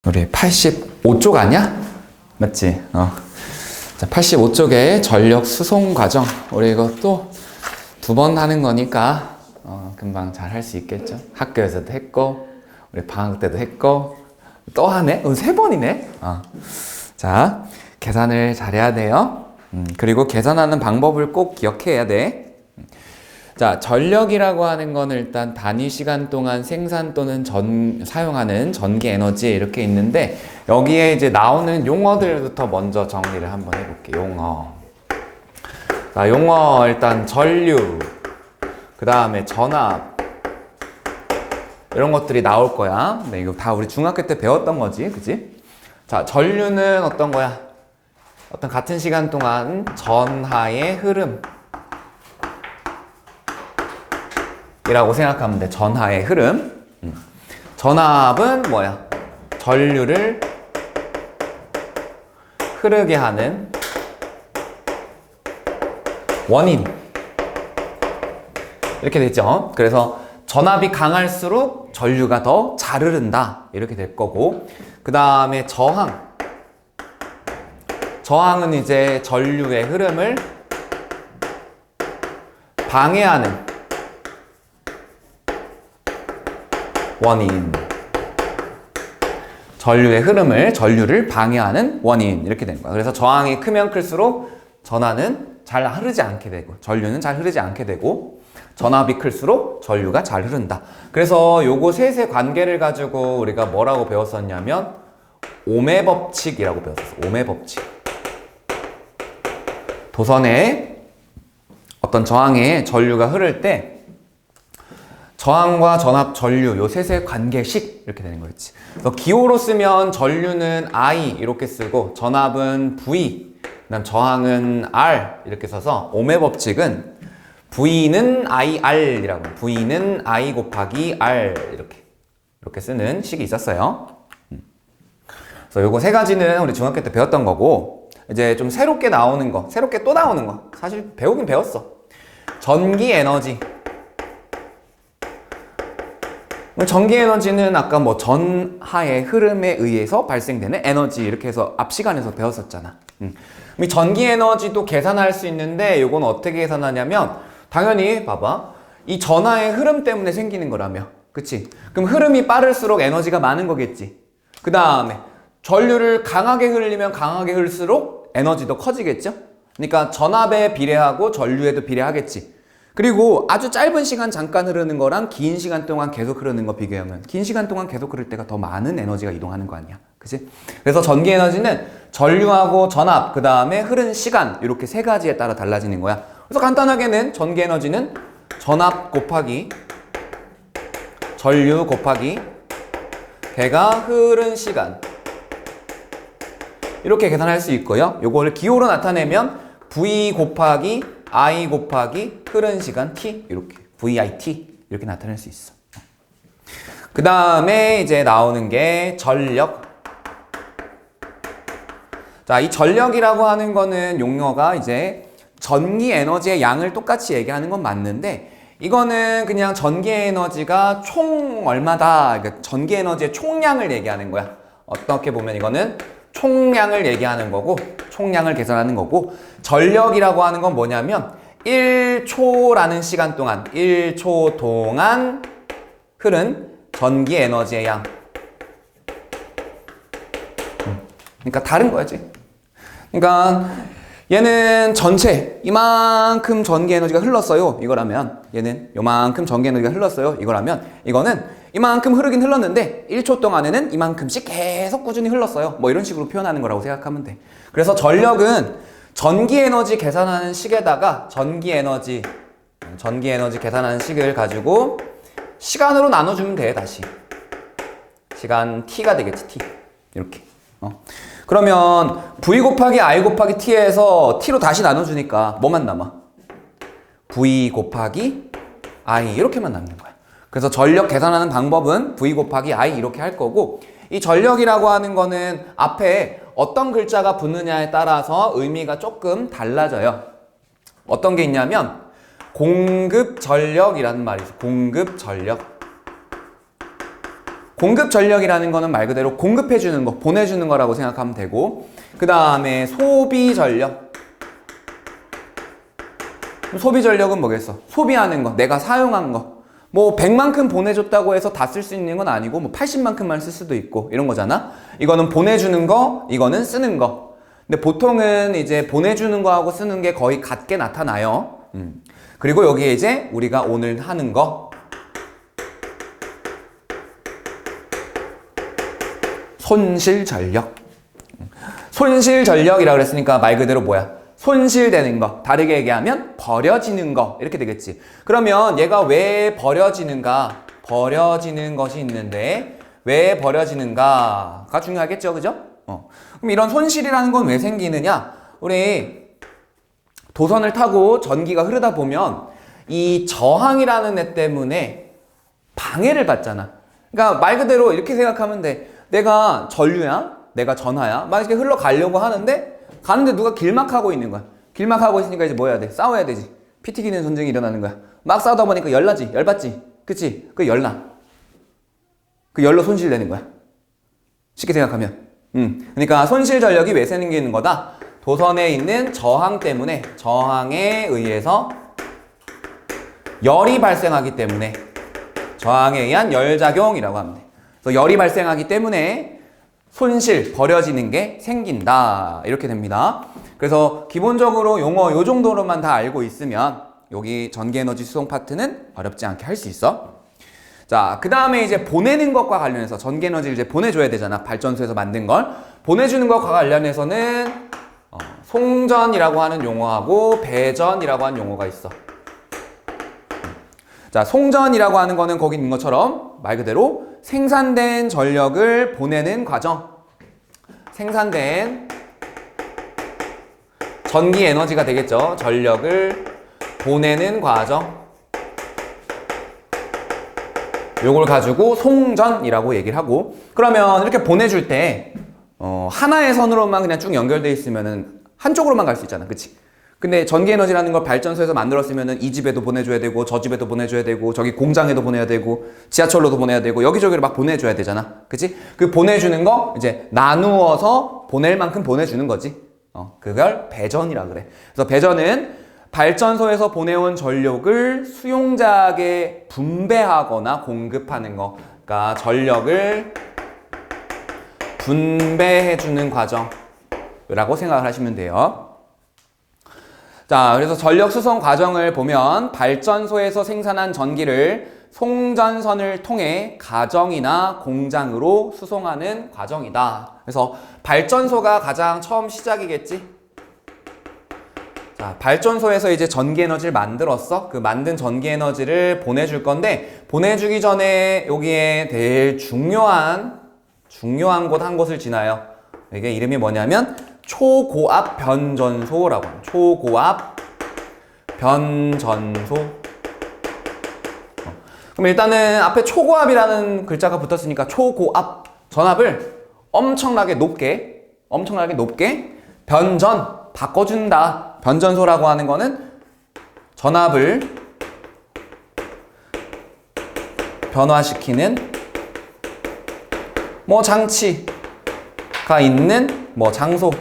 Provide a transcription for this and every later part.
우리 85쪽 아니야? 맞지? 자, 85쪽에 전력 수송 과정. 우리 이것도 2번 하는 거니까 금방 잘 할 수 있겠죠? 학교에서도 했고 우리 방학 때도 했고 또 하네? 3번이네? 자, 계산을 잘해야 돼요. 그리고 계산하는 방법을 꼭 기억해야 돼. 자, 전력이라고 하는 거는 일단 단위 시간 동안 생산 또는 사용하는 전기 에너지 이렇게 있는데, 여기에 이제 나오는 용어들부터 먼저 정리를 한번 해볼게. 용어. 자, 용어 일단 전류, 그 다음에 전압, 이런 것들이 나올 거야. 네, 이거 다 우리 중학교 때 배웠던 거지, 그치? 자, 전류는 어떤 거야? 어떤 같은 시간 동안 전하의 흐름 이라고 생각하면 돼. 전하의 흐름. 전압은 뭐야? 전류를 흐르게 하는 원인. 이렇게 됐죠? 그래서 전압이 강할수록 전류가 더 잘 흐른다. 이렇게 될 거고. 그 다음에 저항. 저항은 이제 전류의 흐름을 방해하는 원인. 전류를 방해하는 원인. 이렇게 되는 거야. 그래서 저항이 크면 클수록 전하는 잘 흐르지 않게 되고, 전류는 잘 흐르지 않게 되고, 전압이 클수록 전류가 잘 흐른다. 그래서 요거 셋의 관계를 가지고 우리가 뭐라고 배웠었냐면 오메 법칙이라고 배웠었어. 오메 법칙. 도선에 어떤 저항에 전류가 흐를 때 저항과 전압, 전류 요 셋의 관계식 이렇게 되는 거였지. 그래서 기호로 쓰면 전류는 I 이렇게 쓰고 전압은 V, 그다음 저항은 R 이렇게 써서 오메 법칙은 V는 IR이라고, V는 I 곱하기 R 이렇게 쓰는 식이 있었어요. 그래서 요거 3가지는 우리 중학교 때 배웠던 거고, 이제 좀 새롭게 나오는 거, 새롭게 또 나오는 거, 사실 배우긴 배웠어. 전기 에너지. 전기 에너지는 아까 뭐 전하의 흐름에 의해서 발생되는 에너지 이렇게 해서 앞 시간에서 배웠었잖아. 이 전기 에너지도 계산할 수 있는데 요건 어떻게 계산하냐면, 당연히 봐봐, 이 전하의 흐름 때문에 생기는 거라며, 그치? 그럼 흐름이 빠를수록 에너지가 많은 거겠지. 그 다음에 전류를 강하게 흘리면 강하게 흘릴수록 에너지도 커지겠죠? 그러니까 전압에 비례하고 전류에도 비례하겠지. 그리고 아주 짧은 시간 잠깐 흐르는 거랑 긴 시간 동안 계속 흐르는 거 비교하면 긴 시간 동안 계속 흐를 때가 더 많은 에너지가 이동하는 거 아니야, 그치? 그래서 전기 에너지는 전류하고 전압, 그 다음에 흐른 시간, 이렇게 3가지에 따라 달라지는 거야. 그래서 간단하게는 전기 에너지는 전압 곱하기 전류 곱하기 걔가 흐른 시간, 이렇게 계산할 수 있고요. 요거를 기호로 나타내면 V 곱하기 I 곱하기 흐른 시간 T, 이렇게 VIT 이렇게 나타낼 수 있어. 그 다음에 이제 나오는 게 전력. 자, 이 전력이라고 하는 거는 용어가 이제 전기 에너지의 양을 똑같이 얘기하는 건 맞는데, 이거는 그냥 전기 에너지가 총 얼마다, 그러니까 전기 에너지의 총량을 얘기하는 거야. 어떻게 보면 이거는 총량을 얘기하는 거고, 총량을 계산하는 거고, 전력이라고 하는 건 뭐냐면 1초라는 시간 동안, 1초 동안 흐른 전기 에너지의 양. 그러니까 다른 거지. 그러니까 얘는 전체 이만큼 전기 에너지가 흘렀어요, 이거라면, 얘는 요만큼 전기 에너지가 흘렀어요, 이거라면, 이거는 이만큼 흐르긴 흘렀는데 1초 동안에는 이만큼씩 계속 꾸준히 흘렀어요, 뭐 이런 식으로 표현하는 거라고 생각하면 돼. 그래서 전력은 전기 에너지 계산하는 식에다가 전기 에너지 계산하는 식을 가지고 시간으로 나눠주면 돼. 다시 시간 T가 되겠지, T. 이렇게. 그러면 V 곱하기 I 곱하기 T에서 T로 다시 나눠주니까 뭐만 남아? V 곱하기 I 이렇게만 남는 거야. 그래서 전력 계산하는 방법은 V 곱하기 I 이렇게 할 거고, 이 전력이라고 하는 거는 앞에 어떤 글자가 붙느냐에 따라서 의미가 조금 달라져요. 어떤 게 있냐면 공급 전력이라는 말이 있어. 공급 전력. 공급 전력이라는 거는 말 그대로 공급해 주는 거, 보내주는 거라고 생각하면 되고, 그 다음에 소비 전력. 소비 전력은 뭐겠어? 소비하는 거, 내가 사용한 거. 뭐 100만큼 보내줬다고 해서 다 쓸 수 있는 건 아니고 뭐 80만큼만 쓸 수도 있고 이런 거잖아. 이거는 보내주는 거, 이거는 쓰는 거. 근데 보통은 이제 보내주는 거하고 쓰는 게 거의 같게 나타나요. 그리고 여기에 이제 우리가 오늘 하는 거, 손실 전력. 손실 전력이라고 그랬으니까 말 그대로 뭐야? 손실되는 거. 다르게 얘기하면 버려지는 거. 이렇게 되겠지. 그러면 얘가 왜 버려지는가? 버려지는 것이 있는데 왜 버려지는가가 중요하겠죠. 그죠? 그럼 이런 손실이라는 건 왜 생기느냐? 우리 도선을 타고 전기가 흐르다 보면 이 저항이라는 애 때문에 방해를 받잖아. 그러니까 말 그대로 이렇게 생각하면 돼. 내가 전류야, 내가 전하야, 막 이렇게 흘러가려고 하는데 가는데 누가 길막하고 있는 거야. 길막하고 있으니까 이제 뭐 해야 돼? 싸워야 되지. 피 튀기는 전쟁이 일어나는 거야. 막 싸우다 보니까 열나지, 열받지, 그치? 그 열나. 그 열로 손실되는 거야. 쉽게 생각하면. 그러니까 손실 전력이 왜 생기는 거다? 도선에 있는 저항 때문에, 저항에 의해서 열이 발생하기 때문에, 저항에 의한 열작용이라고 하면 돼. 그래서 열이 발생하기 때문에 손실, 버려지는 게 생긴다. 이렇게 됩니다. 그래서 기본적으로 용어 요 정도로만 다 알고 있으면 여기 전기에너지 수송 파트는 어렵지 않게 할 수 있어. 자, 그 다음에 이제 보내는 것과 관련해서 전기에너지를 이제 보내줘야 되잖아. 발전소에서 만든 걸. 보내주는 것과 관련해서는 송전이라고 하는 용어하고 배전이라고 하는 용어가 있어. 자, 송전이라고 하는 거는 거기 있는 것처럼 말 그대로 생산된 전력을 보내는 과정. 생산된 전기 에너지가 되겠죠. 전력을 보내는 과정. 요걸 가지고 송전이라고 얘기를 하고, 그러면 이렇게 보내줄 때 하나의 선으로만 그냥 쭉 연결돼 있으면은 한쪽으로만 갈 수 있잖아. 그치? 근데 전기에너지라는 걸 발전소에서 만들었으면은 이 집에도 보내줘야 되고, 저 집에도 보내줘야 되고, 저기 공장에도 보내야 되고, 지하철로도 보내야 되고, 여기저기로 막 보내줘야 되잖아. 그치? 그 보내주는 거 이제 나누어서 보낼 만큼 보내주는 거지. 그걸 배전이라 그래. 그래서 배전은 발전소에서 보내온 전력을 수용자에게 분배하거나 공급하는 거. 그러니까 전력을 분배해주는 과정이라고 생각을 하시면 돼요. 자, 그래서 전력 수송 과정을 보면 발전소에서 생산한 전기를 송전선을 통해 가정이나 공장으로 수송하는 과정이다. 그래서 발전소가 가장 처음 시작이겠지? 자, 발전소에서 이제 전기에너지를 만들었어. 그 만든 전기에너지를 보내줄 건데, 보내주기 전에 여기에 제일 중요한 곳 한 곳을 지나요. 이게 이름이 뭐냐면 초고압 변전소라고 합니다. 초고압 변전소. 그럼 일단은 앞에 초고압이라는 글자가 붙었으니까 초고압 전압을 엄청나게 높게 바꿔준다. 변전소라고 하는 거는 전압을 변화시키는 뭐 장치가 있는 뭐 장소라고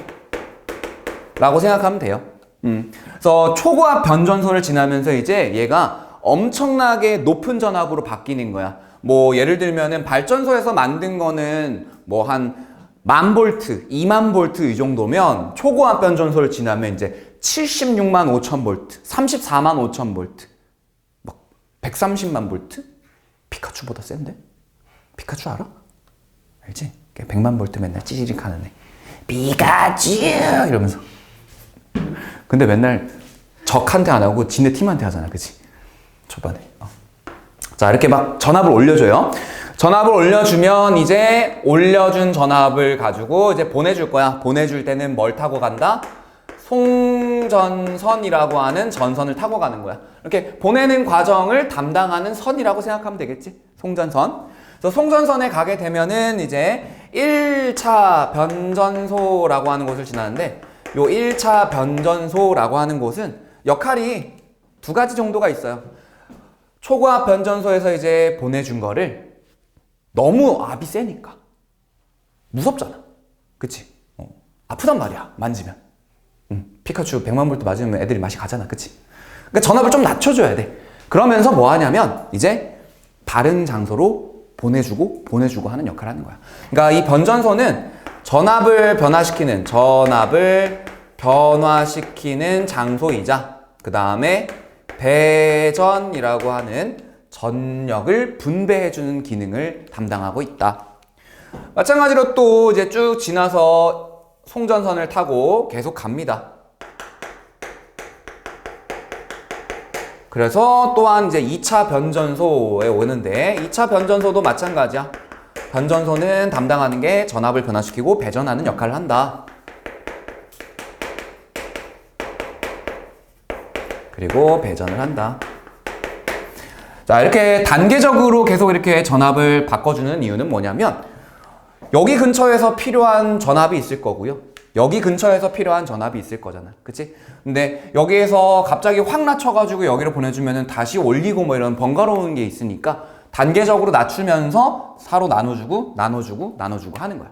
생각하면 돼요. 그래서 초고압 변전소를 지나면서 이제 얘가 엄청나게 높은 전압으로 바뀌는 거야. 뭐 예를 들면은 발전소에서 만든 거는 뭐 한 10,000V, 20,000V 이 정도면 초고압 변전소를 지나면 이제 76만 5천 볼트, 34만 5천 볼트, 막 130만 볼트? 피카츄보다 센데? 피카츄 알아? 알지? 100만 볼트 맨날 찌릿 하는 애. 피카츄! 이러면서. 근데 맨날 적한테 안 하고 지네 팀한테 하잖아. 그치? 초반에. 자, 이렇게 막 전압을 올려줘요. 전압을 올려주면 이제 올려준 전압을 가지고 이제 보내줄 거야. 보내줄 때는 뭘 타고 간다? 송전선이라고 하는 전선을 타고 가는 거야. 이렇게 보내는 과정을 담당하는 선이라고 생각하면 되겠지? 송전선. 그래서 송전선에 가게 되면은 이제 1차 변전소라고 하는 곳을 지나는데, 요 1차 변전소라고 하는 곳은 역할이 두 가지 정도가 있어요. 초고압 변전소에서 이제 보내준 거를 너무 압이 세니까. 무섭잖아. 그치? 아프단 말이야, 만지면. 피카츄 100만 볼트 맞으면 애들이 맛이 가잖아. 그치? 그러니까 전압을 좀 낮춰줘야 돼. 그러면서 뭐 하냐면 이제 바른 장소로 보내주고 하는 역할을 하는 거야. 그러니까 이 변전소는 전압을 변화시키는 장소이자 그 다음에 배전이라고 하는 전력을 분배해주는 기능을 담당하고 있다. 마찬가지로 또 이제 쭉 지나서 송전선을 타고 계속 갑니다. 그래서 또한 이제 2차 변전소에 오는데 2차 변전소도 마찬가지야. 변전소는 담당하는 게 전압을 변화시키고 배전하는 역할을 한다. 그리고 배전을 한다. 자, 이렇게 단계적으로 계속 이렇게 전압을 바꿔주는 이유는 뭐냐면 여기 근처에서 필요한 전압이 있을 거고요. 여기 근처에서 필요한 전압이 있을 거잖아. 그치? 근데 여기에서 갑자기 확 낮춰가지고 여기로 보내주면은 다시 올리고 뭐 이런 번거로운 게 있으니까 단계적으로 낮추면서 사로 나눠주고 하는 거야.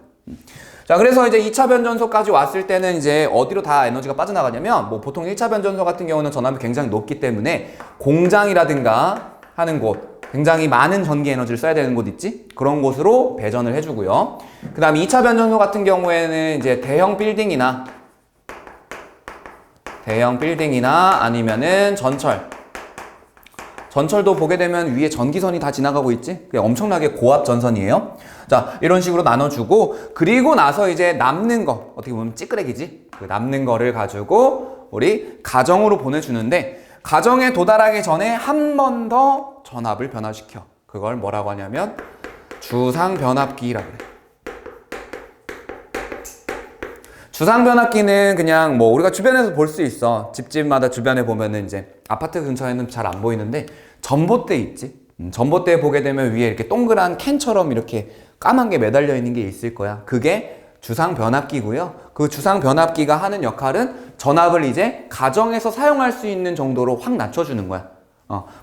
자, 그래서 이제 2차 변전소까지 왔을 때는 이제 어디로 다 에너지가 빠져나가냐면 뭐 보통 1차 변전소 같은 경우는 전압이 굉장히 높기 때문에 공장이라든가 하는 곳, 굉장히 많은 전기 에너지를 써야 되는 곳 있지? 그런 곳으로 배전을 해주고요. 그 다음에 2차 변전소 같은 경우에는 이제 대형 빌딩이나 아니면은 전철도 보게 되면 위에 전기선이 다 지나가고 있지? 그게 엄청나게 고압 전선이에요. 자, 이런 식으로 나눠주고, 그리고 나서 이제 남는 거, 어떻게 보면 찌끄레기지? 그 남는 거를 가지고 우리 가정으로 보내주는데, 가정에 도달하기 전에 한 번 더 전압을 변화시켜. 그걸 뭐라고 하냐면 주상변압기라고 그래. 주상변압기는 그냥 뭐 우리가 주변에서 볼 수 있어. 집집마다 주변에 보면은 이제 아파트 근처에는 잘 안 보이는데 전봇대 있지? 전봇대에 보게 되면 위에 이렇게 동그란 캔처럼 이렇게 까만 게 매달려 있는 게 있을 거야. 그게 주상변압기고요. 그 주상변압기가 하는 역할은 전압을 이제 가정에서 사용할 수 있는 정도로 확 낮춰주는 거야.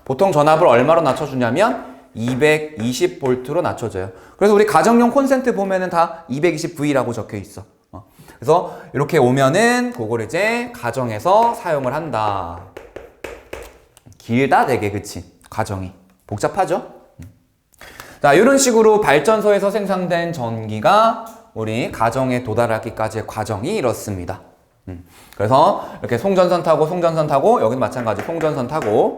보통 전압을 얼마로 낮춰주냐면 220V로 낮춰줘요. 그래서 우리 가정용 콘센트 보면은 다 220V라고 적혀 있어. 그래서 이렇게 오면은 그걸 이제 가정에서 사용을 한다. 길다 되게, 그치? 과정이 복잡하죠? 자, 이런 식으로 발전소에서 생산된 전기가 우리 가정에 도달하기까지의 과정이 이렇습니다. 그래서 이렇게 송전선 타고 여기는 마찬가지 송전선 타고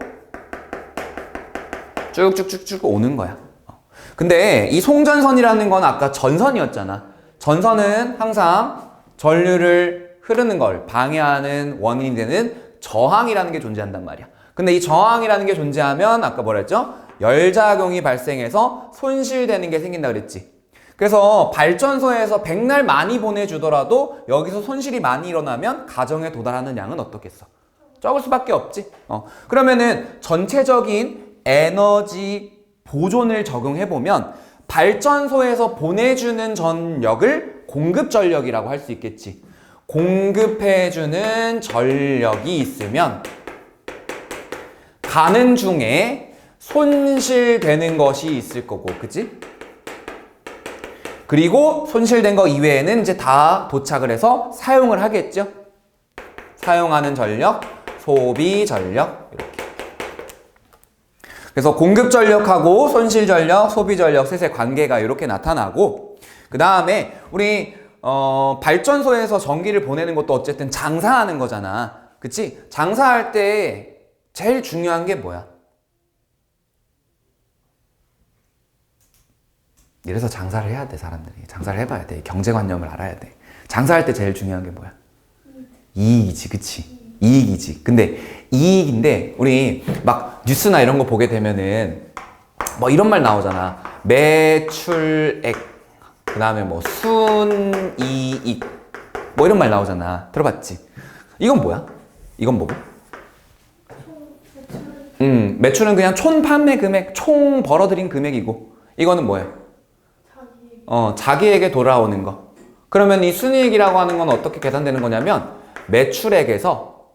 쭉쭉쭉쭉 오는 거야. 근데 이 송전선이라는 건 아까 전선이었잖아. 전선은 항상 전류를 흐르는 걸 방해하는 원인이 되는 저항이라는 게 존재한단 말이야. 근데 이 저항이라는 게 존재하면 아까 뭐라 했죠? 열작용이 발생해서 손실되는 게 생긴다 그랬지. 그래서 발전소에서 백날 많이 보내주더라도 여기서 손실이 많이 일어나면 가정에 도달하는 양은 어떻겠어? 적을 수밖에 없지. 그러면은 전체적인 에너지 보존을 적용해보면 발전소에서 보내주는 전력을 공급 전력이라고 할 수 있겠지. 공급해주는 전력이 있으면 가는 중에 손실되는 것이 있을 거고, 그치? 그리고 손실된 거 이외에는 이제 다 도착을 해서 사용을 하겠죠? 사용하는 전력, 소비 전력, 이렇게. 그래서 공급 전력하고 손실 전력, 소비 전력 셋의 관계가 이렇게 나타나고, 그 다음에 우리 발전소에서 전기를 보내는 것도 어쨌든 장사하는 거잖아. 그치? 장사할 때 제일 중요한 게 뭐야? 이래서 장사를 해야 돼, 사람들이. 장사를 해봐야 돼. 경제관념을 알아야 돼. 장사할 때 제일 중요한 게 뭐야? 이익이지, 그치? 이익이지. 근데 이익인데 우리 막 뉴스나 이런 거 보게 되면은 뭐 이런 말 나오잖아. 매출액, 그 다음에 뭐 순이익, 뭐 이런 말 나오잖아. 들어봤지? 이건 뭐야? 이건 뭐고? 매출은 그냥 총 판매 금액, 총 벌어들인 금액이고, 이거는 뭐예요? 자기에게 돌아오는 거. 그러면 이 순이익이라고 하는 건 어떻게 계산되는 거냐면 매출액에서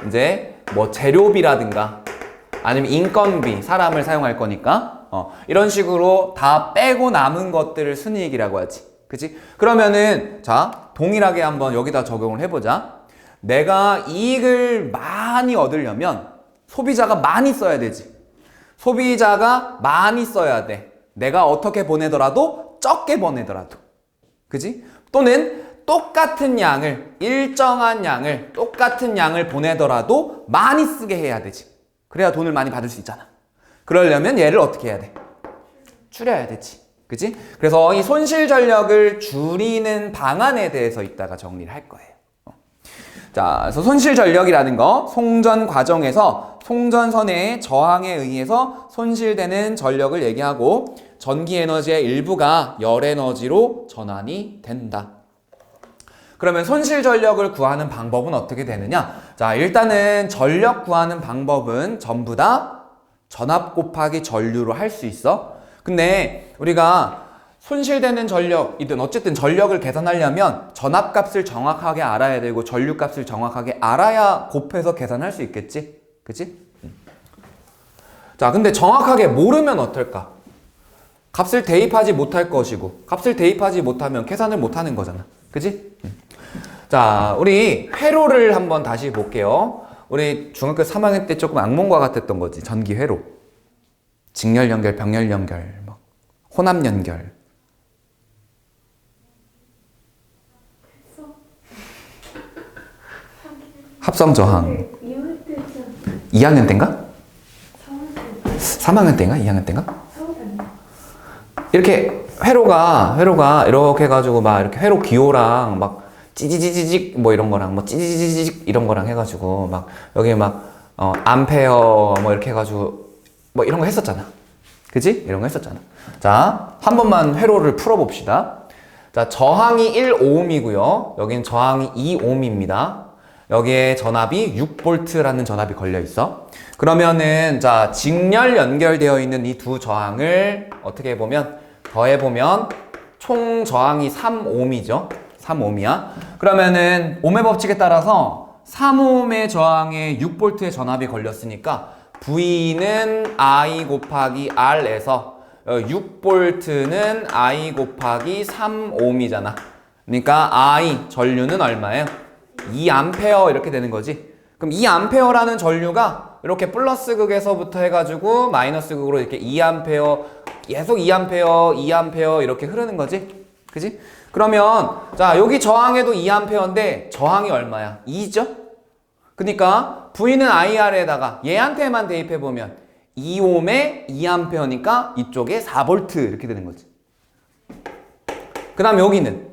이제 뭐 재료비라든가 아니면 인건비, 사람을 사용할 거니까 이런 식으로 다 빼고 남은 것들을 순이익이라고 하지. 그치? 그러면은 자, 동일하게 한번 여기다 적용을 해보자. 내가 이익을 많이 얻으려면 소비자가 많이 써야 되지. 소비자가 많이 써야 돼. 내가 어떻게 보내더라도 적게 보내더라도. 그지? 또는 똑같은 양을, 일정한 양을, 똑같은 양을 보내더라도 많이 쓰게 해야 되지. 그래야 돈을 많이 받을 수 있잖아. 그러려면 얘를 어떻게 해야 돼? 줄여야 되지. 그치? 그래서 이 손실 전력을 줄이는 방안에 대해서 이따가 정리를 할 거예요. 자, 그래서 손실 전력이라는 거, 송전 과정에서 송전선의 저항에 의해서 손실되는 전력을 얘기하고 전기 에너지의 일부가 열 에너지로 전환이 된다. 그러면 손실 전력을 구하는 방법은 어떻게 되느냐? 자, 일단은 전력 구하는 방법은 전부 다 전압 곱하기 전류로 할 수 있어. 근데 우리가 손실되는 전력이든 어쨌든 전력을 계산하려면 전압값을 정확하게 알아야 되고 전류값을 정확하게 알아야 곱해서 계산할 수 있겠지? 그치? 자, 근데 정확하게 모르면 어떨까? 값을 대입하지 못할 것이고 값을 대입하지 못하면 계산을 못하는 거잖아. 그치? 자, 우리 회로를 한번 다시 볼게요. 우리 중학교 3학년 때 조금 악몽과 같았던 거지. 전기 회로. 직렬 연결, 병렬 연결, 막 혼합 연결. 합성 저항. 2학년 때인가? 3학년 때인가? 2학년 때인가? 이렇게 회로가 이렇게 해가지고 막 이렇게 회로 기호랑 막 찌지지지직 뭐 이런 거랑 뭐 찌지지지직 이런 거랑 해가지고 막 여기 막 암페어 뭐 이렇게 해가지고 뭐 이런 거 했었잖아. 그치? 이런 거 했었잖아. 자, 한 번만 회로를 풀어봅시다. 자, 저항이 1ohm이고요. 여긴 저항이 2ohm입니다. 여기에 전압이 6V라는 전압이 걸려 있어. 그러면은 자, 직렬 연결되어 있는 이 두 저항을 어떻게 보면 더해보면 총 저항이 3ohm이죠. 3ohm이야. 그러면은 ohm의 법칙에 따라서 3ohm의 저항에 6V의 전압이 걸렸으니까 V는 I 곱하기 R에서 6V는 I 곱하기 3ohm이잖아. 그러니까 I 전류는 얼마예요? 2A 이렇게 되는 거지. 그럼 2A라는 전류가 이렇게 플러스 극에서부터 해가지고 마이너스 극으로 이렇게 2A 계속 2A 이렇게 흐르는 거지. 그지? 그러면 자, 여기 저항에도 2A인데 저항이 얼마야? 2죠? 그러니까 V는 IR에다가 얘한테만 대입해보면 2ohm에 2A니까 이쪽에 4V 이렇게 되는 거지. 그 다음 여기는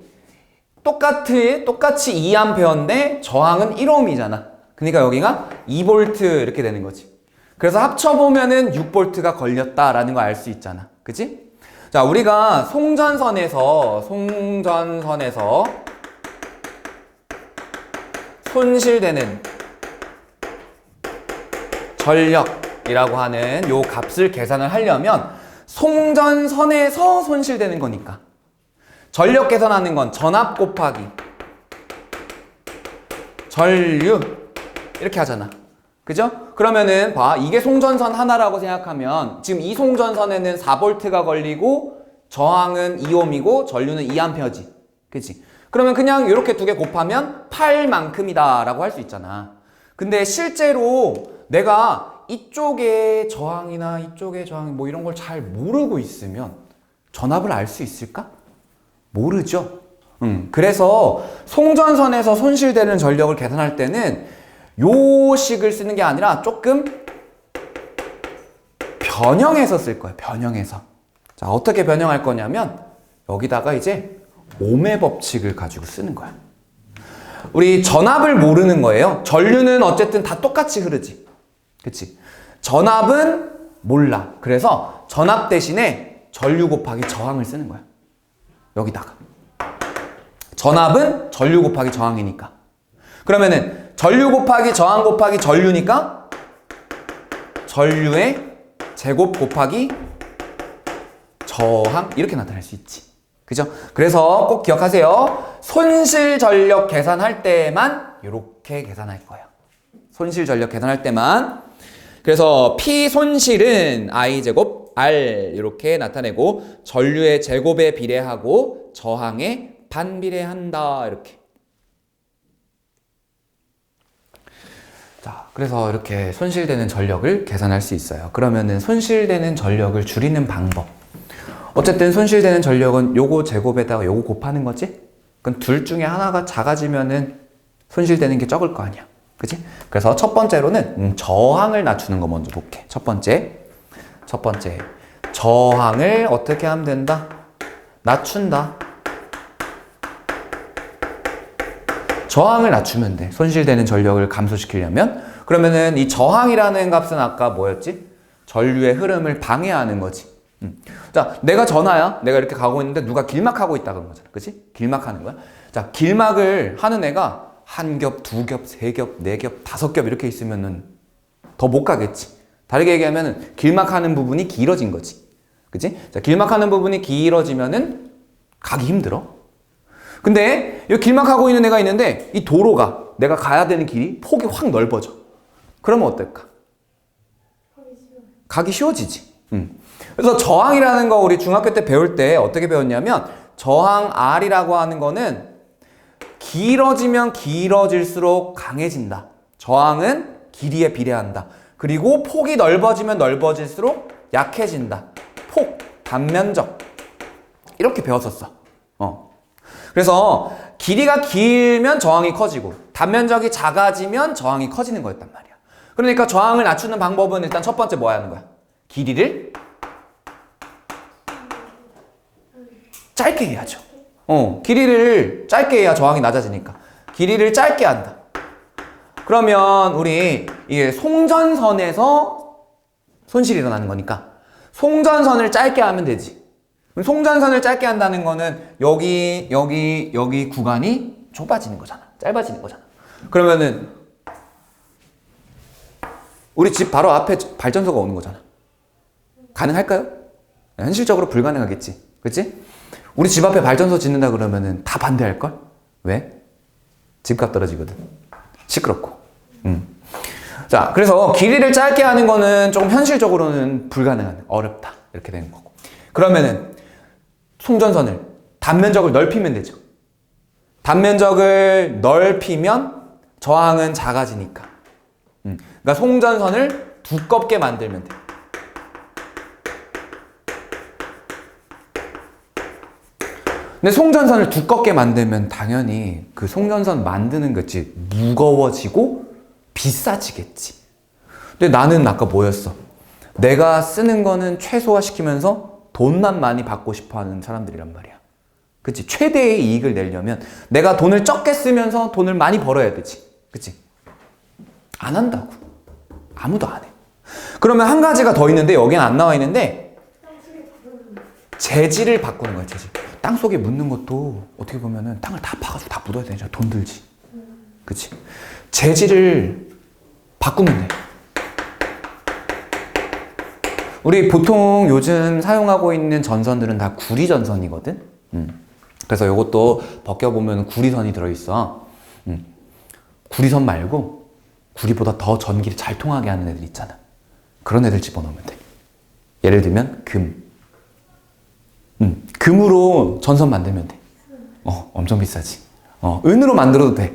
똑같이 2A인데 저항은 1ohm이잖아. 그러니까 여기가 2V 이렇게 되는 거지. 그래서 합쳐보면은 6V가 걸렸다라는 거 알 수 있잖아. 그치? 자, 우리가 송전선에서 손실되는 전력이라고 하는 요 값을 계산을 하려면 송전선에서 손실되는 거니까 전력 계산하는 건 전압 곱하기 전류 이렇게 하잖아. 그죠? 그러면은 봐, 이게 송전선 하나라고 생각하면 지금 이 송전선에는 4V가 걸리고 저항은 2ohm이고 전류는 2A지. 그치? 그러면 그냥 이렇게 두 개 곱하면 8만큼이다 라고 할 수 있잖아. 근데 실제로 내가 이쪽의 저항이나 이쪽의 저항 뭐 이런 걸 잘 모르고 있으면 전압을 알 수 있을까? 모르죠. 그래서 송전선에서 손실되는 전력을 계산할 때는 요 식을 쓰는 게 아니라 조금 변형해서 쓸 거예요. 변형해서. 자, 어떻게 변형할 거냐면 여기다가 이제 ohm의 법칙을 가지고 쓰는 거야. 우리 전압을 모르는 거예요. 전류는 어쨌든 다 똑같이 흐르지. 그치? 전압은 몰라. 그래서 전압 대신에 전류 곱하기 저항을 쓰는 거야. 여기다가. 전압은 전류 곱하기 저항이니까. 그러면은 전류 곱하기 저항 곱하기 전류니까 전류의 제곱 곱하기 저항 이렇게 나타낼 수 있지. 그죠? 그래서 꼭 기억하세요. 손실 전력 계산할 때만 이렇게 계산할 거예요. 손실 전력 계산할 때만. 그래서 P 손실은 I제곱 R 이렇게 나타내고 전류의 제곱에 비례하고 저항에 반비례한다. 이렇게. 자, 그래서 이렇게 손실되는 전력을 계산할 수 있어요. 그러면은 손실되는 전력을 줄이는 방법. 어쨌든 손실되는 전력은 요거 제곱에다가 요거 곱하는 거지? 그럼 둘 중에 하나가 작아지면은 손실되는 게 적을 거 아니야. 그치? 그래서 첫 번째로는 저항을 낮추는 거 먼저 볼게. 첫 번째. 저항을 어떻게 하면 된다? 낮춘다. 저항을 낮추면 돼. 손실되는 전력을 감소시키려면. 그러면은 이 저항이라는 값은 아까 뭐였지? 전류의 흐름을 방해하는 거지. 자, 내가 전화야. 내가 이렇게 가고 있는데 누가 길막하고 있다 그런 거잖아. 그치? 길막하는 거야. 자, 길막을 하는 애가 한 겹, 두 겹, 세 겹, 네 겹, 다섯 겹 이렇게 있으면은 더 못 가겠지. 다르게 얘기하면은 길막하는 부분이 길어진 거지. 그치? 자, 길막하는 부분이 길어지면은 가기 힘들어. 근데 여기 길막하고 있는 애가 있는데 이 도로가 내가 가야 되는 길이 폭이 확 넓어져. 그러면 어떨까? 가기 쉬워지지. 그래서 저항이라는 거 우리 중학교 때 배울 때 어떻게 배웠냐면 저항 R이라고 하는 거는 길어지면 길어질수록 강해진다. 저항은 길이에 비례한다. 그리고 폭이 넓어지면 넓어질수록 약해진다. 폭, 단면적. 이렇게 배웠었어. 그래서 길이가 길면 저항이 커지고 단면적이 작아지면 저항이 커지는 거였단 말이야. 그러니까 저항을 낮추는 방법은 일단 첫 번째 뭐 하는 거야? 길이를 짧게 해야죠. 길이를 짧게 해야 저항이 낮아지니까. 길이를 짧게 한다. 그러면 우리 이게 송전선에서 손실이 일어나는 거니까 송전선을 짧게 하면 되지. 송전선을 짧게 한다는 거는 여기 구간이 좁아지는 거잖아. 짧아지는 거잖아. 그러면은 우리 집 바로 앞에 발전소가 오는 거잖아. 가능할까요? 현실적으로 불가능하겠지. 그치? 우리 집 앞에 발전소 짓는다 그러면은 다 반대할걸? 왜? 집값 떨어지거든. 시끄럽고. 자, 그래서 길이를 짧게 하는 거는 조금 현실적으로는 불가능한, 어렵다. 이렇게 되는 거고. 그러면은 송전선을, 단면적을 넓히면 되죠. 단면적을 넓히면 저항은 작아지니까. 그러니까 송전선을 두껍게 만들면 돼. 근데 송전선을 두껍게 만들면 당연히 그 송전선 만드는 것이 무거워지고 비싸지겠지. 근데 나는 아까 뭐였어? 내가 쓰는 거는 최소화시키면서 돈만 많이 받고 싶어 하는 사람들이란 말이야. 그치? 최대의 이익을 내려면 내가 돈을 적게 쓰면서 돈을 많이 벌어야 되지. 그치? 안 한다고. 아무도 안 해. 그러면 한 가지가 더 있는데 여기는 안 나와 있는데 재질을 바꾸는 거야. 재질. 땅 속에 묻는 것도 어떻게 보면은 땅을 다 파가지고 다 묻어야 되잖아. 돈 들지. 그치? 재질을 바꾸면 돼. 우리 보통 요즘 사용하고 있는 전선들은 다 구리 전선이거든. 그래서 이것도 벗겨보면 구리선이 들어있어. 구리선 말고 구리보다 더 전기를 잘 통하게 하는 애들 있잖아. 그런 애들 집어넣으면 돼. 예를 들면 금. 금으로 전선 만들면 돼. 엄청 비싸지. 은으로 만들어도 돼.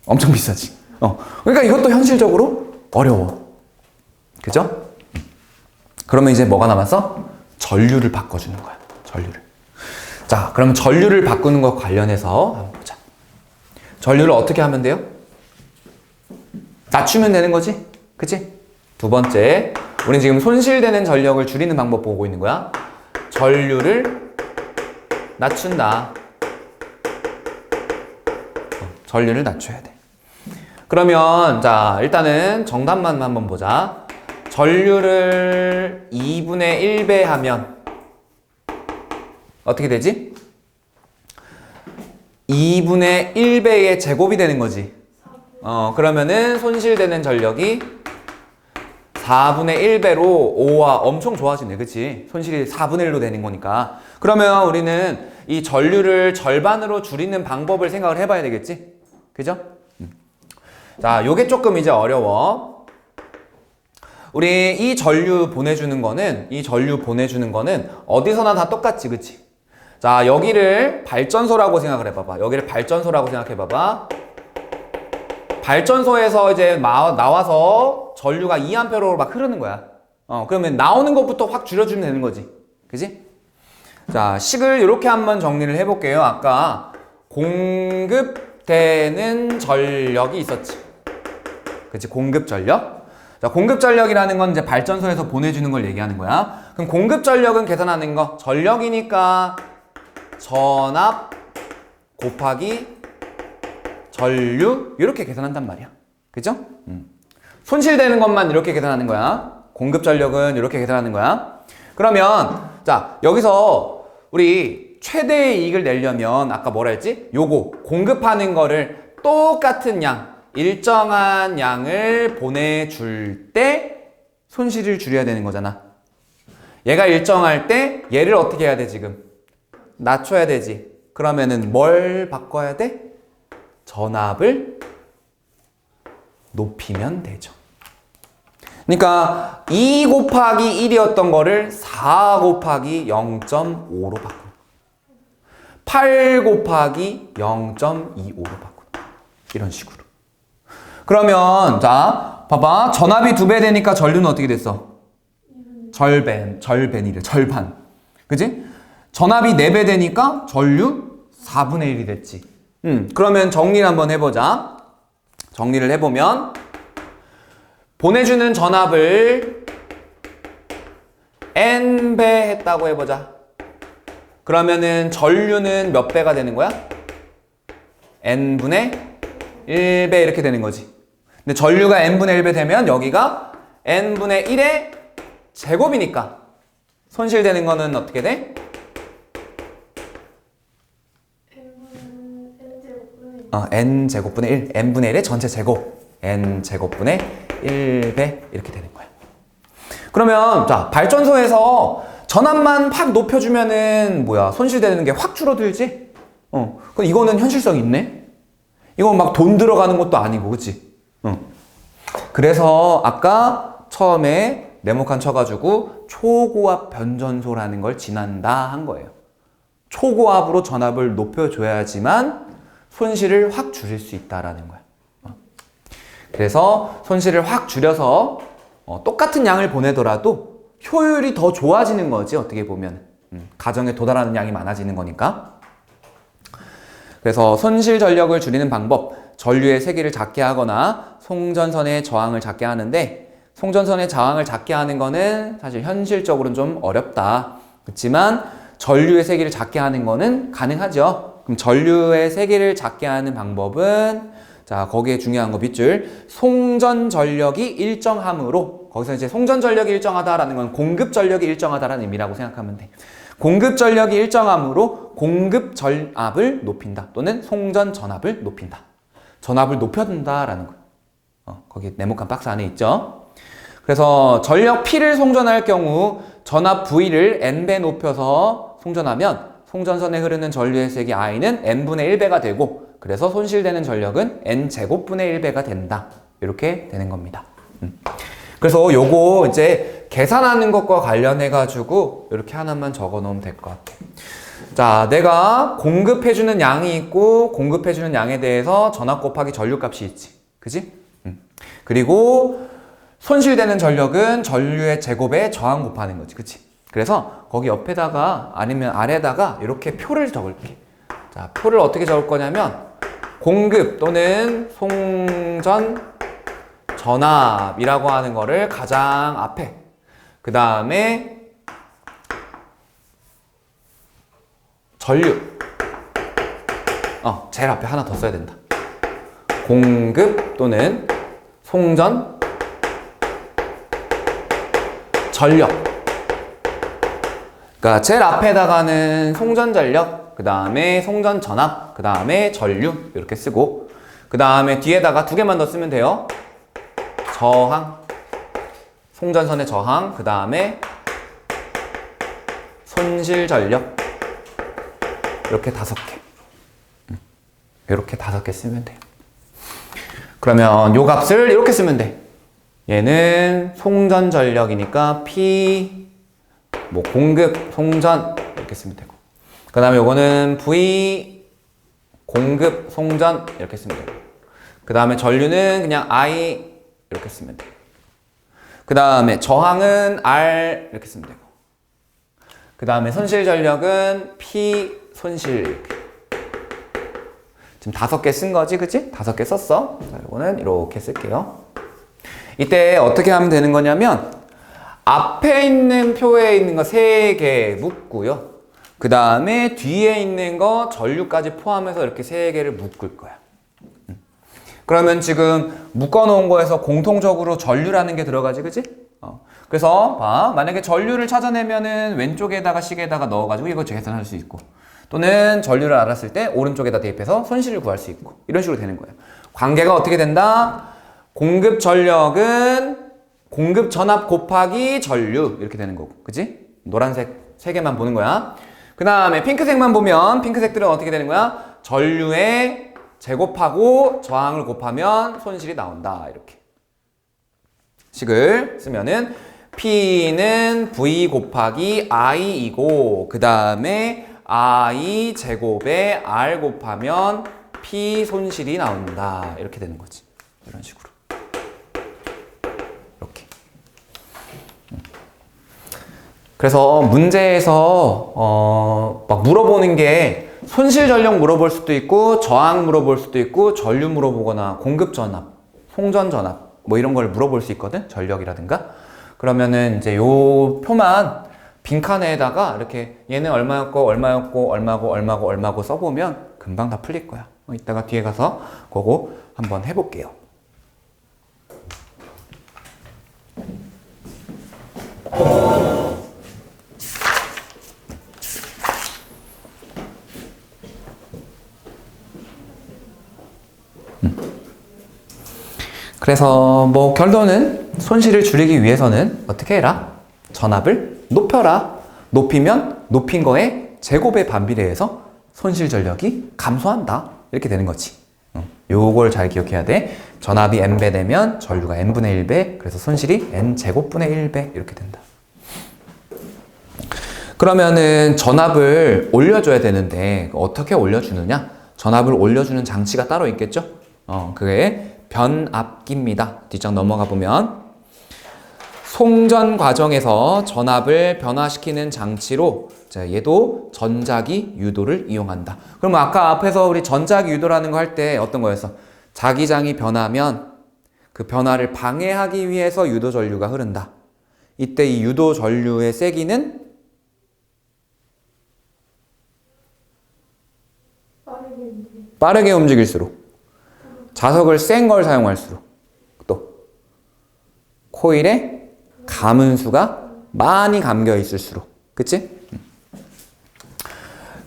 엄청 비싸지. 그러니까 이것도 현실적으로 어려워. 그죠? 그러면 이제 뭐가 남았어? 전류를 바꿔주는 거야. 전류를. 자, 그럼 전류를 바꾸는 것 관련해서 한번 보자. 전류를 어떻게 하면 돼요? 낮추면 되는 거지? 그치? 두 번째, 우린 지금 손실되는 전력을 줄이는 방법 보고 있는 거야. 전류를 낮춘다. 전류를 낮춰야 돼. 그러면 자, 일단은 정답만 한번 보자. 전류를 2분의 1배 하면 어떻게 되지? 2분의 1배의 제곱이 되는 거지. 그러면은 손실되는 전력이 4분의 1배로 5와 엄청 좋아지네. 그치? 손실이 4분의 1로 되는 거니까. 그러면 우리는 이 전류를 절반으로 줄이는 방법을 생각을 해봐야 되겠지? 그죠? 자, 요게 조금 이제 어려워. 우리 이 전류 보내주는 거는 어디서나 다 똑같지, 그치? 자, 여기를 발전소라고 생각을 해봐봐. 발전소에서 이제 나와서 전류가 2A로 막 흐르는 거야. 그러면 나오는 것부터 확 줄여주면 되는 거지. 그지? 자, 식을 이렇게 한번 정리를 해볼게요. 아까 공급되는 전력이 있었지. 그치? 공급 전력. 자, 공급 전력이라는 건 이제 발전소에서 보내주는 걸 얘기하는 거야. 그럼 공급 전력은 계산하는 거. 전력이니까 전압 곱하기 전류 이렇게 계산한단 말이야. 그죠? 손실되는 것만 이렇게 계산하는 거야. 공급 전력은 이렇게 계산하는 거야. 그러면 자, 여기서 우리 최대의 이익을 내려면 아까 뭐라 했지? 요거 공급하는 거를 똑같은 양, 일정한 양을 보내줄 때 손실을 줄여야 되는 거잖아. 얘가 일정할 때 얘를 어떻게 해야 돼 지금? 낮춰야 되지. 그러면은 뭘 바꿔야 돼? 전압을 높이면 되죠. 그러니까 2 곱하기 1이었던 거를 4 곱하기 0.5로 바꾸는, 8 곱하기 0.25로 바꾸는, 이런 식으로. 그러면 자 봐봐, 전압이 2배 되니까 전류는 어떻게 됐어? 절반. 그지? 전압이 4배 되니까 전류 4분의 1이 됐지. 그러면 정리를 한번 해보자. 정리를 해보면 보내주는 전압을 N배 했다고 해보자. 그러면은 전류는 몇 배가 되는 거야? N분의 1배 이렇게 되는 거지. 근데 전류가 N분의 1배 되면 여기가 N분의 1의 제곱이니까 손실되는 거는 어떻게 돼? N제곱분의 1, N분의 1의 전체 제곱, N제곱분의 1배 이렇게 되는 거야. 그러면 자, 발전소에서 전압만 확 높여주면은 뭐야, 손실되는 게 확 줄어들지? 그럼 이거는 현실성 있네? 이건 막 돈 들어가는 것도 아니고, 그치? 그래서 아까 처음에 네모칸 쳐가지고 초고압 변전소라는 걸 지난다 한 거예요. 초고압으로 전압을 높여줘야지만 손실을 확 줄일 수 있다라는 거야. 그래서 손실을 확 줄여서 똑같은 양을 보내더라도 효율이 더 좋아지는 거지, 어떻게 보면. 가정에 도달하는 양이 많아지는 거니까. 그래서 손실 전력을 줄이는 방법, 전류의 세기를 작게 하거나 송전선의 저항을 작게 하는데, 송전선의 저항을 작게 하는 거는 사실 현실적으로는 좀 어렵다. 그렇지만 전류의 세기를 작게 하는 거는 가능하죠. 그럼 전류의 세기를 작게 하는 방법은, 자, 거기에 중요한 거 밑줄, 송전 전력이 일정함으로, 거기서 이제 송전 전력이 일정하다라는 건 공급 전력이 일정하다라는 의미라고 생각하면 돼. 공급 전력이 일정함으로 공급 전압을 높인다, 또는 송전 전압을 높인다. 전압을 높여준다라는 거야. 거기 네모칸 박스 안에 있죠. 그래서 전력 P를 송전할 경우 전압 V를 N배 높여서 송전하면 송전선에 흐르는 전류의 세기 I는 N분의 1배가 되고, 그래서 손실되는 전력은 N제곱분의 1배가 된다. 이렇게 되는 겁니다. 그래서 요거 이제 계산하는 것과 관련해가지고 이렇게 하나만 적어 놓으면 될 것 같아. 자, 내가 공급해주는 양이 있고, 공급해주는 양에 대해서 전압 곱하기 전류값이 있지. 그지? 그리고 손실되는 전력은 전류의 제곱에 저항 곱하는 거지. 그치? 그래서 거기 옆에다가 아니면 아래다가 이렇게 표를 적을게. 자, 표를 어떻게 적을 거냐면 공급 또는 송전 전압이라고 하는 거를 가장 앞에, 그 다음에 전류, 제일 앞에 하나 더 써야 된다. 공급 또는 송전 전력. 그러니까 제일 앞에다가는 송전 전력, 그 다음에 송전 전압, 그 다음에 전류 이렇게 쓰고, 그 다음에 뒤에다가 2개만 더 쓰면 돼요. 저항, 송전선의 저항, 그 다음에 손실 전력. 이렇게 5개. 이렇게 5개 쓰면 돼요. 그러면 요 값을 이렇게 쓰면 돼. 얘는 송전 전력이니까 P 뭐 공급 송전 이렇게 쓰면 되고, 그 다음에 요거는 V 공급 송전 이렇게 쓰면 되고, 그 다음에 전류는 그냥 I 이렇게 쓰면 돼요. 그 다음에 저항은 R 이렇게 쓰면 되고, 그 다음에 손실 전력은 P 손실 이렇게. 지금 5개 쓴 거지, 그치? 5개 썼어. 자, 이거는 이렇게 쓸게요. 이때 어떻게 하면 되는 거냐면 앞에 있는 표에 있는 거 3개 묶고요. 그 다음에 뒤에 있는 거 전류까지 포함해서 이렇게 3개를 묶을 거야. 그러면 지금 묶어놓은 거에서 공통적으로 전류라는 게 들어가지, 그치? 그래서 봐, 만약에 전류를 찾아내면은 왼쪽에다가 시계에다가 넣어가지고 이거 계산할 수 있고, 또는 전류를 알았을 때 오른쪽에다 대입해서 손실을 구할 수 있고, 이런 식으로 되는 거예요. 관계가 어떻게 된다? 공급 전력은 공급 전압 곱하기 전류 이렇게 되는 거고, 그치? 노란색 3개만 보는 거야. 그 다음에 핑크색만 보면 핑크색들은 어떻게 되는 거야? 전류에 제곱하고 저항을 곱하면 손실이 나온다. 이렇게 식을 쓰면은 P는 V 곱하기 I이고, 그 다음에 I 제곱에 R 곱하면 P 손실이 나온다. 이렇게 되는 거지. 이런 식으로. 이렇게. 그래서 문제에서 막 물어보는 게 손실 전력 물어볼 수도 있고, 저항 물어볼 수도 있고, 전류 물어보거나 공급 전압, 송전 전압 뭐 이런 걸 물어볼 수 있거든. 전력이라든가. 그러면은 이제 요 표만 빈칸에다가 이렇게 얘는 얼마였고 얼마였고 얼마고 얼마고 얼마고 써보면 금방 다 풀릴 거야. 이따가 뒤에 가서 그거 한번 해볼게요. 그래서 뭐 결론은 손실을 줄이기 위해서는 어떻게 해라? 전압을 높여라. 높이면 높인 거에 제곱에 반비례해서 손실 전력이 감소한다. 이렇게 되는 거지. 요걸 잘 기억해야 돼. 전압이 n배 되면 전류가 n분의 1배, 그래서 손실이 n제곱분의 1배 이렇게 된다. 그러면은 전압을 올려줘야 되는데 어떻게 올려주느냐? 전압을 올려주는 장치가 따로 있겠죠? 그게 변압기입니다. 뒷장 넘어가 보면 송전 과정에서 전압을 변화시키는 장치로, 자, 얘도 전자기 유도를 이용한다. 그럼 아까 앞에서 우리 전자기 유도라는 거 할 때 어떤 거였어? 자기장이 변하면 그 변화를 방해하기 위해서 유도 전류가 흐른다. 이때 이 유도 전류의 세기는 빠르게 움직일수록, 자석을 센 걸 사용할수록, 또 코일에 가문수가 많이 감겨 있을수록, 그치?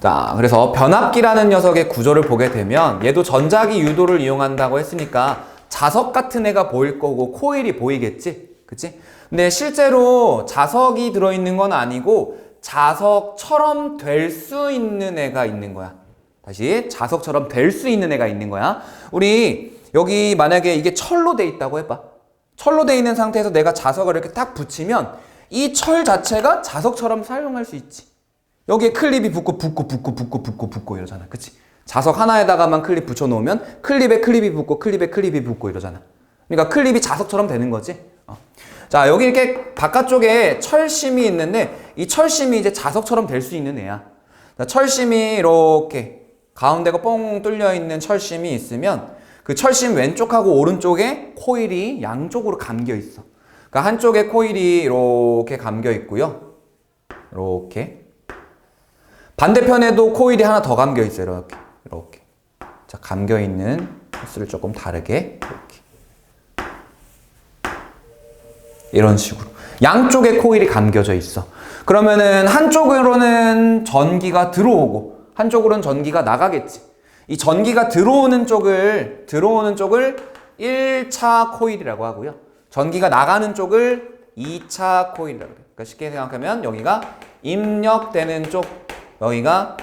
자, 그래서 변압기라는 녀석의 구조를 보게 되면 얘도 전자기 유도를 이용한다고 했으니까 자석 같은 애가 보일 거고 코일이 보이겠지? 그치? 근데 실제로 자석이 들어있는 건 아니고 자석처럼 될 수 있는 애가 있는 거야. 다시, 자석처럼 될 수 있는 애가 있는 거야. 우리 여기 만약에 이게 철로 돼 있다고 해봐. 철로 돼 있는 상태에서 내가 자석을 이렇게 딱 붙이면 이 철 자체가 자석처럼 사용할 수 있지. 여기에 클립이 붙고 이러잖아. 그치? 자석 하나에다가만 클립 붙여 놓으면 클립에 클립이 붙고 이러잖아. 그러니까 클립이 자석처럼 되는 거지. 자, 여기 이렇게 바깥쪽에 철심이 있는데 이 철심이 이제 자석처럼 될 수 있는 애야. 자, 철심이 이렇게 가운데가 뻥 뚫려 있는 철심이 있으면 그 철심 왼쪽하고 오른쪽에 코일이 양쪽으로 감겨 있어. 그러니까 한쪽에 코일이 이렇게 감겨 있고요. 이렇게. 반대편에도 코일이 하나 더 감겨 있어요. 이렇게. 자, 감겨 있는 코스를 조금 다르게 이렇게. 이런 식으로. 양쪽에 코일이 감겨져 있어. 그러면은 한쪽으로는 전기가 들어오고 한쪽으로는 전기가 나가겠지. 이 전기가 들어오는 쪽을 1차 코일이라고 하고요. 전기가 나가는 쪽을 2차 코일이라고 해요. 그러니까 쉽게 생각하면 여기가 입력되는 쪽, 여기가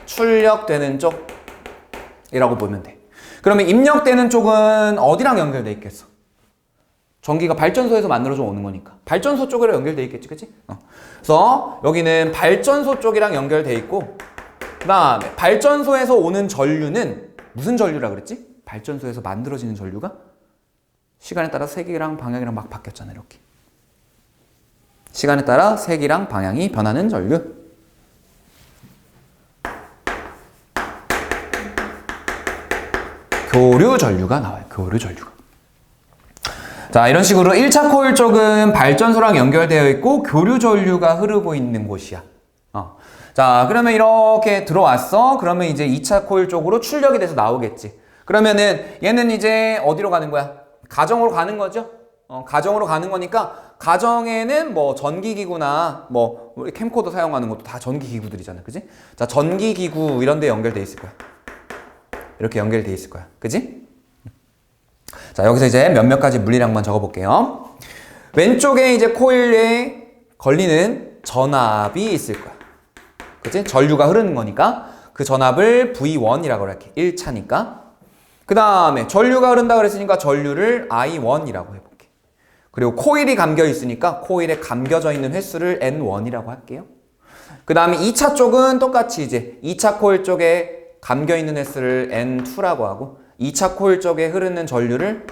출력되는 쪽이라고 보면 돼. 그러면 입력되는 쪽은 어디랑 연결돼 있겠어? 전기가 발전소에서 만들어져 오는 거니까 발전소 쪽으로 연결돼 있겠지, 그치? 그래서 여기는 발전소 쪽이랑 연결돼 있고, 그 다음에 발전소에서 오는 전류는 무슨 전류라 그랬지? 발전소에서 만들어지는 전류가 시간에 따라 색이랑 방향이랑 막 바뀌었잖아, 이렇게. 시간에 따라 색이랑 방향이 변하는 전류. 교류 전류가 나와요. 교류 전류가. 자, 이런 식으로 1차 코일 쪽은 발전소랑 연결되어 있고 교류 전류가 흐르고 있는 곳이야. 자, 그러면 이렇게 들어왔어. 그러면 이제 2차 코일 쪽으로 출력이 돼서 나오겠지. 그러면은 얘는 이제 어디로 가는 거야? 가정으로 가는 거죠. 가정으로 가는 거니까 가정에는 뭐 전기기구나 뭐 우리 캠코더 사용하는 것도 다 전기기구들이잖아, 그지? 자, 전기기구 이런 데 연결돼 있을 거야. 이렇게 연결돼 있을 거야, 그지? 자, 여기서 이제 몇몇 가지 물리량만 적어볼게요. 왼쪽에 이제 코일에 걸리는 전압이 있을 거야, 그치? 전류가 흐르는 거니까 그 전압을 V1이라고 할게. 1차니까. 그 다음에 전류가 흐른다 그랬으니까 전류를 I1이라고 해볼게. 그리고 코일이 감겨 있으니까 코일에 감겨져 있는 횟수를 N1이라고 할게요. 그 다음에 2차 쪽은 똑같이 이제 2차 코일 쪽에 감겨 있는 횟수를 N2라고 하고, 2차 코일 쪽에 흐르는 전류를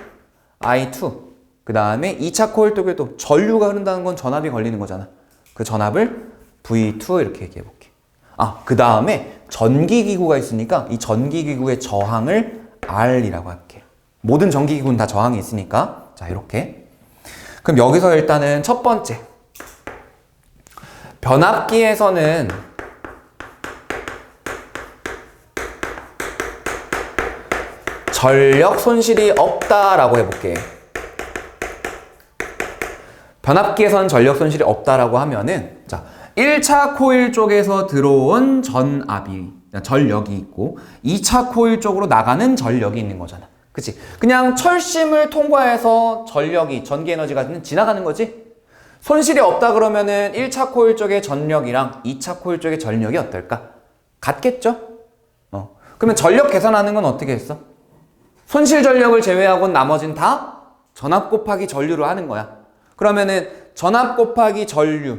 I2. 그 다음에 2차 코일 쪽에도 전류가 흐른다는 건 전압이 걸리는 거잖아. 그 전압을 V2 이렇게 얘기해 볼게. 그 다음에 전기기구가 있으니까 이 전기기구의 저항을 R이라고 할게. 모든 전기기구는 다 저항이 있으니까. 자, 이렇게. 그럼 여기서 일단은 첫 번째. 변압기에서는 전력 손실이 없다라고 해볼게. 변압기에서는 전력 손실이 없다라고 하면은, 자, 1차 코일 쪽에서 들어온 전력이 있고 2차 코일 쪽으로 나가는 전력이 있는 거잖아. 그치? 그냥 철심을 통과해서 전기 에너지가 지나가는 거지? 손실이 없다 그러면은 1차 코일 쪽의 전력이랑 2차 코일 쪽의 전력이 어떨까? 같겠죠? 그러면 전력 계산하는 건 어떻게 했어? 손실 전력을 제외하고 나머지는 다 전압 곱하기 전류로 하는 거야. 그러면은 전압 곱하기 전류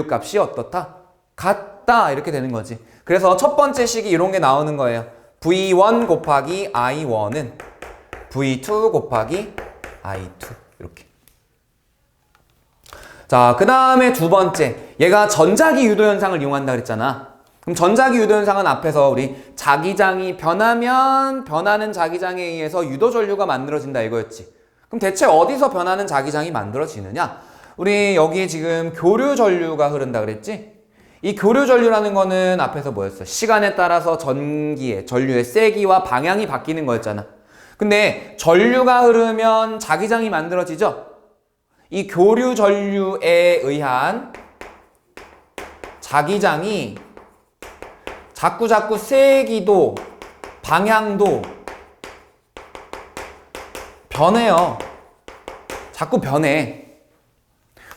값이 어떻다? 같다, 이렇게 되는 거지. 그래서 첫 번째 식이 이런 게 나오는 거예요. V1 곱하기 I1은 V2 곱하기 I2, 이렇게. 자, 그 다음에 두 번째, 얘가 전자기 유도 현상을 이용한다 그랬잖아. 그럼 전자기 유도 현상은 앞에서 우리 자기장이 변하면 변하는 자기장에 의해서 유도 전류가 만들어진다 이거였지. 그럼 대체 어디서 변하는 자기장이 만들어지느냐? 우리 여기에 지금 교류 전류가 흐른다 그랬지? 이 교류 전류라는 거는 앞에서 뭐였어? 시간에 따라서 전류의 세기와 방향이 바뀌는 거였잖아. 근데 전류가 흐르면 자기장이 만들어지죠? 이 교류 전류에 의한 자기장이 자꾸 세기도 방향도 변해요. 자꾸 변해.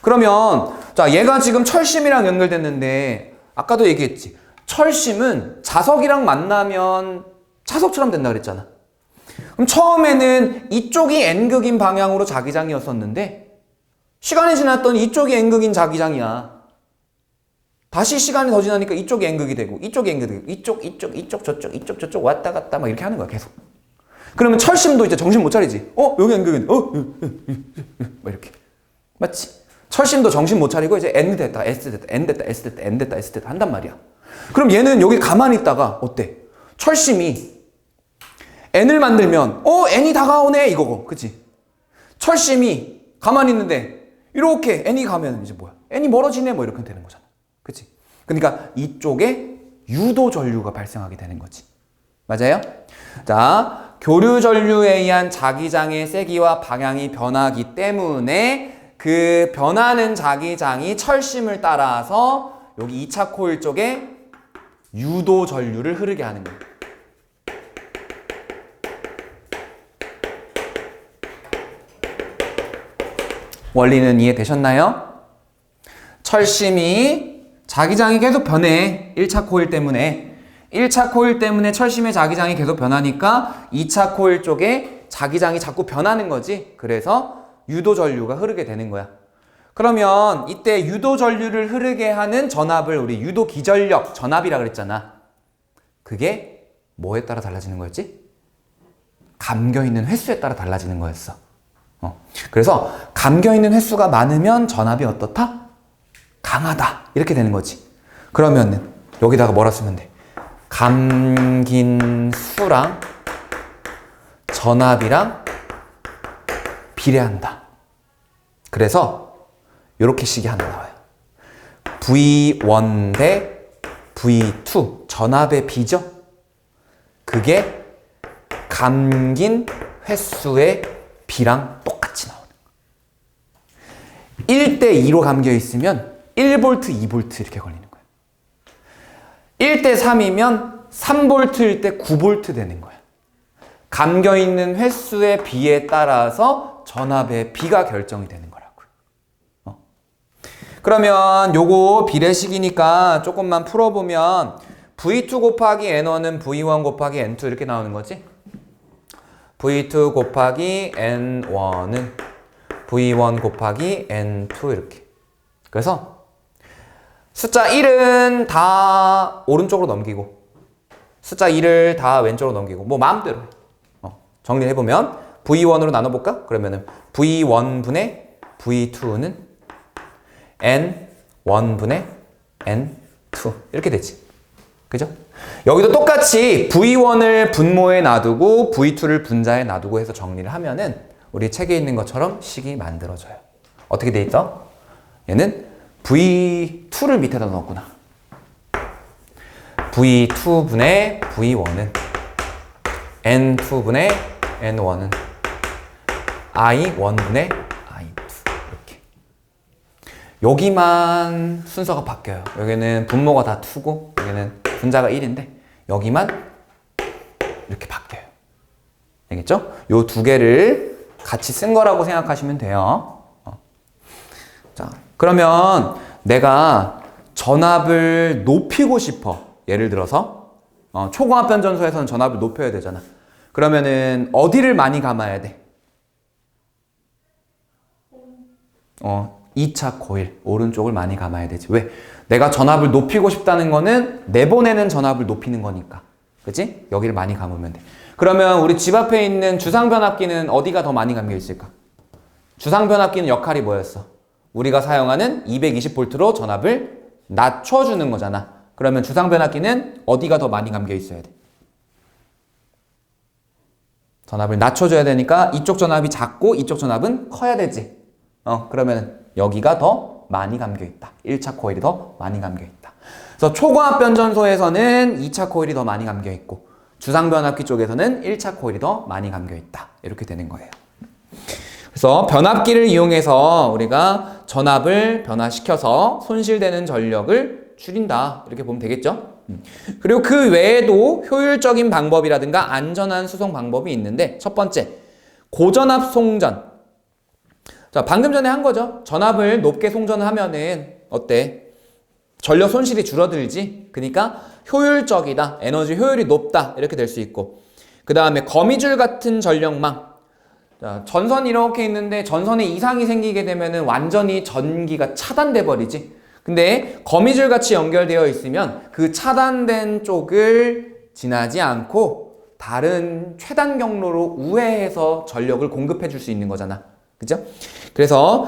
그러면 자, 얘가 지금 철심이랑 연결됐는데 아까도 얘기했지. 철심은 자석이랑 만나면 자석처럼 된다 그랬잖아. 그럼 처음에는 이쪽이 N극인 방향으로 자기장이었었는데 시간이 지났더니 이쪽이 N극인 자기장이야. 다시 시간이 더 지나니까 이쪽이 N극이 되고 이쪽이 N극이 되고 이쪽 저쪽 왔다 갔다 막 이렇게 하는 거야, 계속. 그러면 철심도 이제 정신 못 차리지. 여기 N극인데 막 이렇게. 맞지? 철심도 정신 못 차리고 이제 N 됐다, S 됐다, N 됐다, S 됐다, N 됐다, S 됐다 한단 말이야. 그럼 얘는 여기 가만히 있다가 어때? 철심이 N을 만들면 N이 다가오네 이거고, 그치? 철심이 가만히 있는데 이렇게 N이 가면 이제 뭐야? N이 멀어지네 뭐 이렇게 되는 거잖아. 그치? 그러니까 이쪽에 유도 전류가 발생하게 되는 거지. 맞아요? 자, 교류 전류에 의한 자기장의 세기와 방향이 변하기 때문에 그 변하는 자기장이 철심을 따라서 여기 2차 코일 쪽에 유도 전류를 흐르게 하는 거예요. 원리는 이해되셨나요? 철심이 자기장이 계속 변해. 1차 코일 때문에. 1차 코일 때문에 철심의 자기장이 계속 변하니까 2차 코일 쪽에 자기장이 자꾸 변하는 거지. 그래서 유도 전류가 흐르게 되는 거야. 그러면 이때 유도 전류를 흐르게 하는 전압을 우리 유도 기전력 전압이라 그랬잖아. 그게 뭐에 따라 달라지는 거였지? 감겨 있는 횟수에 따라 달라지는 거였어. 그래서 감겨 있는 횟수가 많으면 전압이 어떻다? 강하다. 이렇게 되는 거지. 그러면은 여기다가 뭐라 쓰면 돼? 감긴 수랑 전압이랑 비례한다. 그래서 이렇게 식이 하나 나와요. V1 대 V2 전압의 비죠. 그게 감긴 횟수의 비랑 똑같이 나오는 거예요. 1대 2로 감겨 있으면 1V, 2V 이렇게 걸리는 거예요. 1대 3이면 3V일 때 9V 되는 거야. 감겨 있는 횟수의 비에 따라서 전압의 비가 결정이 되는 거라고요. 그러면 요거 비례식이니까 조금만 풀어보면 V2 곱하기 N1은 V1 곱하기 N2 이렇게 나오는 거지. V2 곱하기 N1은 V1 곱하기 N2 이렇게. 그래서 숫자 1은 다 오른쪽으로 넘기고 숫자 2를 다 왼쪽으로 넘기고 뭐 마음대로 정리를 해보면 V1으로 나눠볼까? 그러면은 V1분의 V2는 N1분의 N2 이렇게 되지. 그죠? 여기도 똑같이 V1을 분모에 놔두고 V2를 분자에 놔두고 해서 정리를 하면은 우리 책에 있는 것처럼 식이 만들어져요. 어떻게 돼 있어? 얘는 V2를 밑에다 넣었구나. V2분의 V1은 N2분의 N1은 I1분의 I2 이렇게. 여기만 순서가 바뀌어요. 여기는 분모가 다 2고 여기는 분자가 1인데 여기만 이렇게 바뀌어요. 알겠죠? 요 두 개를 같이 쓴 거라고 생각하시면 돼요. 자, 그러면 내가 전압을 높이고 싶어. 예를 들어서 초고압 변전소에서는 전압을 높여야 되잖아. 그러면은 어디를 많이 감아야 돼? 2차 코일 오른쪽을 많이 감아야 되지. 왜? 내가 전압을 높이고 싶다는 거는 내보내는 전압을 높이는 거니까. 그치? 여기를 많이 감으면 돼. 그러면 우리 집 앞에 있는 주상변압기는 어디가 더 많이 감겨 있을까? 주상변압기는 역할이 뭐였어? 우리가 사용하는 220V로 전압을 낮춰주는 거잖아. 그러면 주상변압기는 어디가 더 많이 감겨 있어야 돼? 전압을 낮춰줘야 되니까 이쪽 전압이 작고 이쪽 전압은 커야 되지. 그러면 여기가 더 많이 감겨 있다. 1차 코일이 더 많이 감겨 있다. 그래서 초고압 변전소에서는 2차 코일이 더 많이 감겨 있고 주상변압기 쪽에서는 1차 코일이 더 많이 감겨 있다. 이렇게 되는 거예요. 그래서 변압기를 이용해서 우리가 전압을 변화시켜서 손실되는 전력을 줄인다. 이렇게 보면 되겠죠? 그리고 그 외에도 효율적인 방법이라든가 안전한 수송 방법이 있는데 첫 번째, 고전압 송전. 자, 방금 전에 한 거죠. 전압을 높게 송전을 하면은 어때? 전력 손실이 줄어들지. 그러니까 효율적이다. 에너지 효율이 높다. 이렇게 될 수 있고. 그 다음에 거미줄 같은 전력망. 자, 전선이 이렇게 있는데 전선에 이상이 생기게 되면은 완전히 전기가 차단돼 버리지. 근데 거미줄 같이 연결되어 있으면 그 차단된 쪽을 지나지 않고 다른 최단 경로로 우회해서 전력을 공급해 줄 수 있는 거잖아. 그죠? 그래서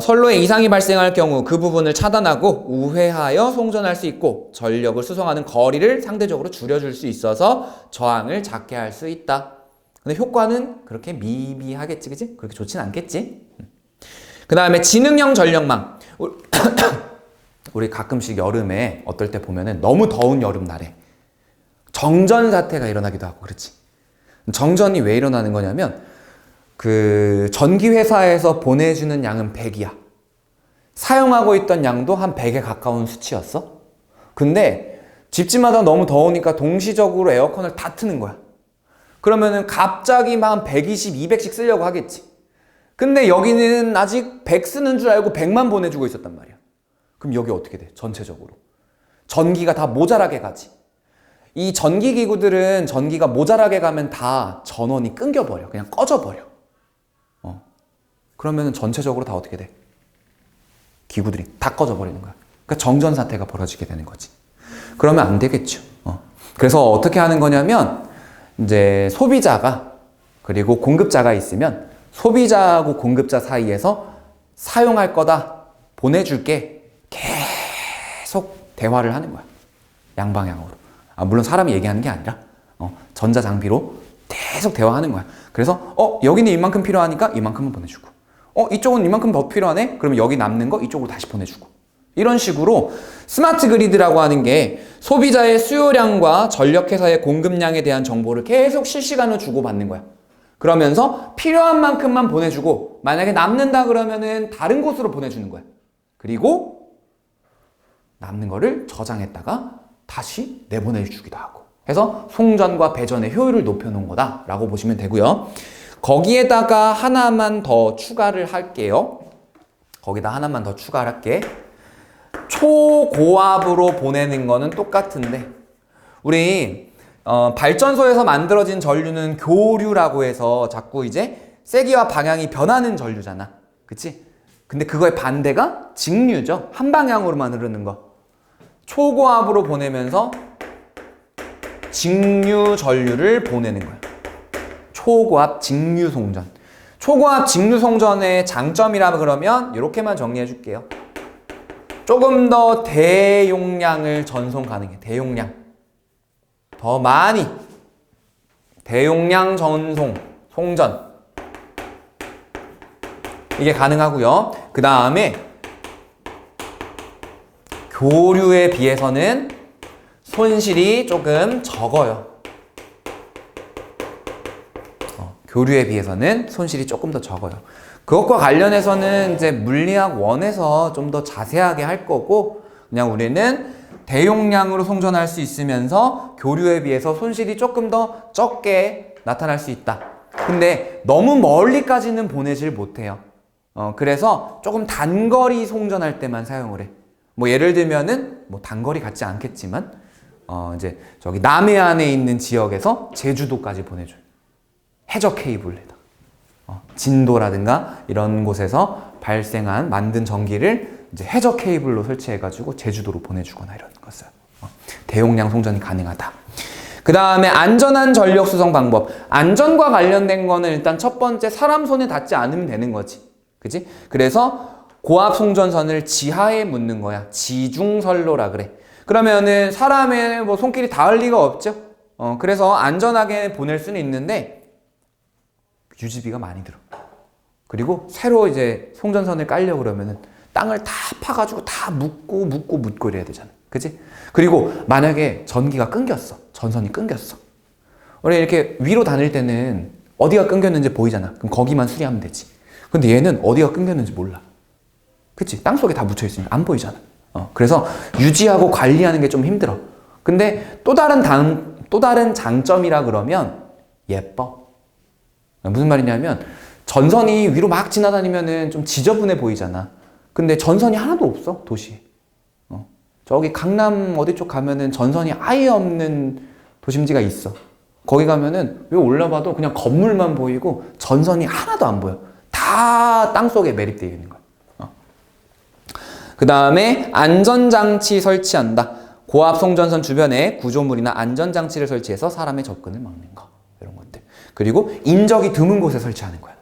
선로에 이상이 발생할 경우 그 부분을 차단하고 우회하여 송전할 수 있고 전력을 수송하는 거리를 상대적으로 줄여줄 수 있어서 저항을 작게 할 수 있다. 근데 효과는 그렇게 미비하겠지, 그지? 그렇게 좋진 않겠지? 그 다음에 지능형 전력망. 우리 가끔씩 여름에 어떨 때 보면은 너무 더운 여름날에 정전 사태가 일어나기도 하고 그렇지. 정전이 왜 일어나는 거냐면 그 전기회사에서 보내주는 양은 100이야. 사용하고 있던 양도 한 100에 가까운 수치였어. 근데 집집마다 너무 더우니까 동시적으로 에어컨을 다 트는 거야. 그러면은 갑자기 막 120, 200씩 쓰려고 하겠지. 근데 여기는 아직 100 쓰는 줄 알고 100만 보내주고 있었단 말이야. 그럼 여기 어떻게 돼? 전체적으로. 전기가 다 모자라게 가지. 이 전기기구들은 전기가 모자라게 가면 다 전원이 끊겨버려. 그냥 꺼져버려. 그러면 전체적으로 다 어떻게 돼? 기구들이 다 꺼져버리는 거야. 그러니까 정전 사태가 벌어지게 되는 거지. 그러면 안 되겠죠. 그래서 어떻게 하는 거냐면 이제 소비자가 그리고 공급자가 있으면 소비자하고 공급자 사이에서 사용할 거다, 보내줄게, 계속 대화를 하는 거야. 양방향으로. 물론 사람이 얘기하는 게 아니라 전자장비로 계속 대화하는 거야. 그래서 여기는 이만큼 필요하니까 이만큼은 보내주고, 이쪽은 이만큼 더 필요하네? 그러면 여기 남는 거 이쪽으로 다시 보내주고. 이런 식으로 스마트 그리드라고 하는 게 소비자의 수요량과 전력회사의 공급량에 대한 정보를 계속 실시간으로 주고받는 거야. 그러면서 필요한 만큼만 보내주고, 만약에 남는다 그러면은 다른 곳으로 보내주는 거야. 그리고 남는 거를 저장했다가 다시 내보내주기도 하고 해서 송전과 배전의 효율을 높여놓은 거다라고 보시면 되고요. 거기에다가 하나만 더 추가를 할게요. 거기다 하나만 더 추가를 할게. 초고압으로 보내는 거는 똑같은데, 우리 발전소에서 만들어진 전류는 교류라고 해서 자꾸 이제 세기와 방향이 변하는 전류잖아. 그치? 근데 그거의 반대가 직류죠. 한 방향으로만 흐르는 거. 초고압으로 보내면서 직류 전류를 보내는 거야. 초고압 직류 송전. 초고압 직류 송전의 장점이라 그러면 이렇게만 정리해 줄게요. 조금 더 대용량을 전송 가능해. 대용량. 더 많이. 대용량 전송, 송전. 이게 가능하고요. 그 다음에 교류에 비해서는 손실이 조금 적어요. 교류에 비해서는 손실이 조금 더 적어요. 그것과 관련해서는 이제 물리학 1에서 좀 더 자세하게 할 거고, 그냥 우리는 대용량으로 송전할 수 있으면서 교류에 비해서 손실이 조금 더 적게 나타날 수 있다. 근데 너무 멀리까지는 보내질 못해요. 그래서 조금 단거리 송전할 때만 사용을 해. 뭐 예를 들면은 뭐 단거리 같지 않겠지만 이제 저기 남해안에 있는 지역에서 제주도까지 보내줘요. 해저 케이블에다 진도라든가 이런 곳에서 만든 전기를 이제 해저 케이블로 설치해가지고 제주도로 보내주거나 이런 것을 대용량 송전이 가능하다. 그 다음에 안전한 전력 수송 방법. 안전과 관련된 거는 일단 첫 번째 사람 손에 닿지 않으면 되는 거지. 그치? 그래서 고압 송전선을 지하에 묻는 거야. 지중선로라 그래. 그러면은 사람의 뭐 손길이 닿을 리가 없죠. 그래서 안전하게 보낼 수는 있는데 유지비가 많이 들어. 그리고 새로 이제 송전선을 깔려고 그러면은 땅을 다 파가지고 다 묻고 이래야 되잖아. 그치? 그리고 만약에 전기가 끊겼어. 전선이 끊겼어. 우리 이렇게 위로 다닐 때는 어디가 끊겼는지 보이잖아. 그럼 거기만 수리하면 되지. 근데 얘는 어디가 끊겼는지 몰라. 그치? 땅속에 다 묻혀있으니까 안 보이잖아. 그래서 유지하고 관리하는 게 좀 힘들어. 근데 또 다른 장점이라 그러면 예뻐. 무슨 말이냐면 전선이 위로 막 지나다니면은 좀 지저분해 보이잖아. 근데 전선이 하나도 없어, 도시에. 저기 강남 어디 쪽 가면은 전선이 아예 없는 도심지가 있어. 거기 가면은 왜 올라봐도 그냥 건물만 보이고 전선이 하나도 안 보여. 다 땅속에 매립되어 있는 거야. 그 다음에 안전장치 설치한다. 고압 송전선 주변에 구조물이나 안전장치를 설치해서 사람의 접근을 막는 거. 이런 것들. 그리고 인적이 드문 곳에 설치하는 거야.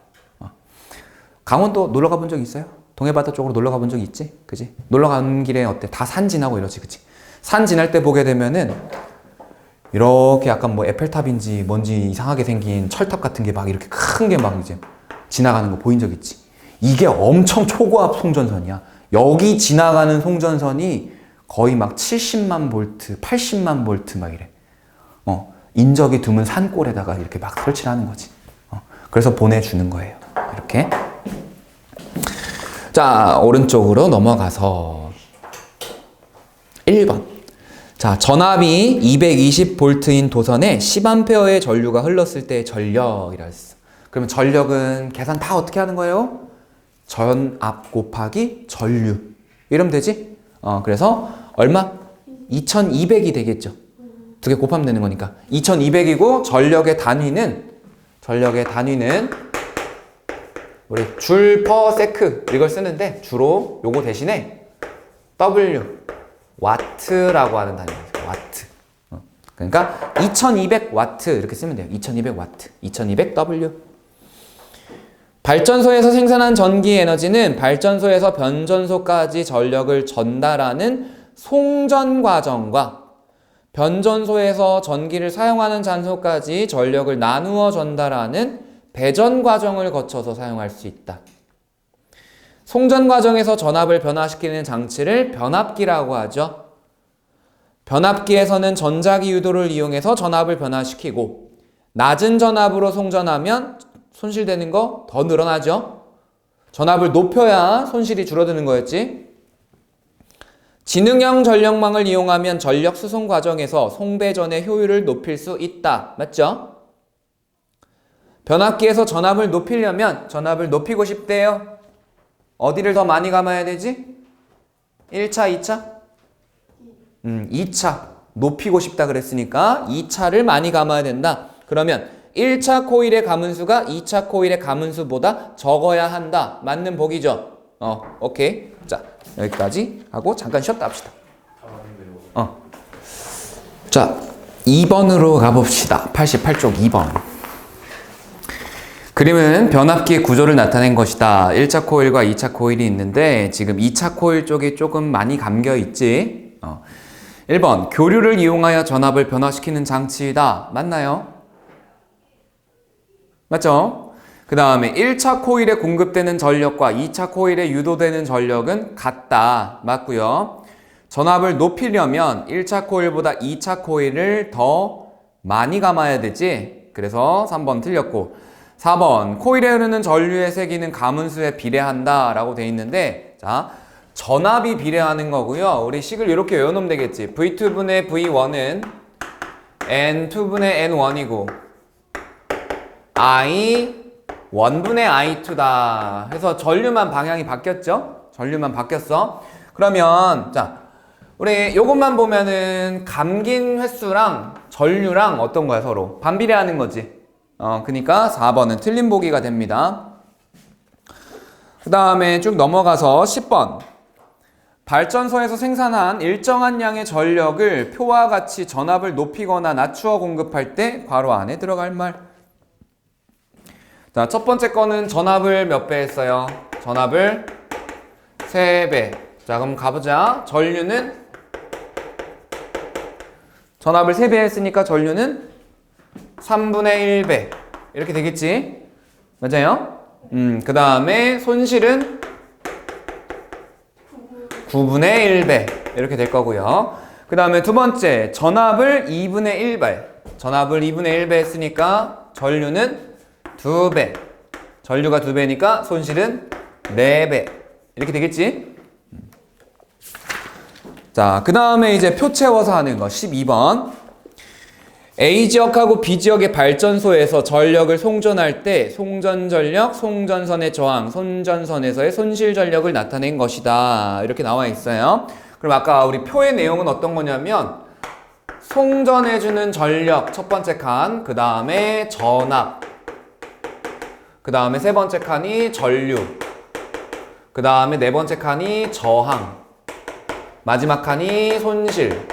강원도 놀러 가본 적 있어요? 동해바다 쪽으로 놀러 가본 적 있지? 그지? 놀러 가는 길에 어때? 다 산 지나고 이러지, 그치? 산 지날 때 보게 되면은 이렇게 약간 뭐 에펠탑인지 뭔지 이상하게 생긴 철탑 같은 게 막 이렇게 큰 게 막 이제 지나가는 거 보인 적 있지? 이게 엄청 초고압 송전선이야. 여기 지나가는 송전선이 거의 막 70만 볼트, 80만 볼트 막 이래. 인적이 드문 산골에다가 이렇게 막 설치를 하는 거지. 그래서 보내주는 거예요. 이렇게. 자, 오른쪽으로 넘어가서 1번. 자, 전압이 220볼트인 도선에 10A의 전류가 흘렀을 때의 전력이라 했어. 그러면 전력은 계산 다 어떻게 하는 거예요? 전압 곱하기 전류. 이러면 되지? 그래서 얼마? 2200이 되겠죠. 두 개 곱하면 되는 거니까 2200이고 전력의 단위는 우리 줄 퍼 세크 이걸 쓰는데 주로 요거 대신에 W 와트라고 하는 단위예요. 와트. 그러니까 2200와트 이렇게 쓰면 돼요. 2200와트. 2200W. 발전소에서 생산한 전기 에너지는 발전소에서 변전소까지 전력을 전달하는 송전 과정과 변전소에서 전기를 사용하는 장소까지 전력을 나누어 전달하는 배전 과정을 거쳐서 사용할 수 있다. 송전 과정에서 전압을 변화시키는 장치를 변압기라고 하죠. 변압기에서는 전자기 유도를 이용해서 전압을 변화시키고 낮은 전압으로 송전하면 손실되는 거 더 늘어나죠. 전압을 높여야 손실이 줄어드는 거였지. 지능형 전력망을 이용하면 전력 수송 과정에서 송배전의 효율을 높일 수 있다. 맞죠? 변압기에서 전압을 높이려면 전압을 높이고 싶대요. 어디를 더 많이 감아야 되지? 1차, 2차? 2차. 높이고 싶다 그랬으니까 2차를 많이 감아야 된다. 그러면 1차 코일의 감은수가 2차 코일의 감은수보다 적어야 한다. 맞는 복이죠? 오케이. 자, 여기까지 하고 잠깐 쉬었다 합시다. 자, 2번으로 가봅시다. 88쪽 2번. 그림은 변압기의 구조를 나타낸 것이다. 1차 코일과 2차 코일이 있는데 지금 2차 코일 쪽이 조금 많이 감겨 있지. 1번, 교류를 이용하여 전압을 변화시키는 장치이다. 맞나요? 맞죠? 그 다음에 1차 코일에 공급되는 전력과 2차 코일에 유도되는 전력은 같다. 맞고요. 전압을 높이려면 1차 코일보다 2차 코일을 더 많이 감아야 되지. 그래서 3번 틀렸고 4번, 코일에 흐르는 전류의 세기는 가문수에 비례한다 라고 돼 있는데, 자, 전압이 비례하는 거고요. 우리 식을 이렇게 외워놓으면 되겠지. V2분의 V1은 N2분의 N1이고 I 1분의 I2다. 해서 전류만 방향이 바뀌었죠? 전류만 바뀌었어. 그러면 자, 우리 요것만 보면은 감긴 횟수랑 전류랑 어떤 거야 서로? 반비례하는 거지. 그러니까 4번은 틀린 보기가 됩니다. 그 다음에 쭉 넘어가서 10번. 발전소에서 생산한 일정한 양의 전력을 표와 같이 전압을 높이거나 낮추어 공급할 때 괄호 안에 들어갈 말. 자, 첫 번째 거는 전압을 몇 배 했어요? 전압을 3배. 자, 그럼 가보자. 전류는 전압을 3배 했으니까 전류는 3분의 1배. 이렇게 되겠지? 맞아요? 그 다음에 손실은 9분의 1배. 이렇게 될 거고요. 그 다음에 두 번째, 전압을 2분의 1배. 전압을 2분의 1배 했으니까 전류는 2배. 전류가 2배니까 손실은 4배. 이렇게 되겠지? 자, 그 다음에 이제 표 채워서 하는 거. 12번. A지역하고 B지역의 발전소에서 전력을 송전할 때 송전전력, 송전선의 저항, 송전선에서의 손실전력을 나타낸 것이다. 이렇게 나와 있어요. 그럼 아까 우리 표의 내용은 어떤 거냐면 송전해주는 전력 첫 번째 칸, 그 다음에 전압, 그 다음에 세 번째 칸이 전류, 그 다음에 네 번째 칸이 저항, 마지막 칸이 손실.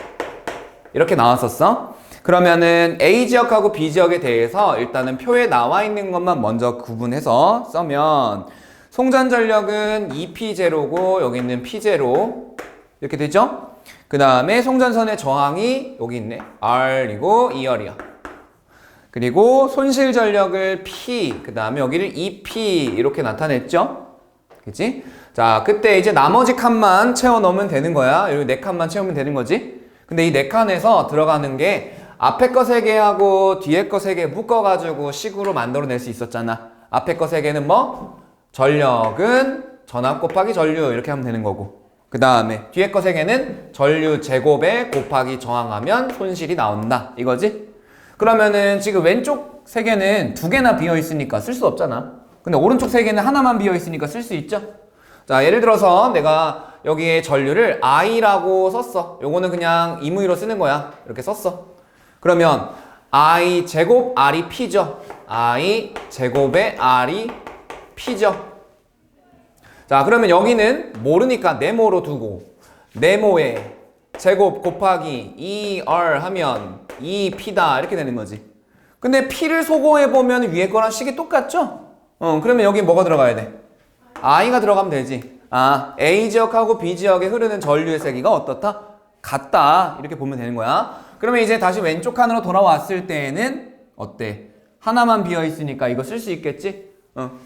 이렇게 나왔었어. 그러면은 A지역하고 B지역에 대해서 일단은 표에 나와 있는 것만 먼저 구분해서 써면 송전전력은 EP0고 여기 있는 P0 이렇게 되죠? 그 다음에 송전선의 저항이 여기 있네. R이고 2R이야. 그리고 손실전력을 P, 그 다음에 여기를 EP 이렇게 나타냈죠? 그치? 자, 그때 이제 나머지 칸만 채워 넣으면 되는 거야. 여기 네 칸만 채우면 되는 거지? 근데 이 네 칸에서 들어가는 게 앞에 거 3개하고 뒤에 거 3개 묶어가지고 식으로 만들어낼 수 있었잖아. 앞에 거 3개는 뭐? 전력은 전압 곱하기 전류 이렇게 하면 되는 거고, 그 다음에 뒤에 거 3개는 전류 제곱에 곱하기 저항하면 손실이 나온다 이거지? 그러면은 지금 왼쪽 3개는 2개나 비어있으니까 쓸 수 없잖아. 근데 오른쪽 3개는 하나만 비어있으니까 쓸 수 있죠? 자, 예를 들어서 내가 여기에 전류를 I라고 썼어. 요거는 그냥 임의로 쓰는 거야. 이렇게 썼어. 그러면 I 제곱 R이 P죠. I 제곱의 R이 P죠. 자, 그러면 여기는 모르니까 네모로 두고 네모의 제곱 곱하기 2R 하면 2P다 이렇게 되는 거지. 근데 P를 소거해보면 위에 거랑 식이 똑같죠? 그러면 여기 뭐가 들어가야 돼? I가 들어가면 되지. 아, A 지역하고 B 지역에 흐르는 전류의 세기가 어떻다? 같다 이렇게 보면 되는 거야. 그러면 이제 다시 왼쪽 칸으로 돌아왔을 때에는 어때? 하나만 비어있으니까 이거 쓸 수 있겠지?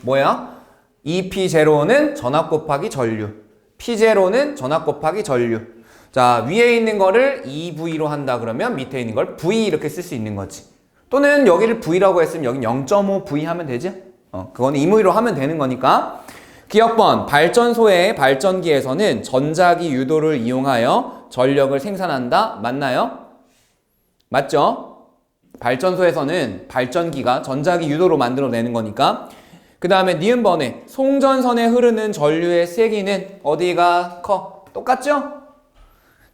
뭐야? 2P0는 전압 곱하기 전류, P0는 전압 곱하기 전류. 자, 위에 있는 거를 2V로 한다 그러면 밑에 있는 걸 V 이렇게 쓸 수 있는 거지. 또는 여기를 V라고 했으면 여기 0.5V 하면 되지? 그거는 임의로 하면 되는 거니까. 기억번, 발전소의 발전기에서는 전자기 유도를 이용하여 전력을 생산한다. 맞나요? 맞죠? 발전소에서는 발전기가 전자기 유도로 만들어내는 거니까. 그 다음에 니은번에 송전선에 흐르는 전류의 세기는 어디가 커? 똑같죠?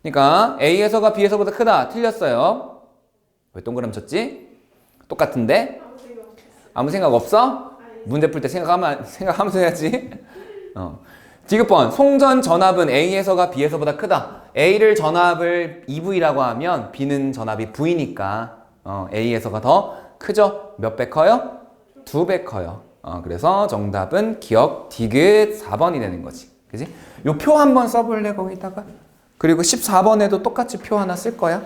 그러니까 A에서가 B에서보다 크다. 틀렸어요. 왜 동그라미 쳤지? 똑같은데? 아무 생각 없어? 문제 풀 때 생각하면서 해야지. 디귿번, 송전 전압은 A에서가 B에서보다 크다. A를 전압을 2V라고 하면 B는 전압이 V니까 A에서가 더 크죠? 몇 배 커요? 2배 커요. 그래서 정답은 기억 디귿 4번이 되는 거지. 그지? 요 표 한번 써볼래, 거기다가? 그리고 14번에도 똑같이 표 하나 쓸 거야.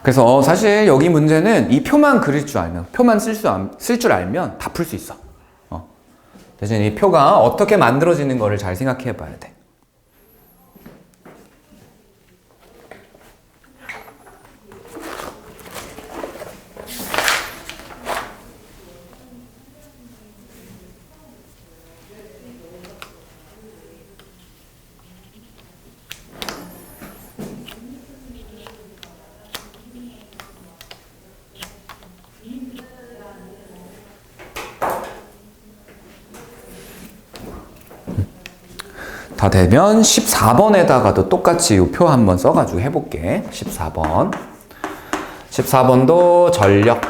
그래서 사실 여기 문제는 이 표만 그릴 줄 알면, 표만 쓸 줄 알면 다 풀 수 있어. 대신 이 표가 어떻게 만들어지는 거를 잘 생각해 봐야 돼. 다 되면 14번에다가도 똑같이 이 표 한번 써가지고 해볼게. 14번. 14번도 전력,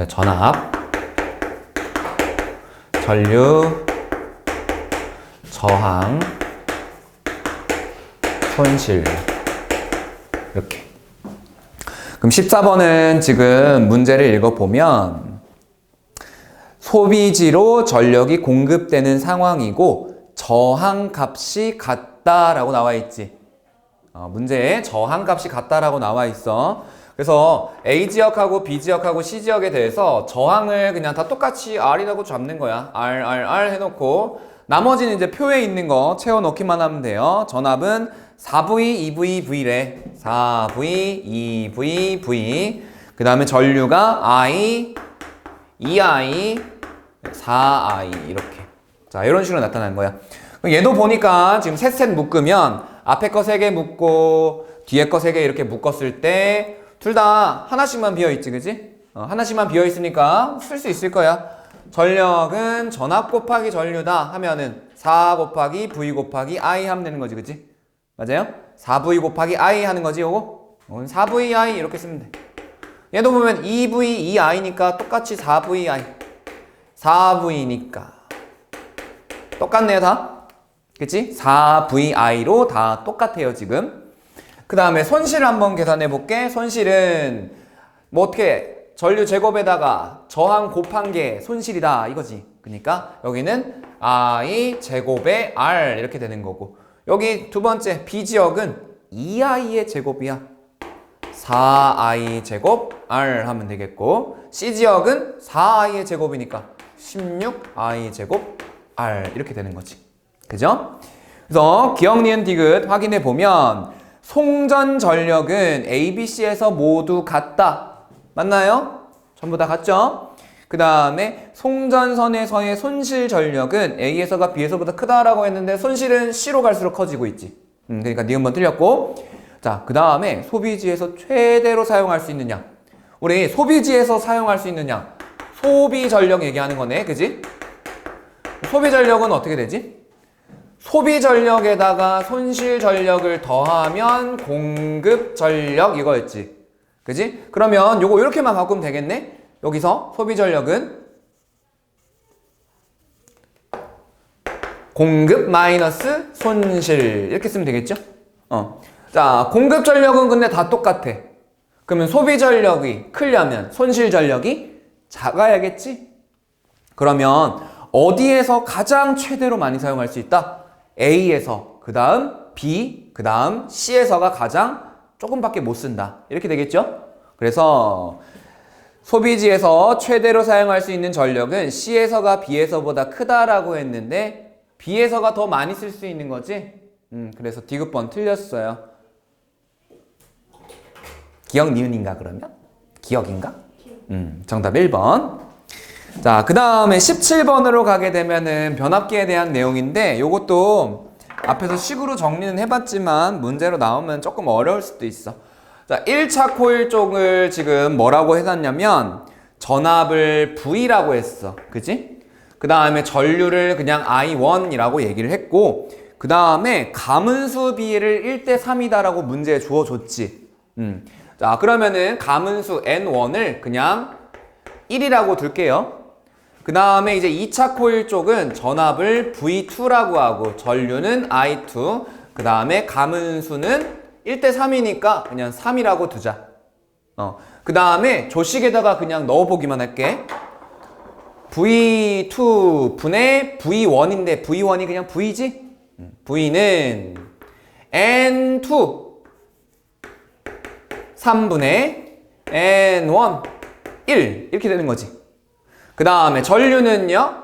전압, 전류, 저항, 손실. 이렇게. 그럼 14번은 지금 문제를 읽어보면 소비지로 전력이 공급되는 상황이고 저항값이 같다라고 나와 있지. 문제에 저항값이 같다라고 나와 있어. 그래서 A 지역하고 B 지역하고 C 지역에 대해서 저항을 그냥 다 똑같이 R이라고 잡는 거야. R 해놓고 나머지는 이제 표에 있는 거 채워넣기만 하면 돼요. 전압은 4V, 2V, V래. 4V, 2V, V. 그 다음에 전류가 I, 2I, 4I 이렇게. 자, 이런 식으로 나타나는 거야. 얘도 보니까 지금 셋 묶으면 앞에 거 3개 묶고 뒤에 거 3개 이렇게 묶었을 때 둘 다 하나씩만 비어있지, 그지? 하나씩만 비어있으니까 쓸 수 있을 거야. 전력은 전압 곱하기 전류다 하면은 4 곱하기 V 곱하기 I 하면 되는 거지, 그지? 맞아요? 4V 곱하기 I 하는 거지, 요거? 4VI 이렇게 쓰면 돼. 얘도 보면 2V, 2I니까 똑같이 4VI. 4V니까. 똑같네요, 다. 그치? 4VI로 다 똑같아요, 지금. 그 다음에 손실을 한번 계산해 볼게. 손실은, 뭐 어떻게, 전류 제곱에다가 저항 곱한 게 손실이다, 이거지. 그러니까 여기는 I 제곱에 R 이렇게 되는 거고. 여기 두 번째, B 지역은 2I의 제곱이야. 4I 제곱 R 하면 되겠고, C 지역은 4I의 제곱이니까 16I 제곱 R 이렇게 되는 거지. 그죠? 그래서 기억, 니은, 디귿 확인해 보면 송전 전력은 A, B, C에서 모두 같다. 맞나요? 전부 다 같죠? 그 다음에 송전선에서의 손실 전력은 A에서가 B에서보다 크다라고 했는데 손실은 C로 갈수록 커지고 있지. 그러니까 니은번 틀렸고. 자, 그 다음에 소비지에서 최대로 사용할 수 있는 양. 우리 소비지에서 사용할 수 있는 양. 소비 전력 얘기하는 거네. 그지? 소비 전력은 어떻게 되지? 소비 전력에다가 손실 전력을 더하면 공급 전력 이거였지. 그지? 그러면 요거 이렇게만 바꾸면 되겠네? 여기서 소비 전력은 공급 마이너스 손실 이렇게 쓰면 되겠죠? 자, 공급 전력은 근데 다 똑같아. 그러면 소비 전력이 크려면 손실 전력이 작아야겠지? 그러면 어디에서 가장 최대로 많이 사용할 수 있다? A에서, 그 다음 B, 그 다음 C에서가 가장 조금밖에 못 쓴다. 이렇게 되겠죠? 그래서 소비지에서 최대로 사용할 수 있는 전력은 C에서가 B에서보다 크다라고 했는데 B에서가 더 많이 쓸 수 있는 거지? 그래서 디귿번 틀렸어요. 기억 니은인가 그러면? 기억인가? 정답 1번. 자, 그 다음에 17번으로 가게 되면은 변압기에 대한 내용인데 요것도 앞에서 식으로 정리는 해봤지만 문제로 나오면 조금 어려울 수도 있어. 자, 1차 코일 쪽을 지금 뭐라고 해놨냐면 전압을 V라고 했어. 그지? 그 다음에 전류를 그냥 I1이라고 얘기를 했고 그 다음에 가문수 비를 1대3이다라고 문제에 주어줬지. 자, 그러면은 가문수 N1을 그냥 1이라고 둘게요. 그 다음에 이제 2차 코일 쪽은 전압을 V2라고 하고 전류는 I2 그 다음에 가문수는 1대3이니까 그냥 3이라고 두자. 그 다음에 조식에다가 그냥 넣어보기만 할게. V2 분의 V1인데 V1이 그냥 V지? V는 N2 3분의 N1 1 이렇게 되는 거지. 그 다음에 전류는요?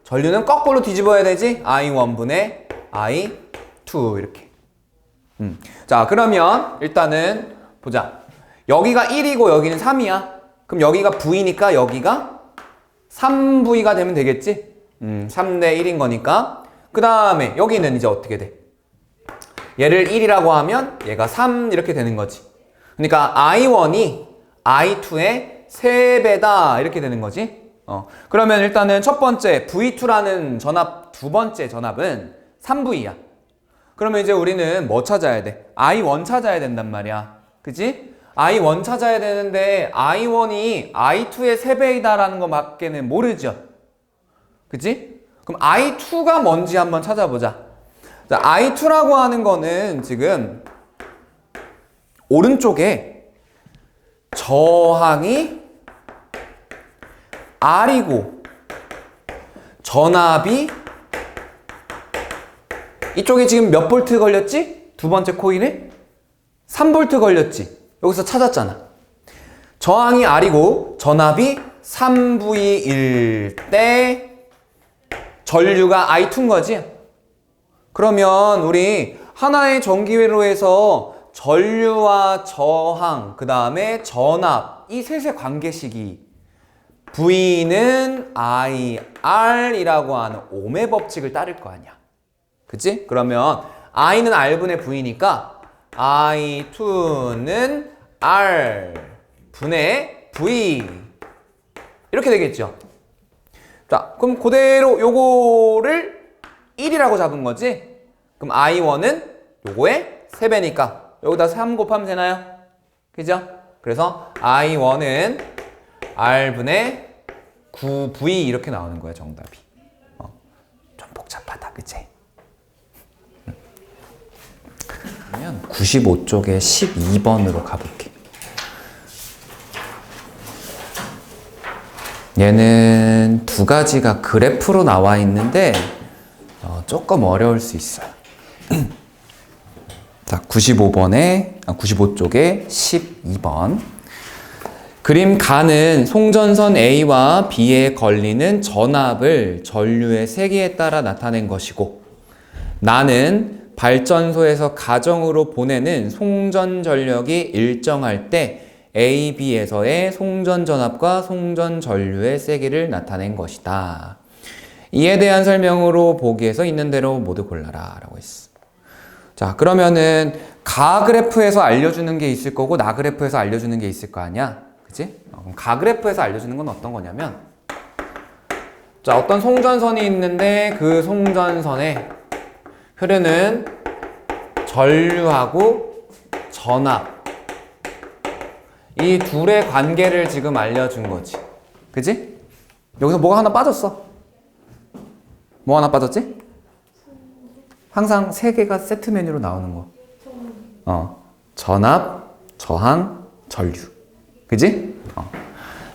전류는 거꾸로 뒤집어야 되지? I1분의 I2 이렇게. 자, 그러면 일단은 보자. 여기가 1이고 여기는 3이야. 그럼 여기가 V니까 여기가 3V가 되면 되겠지? 3대 1인 거니까. 그 다음에 여기는 이제 어떻게 돼? 얘를 1이라고 하면 얘가 3 이렇게 되는 거지. 그러니까 I1이 I2의 3배다 이렇게 되는 거지. 그러면 일단은 첫 번째 V2라는 전압, 두 번째 전압은 3V야. 그러면 이제 우리는 뭐 찾아야 돼? I1 찾아야 된단 말이야. 그치? I1 찾아야 되는데 I1이 I2의 3배이다라는 것밖에는 모르죠. 그치? 그럼 I2가 뭔지 한번 찾아보자. 자, I2라고 하는 거는 지금 오른쪽에 저항이 R이고 전압이 이쪽에 지금 몇 볼트 걸렸지? 두 번째 코일에? 3볼트 걸렸지? 여기서 찾았잖아. 저항이 R이고 전압이 3V일 때 전류가 I2인 거지? 그러면 우리 하나의 전기회로에서 전류와 저항, 그 다음에 전압 이 셋의 관계식이 V는 IR이라고 하는 ohm의 법칙을 따를 거 아니야. 그치? 그러면 I는 R분의 V니까 I2는 R 분의 V 이렇게 되겠죠. 자, 그럼 그대로 요거를 1이라고 잡은 거지? 그럼 I1은 요거의 3배니까 여기다 3 곱하면 되나요? 그죠? 그래서 I1은 R분의 9V 이렇게 나오는 거야, 정답이. 좀 복잡하다, 그치? 그러면 95쪽에 12번으로 가볼게. 얘는 두 가지가 그래프로 나와 있는데 조금 어려울 수 있어요. 자, 95쪽에 12번. 그림 가는 송전선 A와 B에 걸리는 전압을 전류의 세기에 따라 나타낸 것이고 나는 발전소에서 가정으로 보내는 송전 전력이 일정할 때 A, B에서의 송전 전압과 송전 전류의 세기를 나타낸 것이다. 이에 대한 설명으로 보기에서 있는 대로 모두 골라라 라고 했어. 자, 그러면은 가 그래프에서 알려주는 게 있을 거고 나 그래프에서 알려주는 게 있을 거 아니야? 그치? 그럼 가 그래프에서 알려주는 건 어떤 거냐면 자, 어떤 송전선이 있는데 그 송전선에 흐르는 전류하고 전압. 이 둘의 관계를 지금 알려준 거지. 그지? 여기서 뭐가 하나 빠졌어. 뭐 하나 빠졌지? 항상 세 개가 세트 메뉴로 나오는 거. 전압, 저항, 전류. 그지?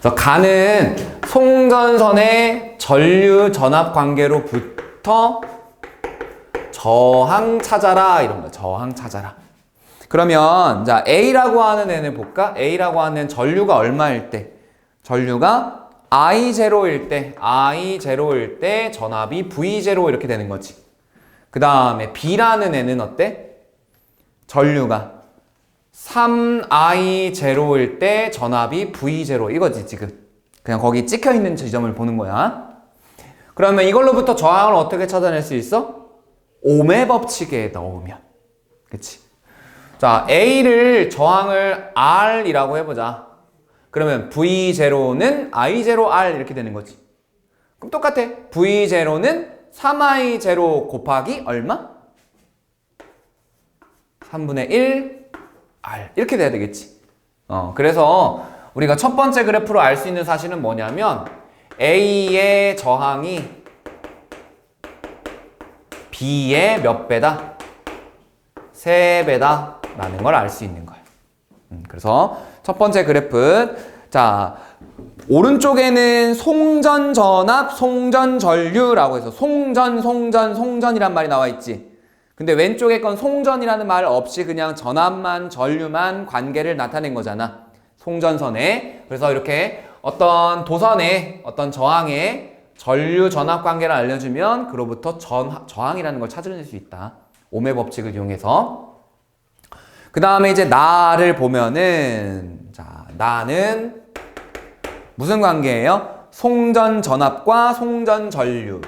그래서 가는 송전선의 전류 전압 관계로부터 저항 찾아라 이런 거야. 저항 찾아라. 그러면 자 A라고 하는 애는 볼까? A라고 하는 전류가 얼마일 때? 전류가 I0일 때 전압이 V0 이렇게 되는 거지. 그 다음에 B라는 애는 어때? 전류가 3I0일 때 전압이 V0 이거지 지금. 그냥 거기 찍혀있는 지점을 보는 거야. 그러면 이걸로부터 저항을 어떻게 찾아낼 수 있어? ohm의 법칙에 넣으면. 그치? 자, A를 저항을 R이라고 해보자. 그러면 V0는 I0R 이렇게 되는 거지. 그럼 똑같아. V0는 3I0 곱하기 얼마? 3분의 1 R 이렇게 돼야 되겠지. 그래서 우리가 첫 번째 그래프로 알 수 있는 사실은 뭐냐면 A의 저항이 B의 몇 배다? 3배다 라는 걸 알 수 있는 거예요. 그래서 첫 번째 그래프, 자 오른쪽에는 송전전압, 송전전류라고 해서 송전이란 말이 나와 있지. 근데 왼쪽에 건 송전이라는 말 없이 그냥 전압만 전류만 관계를 나타낸 거잖아. 송전선에. 그래서 이렇게 어떤 도선에 어떤 저항에 전류 전압 관계를 알려주면 그로부터 저항이라는 걸 찾아낼 수 있다. ohm의 법칙을 이용해서. 그 다음에 이제 나를 보면은, 자, 나는 무슨 관계예요? 송전 전압과 송전 전류.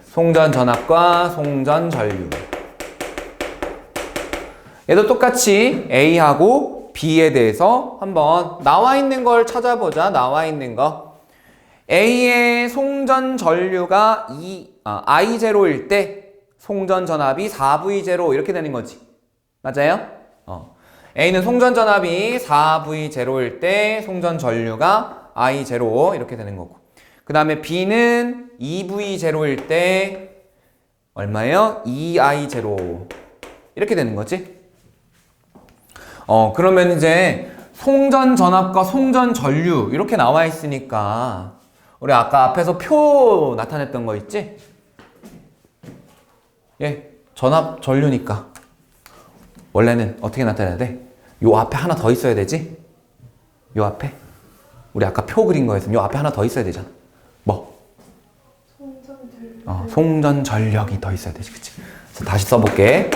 송전 전압과 송전 전류. 얘도 똑같이 A하고 B에 대해서 한번 나와 있는 걸 찾아보자. 나와 있는 거. A의 송전 전류가 I0일 때 송전 전압이 4V0 이렇게 되는 거지. 맞아요? A는 송전 전압이 4V0일 때 송전 전류가 I0 이렇게 되는 거고. 그 다음에 B는 2V0일 때 얼마예요? 2I0 이렇게 되는 거지. 그러면 이제 송전 전압과 송전 전류 이렇게 나와 있으니까 우리 아까 앞에서 표 나타냈던 거 있지? 예, 전압 전류니까 원래는 어떻게 나타내야 돼? 요 앞에 하나 더 있어야 되지? 요 앞에 우리 아까 표 그린 거에서 요 앞에 하나 더 있어야 되잖아. 뭐? 송전 전력이 더 있어야 되지, 그치? 그래서 다시 써볼게.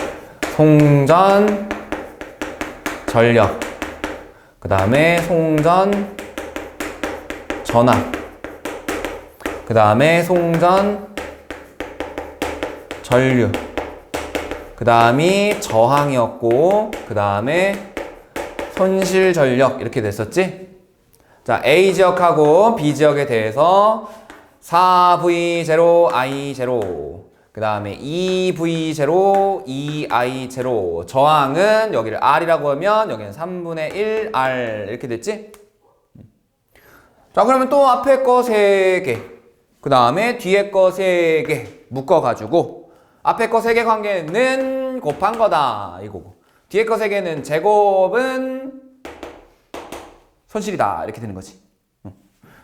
송전 전력, 그 다음에 송전 전압, 그 다음에 송전 전류, 그 다음이 저항이었고, 그 다음에 손실 전력 이렇게 됐었지? 자, A 지역하고 B 지역에 대해서 4V0, I0, 그 다음에 2V0, 2I0. 저항은 여기를 R이라고 하면 여기는 3분의 1 R 이렇게 됐지? 자, 그러면 또 앞에 거 3개, 그 다음에 뒤에 거 3개 묶어가지고 앞에 거 3개 관계는 곱한 거다 이거고, 뒤에 거 3개는 제곱은 손실이다 이렇게 되는 거지.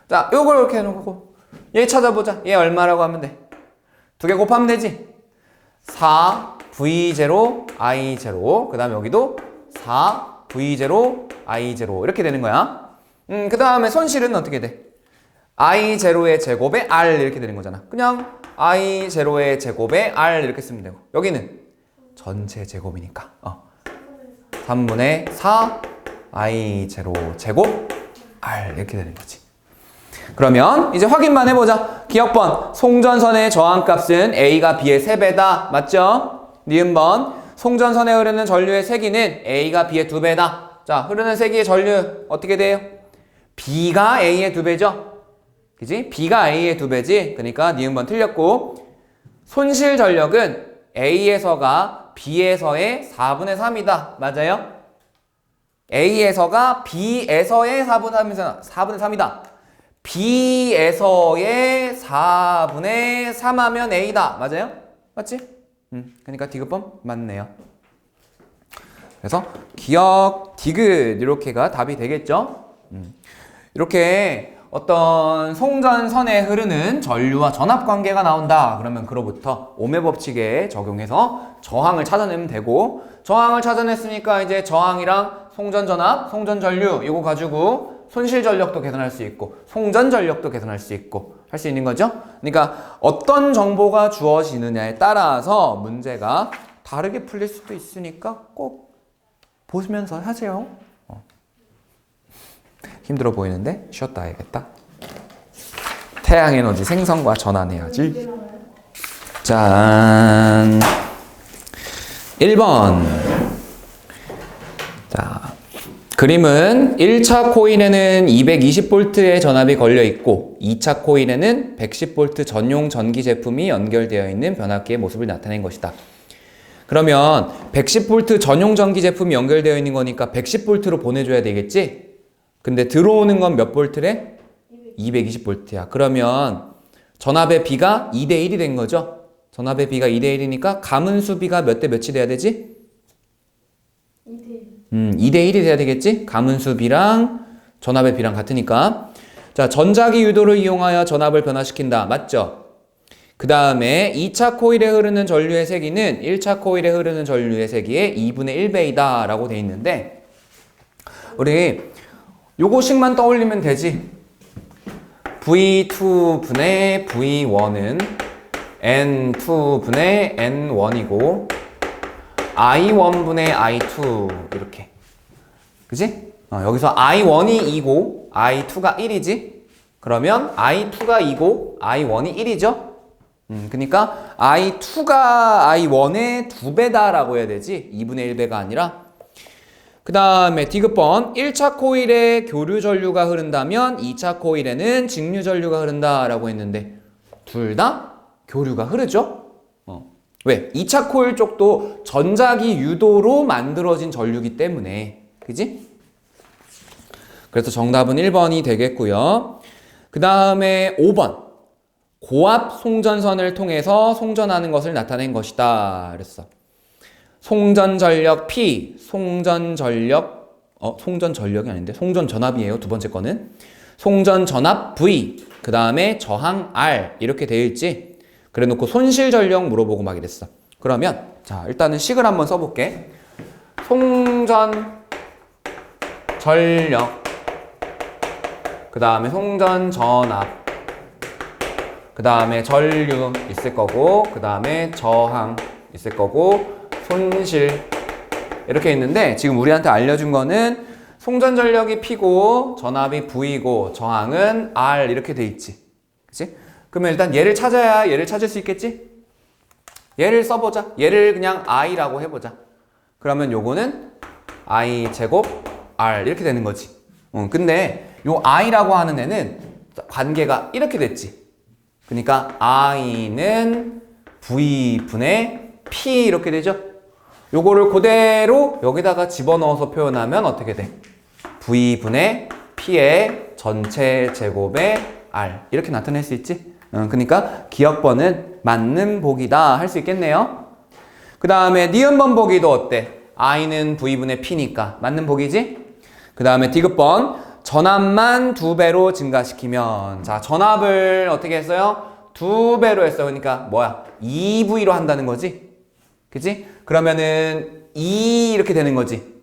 자, 요걸 이렇게 해놓고 얘 찾아보자. 얘 얼마라고 하면 돼? 2개 곱하면 되지. 4V0, I0. 그 다음에 여기도 4V0, I0 이렇게 되는 거야. 그 다음에 손실은 어떻게 돼? I0의 제곱에 R 이렇게 되는 거잖아. 그냥 I0의 제곱에 R 이렇게 쓰면 되고, 여기는 전체 제곱이니까 3분의 4 I0 제곱 R 이렇게 되는 거지. 그러면 이제 확인만 해보자. 기억번, 송전선의 저항값은 A가 B의 3배다. 맞죠? 니은번, 송전선에 흐르는 전류의 세기는 A가 B의 2배다. 자, 흐르는 세기의 전류 어떻게 돼요? B가 A의 2배죠? 그지? B가 A의 2배지? 그러니까 니은번 틀렸고, 손실 전력은 A에서가 B에서의 4분의 3이다. 맞아요? A에서가 B에서의 4분의 3이다. B에서의 4분의 3 하면 A다. 맞아요? 맞지? 그러니까 디귿번 맞네요. 그래서 기역, 디귿 이렇게가 답이 되겠죠? 이렇게 어떤 송전선에 흐르는 전류와 전압 관계가 나온다. 그러면 그로부터 오음의 법칙에 적용해서 저항을 찾아내면 되고, 저항을 찾아냈으니까 이제 저항이랑 송전전압, 송전전류 이거 가지고 손실전력도 계산할 수 있고 송전전력도 계산할 수 있고 할 수 있는 거죠. 그러니까 어떤 정보가 주어지느냐에 따라서 문제가 다르게 풀릴 수도 있으니까 꼭 보시면서 하세요. 힘들어 보이는데 쉬었다 해야겠다. 태양에너지 생성과 전환해야지. 짠. 1번. 자, 그림은 1차 코일에는 220V의 전압이 걸려 있고 2차 코일에는 110V 전용 전기 제품이 연결되어 있는 변압기의 모습을 나타낸 것이다. 그러면 110V 전용 전기 제품이 연결되어 있는 거니까 110V로 보내줘야 되겠지? 근데 들어오는 건 몇 볼트래? 220V야. 그러면 전압의 B가 2대1이 된 거죠? 전압의 B가 2대1이니까 가문수 B가 몇 대 몇이 돼야 되지? 2대1이 돼야 되겠지? 가문수 B랑 전압의 B랑 같으니까. 자, 전자기 유도를 이용하여 전압을 변화시킨다. 맞죠? 그 다음에 2차 코일에 흐르는 전류의 세기는 1차 코일에 흐르는 전류의 세기의 2분의 1배이다 라고 돼 있는데, 우리 요거식만 떠올리면 되지. V2분의 V1은 N2분의 N1이고 I1분의 I2 이렇게. 그지? 여기서 I1이 2고 I2가 1이지? 그러면 I2가 2고 I1이 1이죠? 그러니까 I2가 I1의 2배다 라고 해야 되지 2분의 1배가 아니라. 그 다음에 디귿번 1차 코일에 교류 전류가 흐른다면 2차 코일에는 직류 전류가 흐른다 라고 했는데 둘 다 교류가 흐르죠? 왜? 2차 코일 쪽도 전자기 유도로 만들어진 전류기 때문에. 그지? 그래서 정답은 1번이 되겠고요. 그 다음에 5번 고압 송전선을 통해서 송전하는 것을 나타낸 것이다 그랬어. 송전전력 P, 송전전력, 송전전력이 아닌데 송전전압이에요. 두 번째 거는 송전전압 V, 그 다음에 저항 R 이렇게 되어 있지. 그래 놓고 손실전력 물어보고 막 이랬어. 그러면 자, 일단은 식을 한번 써볼게. 송전전력, 그 다음에 송전전압, 그 다음에 전류 있을 거고, 그 다음에 저항 있을 거고, 손실 이렇게 있는데, 지금 우리한테 알려준 거는 송전전력이 P고 전압이 V고 저항은 R 이렇게 돼 있지. 그치? 그러면 일단 얘를 찾아야 얘를 찾을 수 있겠지? 얘를 써보자. 얘를 그냥 I라고 해보자. 그러면 요거는 I 제곱 R 이렇게 되는 거지. 근데 요 I라고 하는 애는 관계가 이렇게 됐지. 그러니까 I는 V분의 P 이렇게 되죠? 요거를 그대로 여기다가 집어넣어서 표현하면 어떻게 돼? V분의 P의 전체 제곱의 R 이렇게 나타낼 수 있지? 그러니까 기역번은 맞는 보기다 할 수 있겠네요. 그 다음에 니은번 보기도 어때? I는 V분의 P니까 맞는 보기지? 그 다음에 디귿번 전압만 2배로 증가시키면, 자, 전압을 어떻게 했어요? 2배로 했어요. 그러니까 뭐야? 2V로 한다는 거지? 그치? 그러면은 2 이렇게 되는 거지.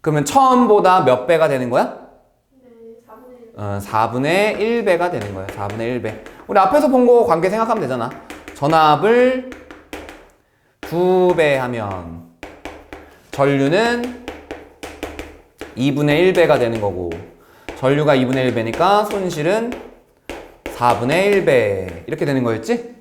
그러면 처음보다 몇 배가 되는 거야? 네, 4분의 1배가 되는 거야. 4분의 1배. 우리 앞에서 본 거 관계 생각하면 되잖아. 전압을 2배 하면 전류는 2분의 1배가 되는 거고, 전류가 2분의 1배니까 손실은 4분의 1배 이렇게 되는 거였지?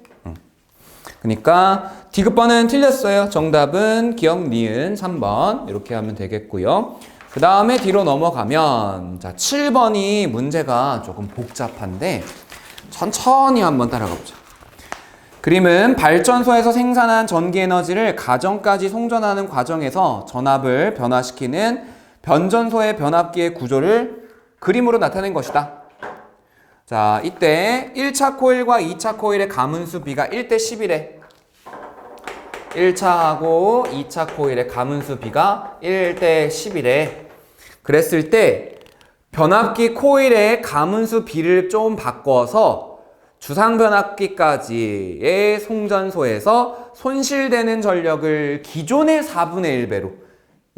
그러니까 디귿번은 틀렸어요. 정답은 기역 니은 3번 이렇게 하면 되겠고요. 그 다음에 뒤로 넘어가면 자 7번이 문제가 조금 복잡한데, 천천히 한번 따라가 보자. 그림은 발전소에서 생산한 전기 에너지를 가정까지 송전하는 과정에서 전압을 변화시키는 변전소의 변압기의 구조를 그림으로 나타낸 것이다. 자, 이때 1차 코일과 2차 코일의 가문수 비가 1대 10이래. 1차하고 2차 코일의 가문수 비가 1대 10이래. 그랬을 때 변압기 코일의 가문수 비를 좀 바꿔서 주상변압기까지의 송전소에서 손실되는 전력을 기존의 4분의 1배로,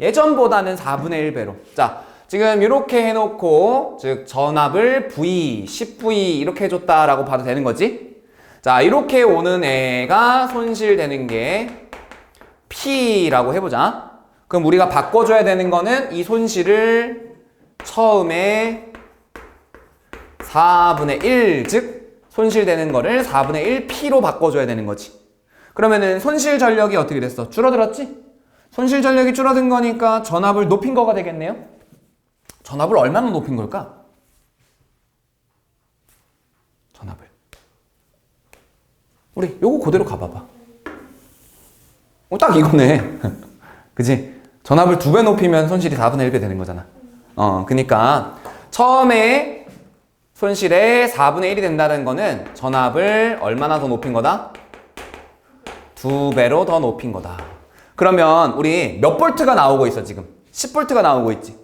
예전보다는 4분의 1배로. 자, 지금 이렇게 해놓고, 즉 전압을 V, 10V 이렇게 해줬다라고 봐도 되는 거지? 자, 이렇게 오는 애가 손실되는 게 P라고 해보자. 그럼 우리가 바꿔줘야 되는 거는 이 손실을 처음에 4분의 1, 즉 손실되는 거를 4분의 1P로 바꿔줘야 되는 거지. 그러면은 손실 전력이 어떻게 됐어? 줄어들었지? 손실 전력이 줄어든 거니까 전압을 높인 거가 되겠네요? 전압을 얼마나 높인 걸까? 전압을. 우리 요거 그대로 가봐봐. 딱 이거네. 그치? 전압을 2배 높이면 손실이 4분의 1배 되는 거잖아. 그니까 처음에 손실의 4분의 1이 된다는 거는 전압을 얼마나 더 높인 거다? 2배로 더 높인 거다. 그러면 우리 몇 볼트가 나오고 있어 지금? 10볼트가 나오고 있지.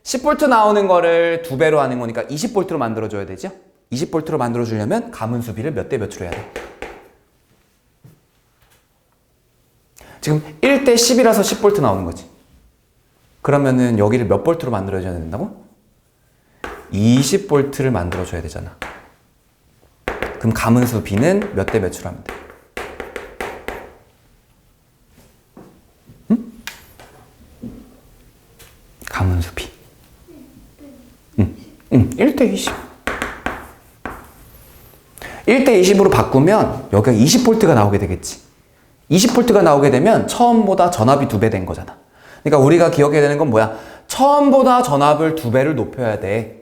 10볼트 나오는 거를 2배로 하는 거니까 20볼트로 만들어줘야 되죠? 20볼트로 만들어주려면 가문수 비를 몇 대 몇으로 해야 돼? 지금 1대 10이라서 10볼트 나오는 거지. 그러면은 여기를 몇 볼트로 만들어줘야 된다고? 20볼트를 만들어줘야 되잖아. 그럼 가문수 B는 몇 대 몇으로 하면 돼? 응? 가문수 B. 1대 20. 1대 20으로 바꾸면 여기가 20볼트가 나오게 되겠지. 20볼트가 나오게 되면 처음보다 전압이 2배 된 거잖아. 그러니까 우리가 기억해야 되는 건 뭐야? 처음보다 전압을 2배를 높여야 돼.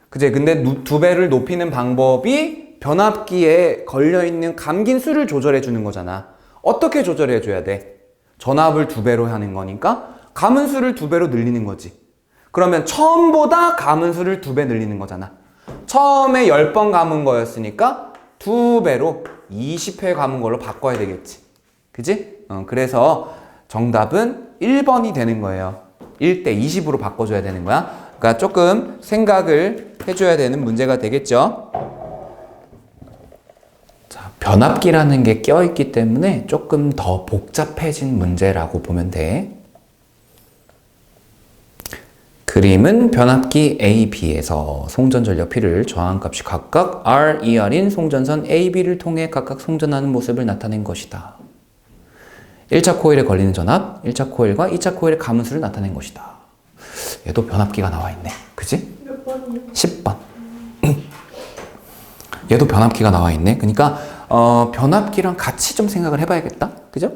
그치? 근데 2배를 높이는 방법이 변압기에 걸려있는 감긴 수를 조절해 주는 거잖아. 어떻게 조절해 줘야 돼? 전압을 2배로 하는 거니까 가문수를 2배로 늘리는 거지. 그러면 처음보다 가문수를 2배 늘리는 거잖아. 처음에 10번 감은 거였으니까 2배로 20회 감은 걸로 바꿔야 되겠지. 그지? 그래서 정답은 1번이 되는 거예요. 1대 20으로 바꿔줘야 되는 거야. 그러니까 조금 생각을 해줘야 되는 문제가 되겠죠. 자, 변압기라는 게 껴있기 때문에 조금 더 복잡해진 문제라고 보면 돼. 그림은 변압기 A, B에서 송전전력 P를 저항값이 각각 R, ER인 송전선 A, B를 통해 각각 송전하는 모습을 나타낸 것이다. 1차 코일에 걸리는 전압, 1차 코일과 2차 코일의 가문수를 나타낸 것이다. 얘도 변압기가 나와 있네. 그치? 몇 번이요? 10번. 얘도 변압기가 나와 있네. 그러니까 변압기랑 같이 좀 생각을 해봐야겠다. 그죠?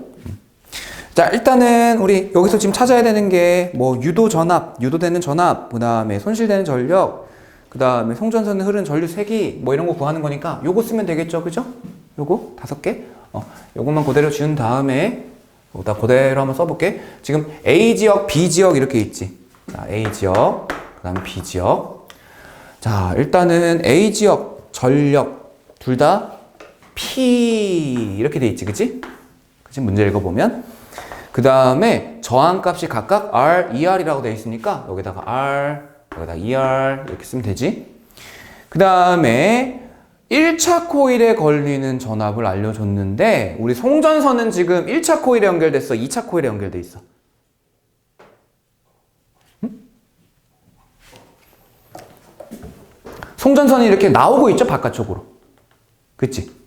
자, 일단은 우리 여기서 지금 찾아야 되는 게 뭐 유도 전압, 유도되는 전압, 그 다음에 손실되는 전력, 그 다음에 송전선에 흐르는 전류 세기 뭐 이런 거 구하는 거니까 요거 쓰면 되겠죠, 그죠? 요거 5개. 요것만 그대로 지운 다음에 나 그대로 한번 써볼게. 지금 A 지역, B 지역 이렇게 있지. 자, A 지역, 그 다음에 B 지역. 자, 일단은 A 지역 전력 둘 다 P 이렇게 돼 있지, 그치? 그치? 문제 읽어보면. 그 다음에 저항값이 각각 R, ER이라고 되어 있으니까 여기다가 R, 여기다가 ER 이렇게 쓰면 되지. 그 다음에 1차 코일에 걸리는 전압을 알려줬는데 우리 송전선은 지금 1차 코일에 연결됐어? 2차 코일에 연결돼 있어? 응? 송전선이 이렇게 나오고 있죠? 바깥쪽으로. 그치?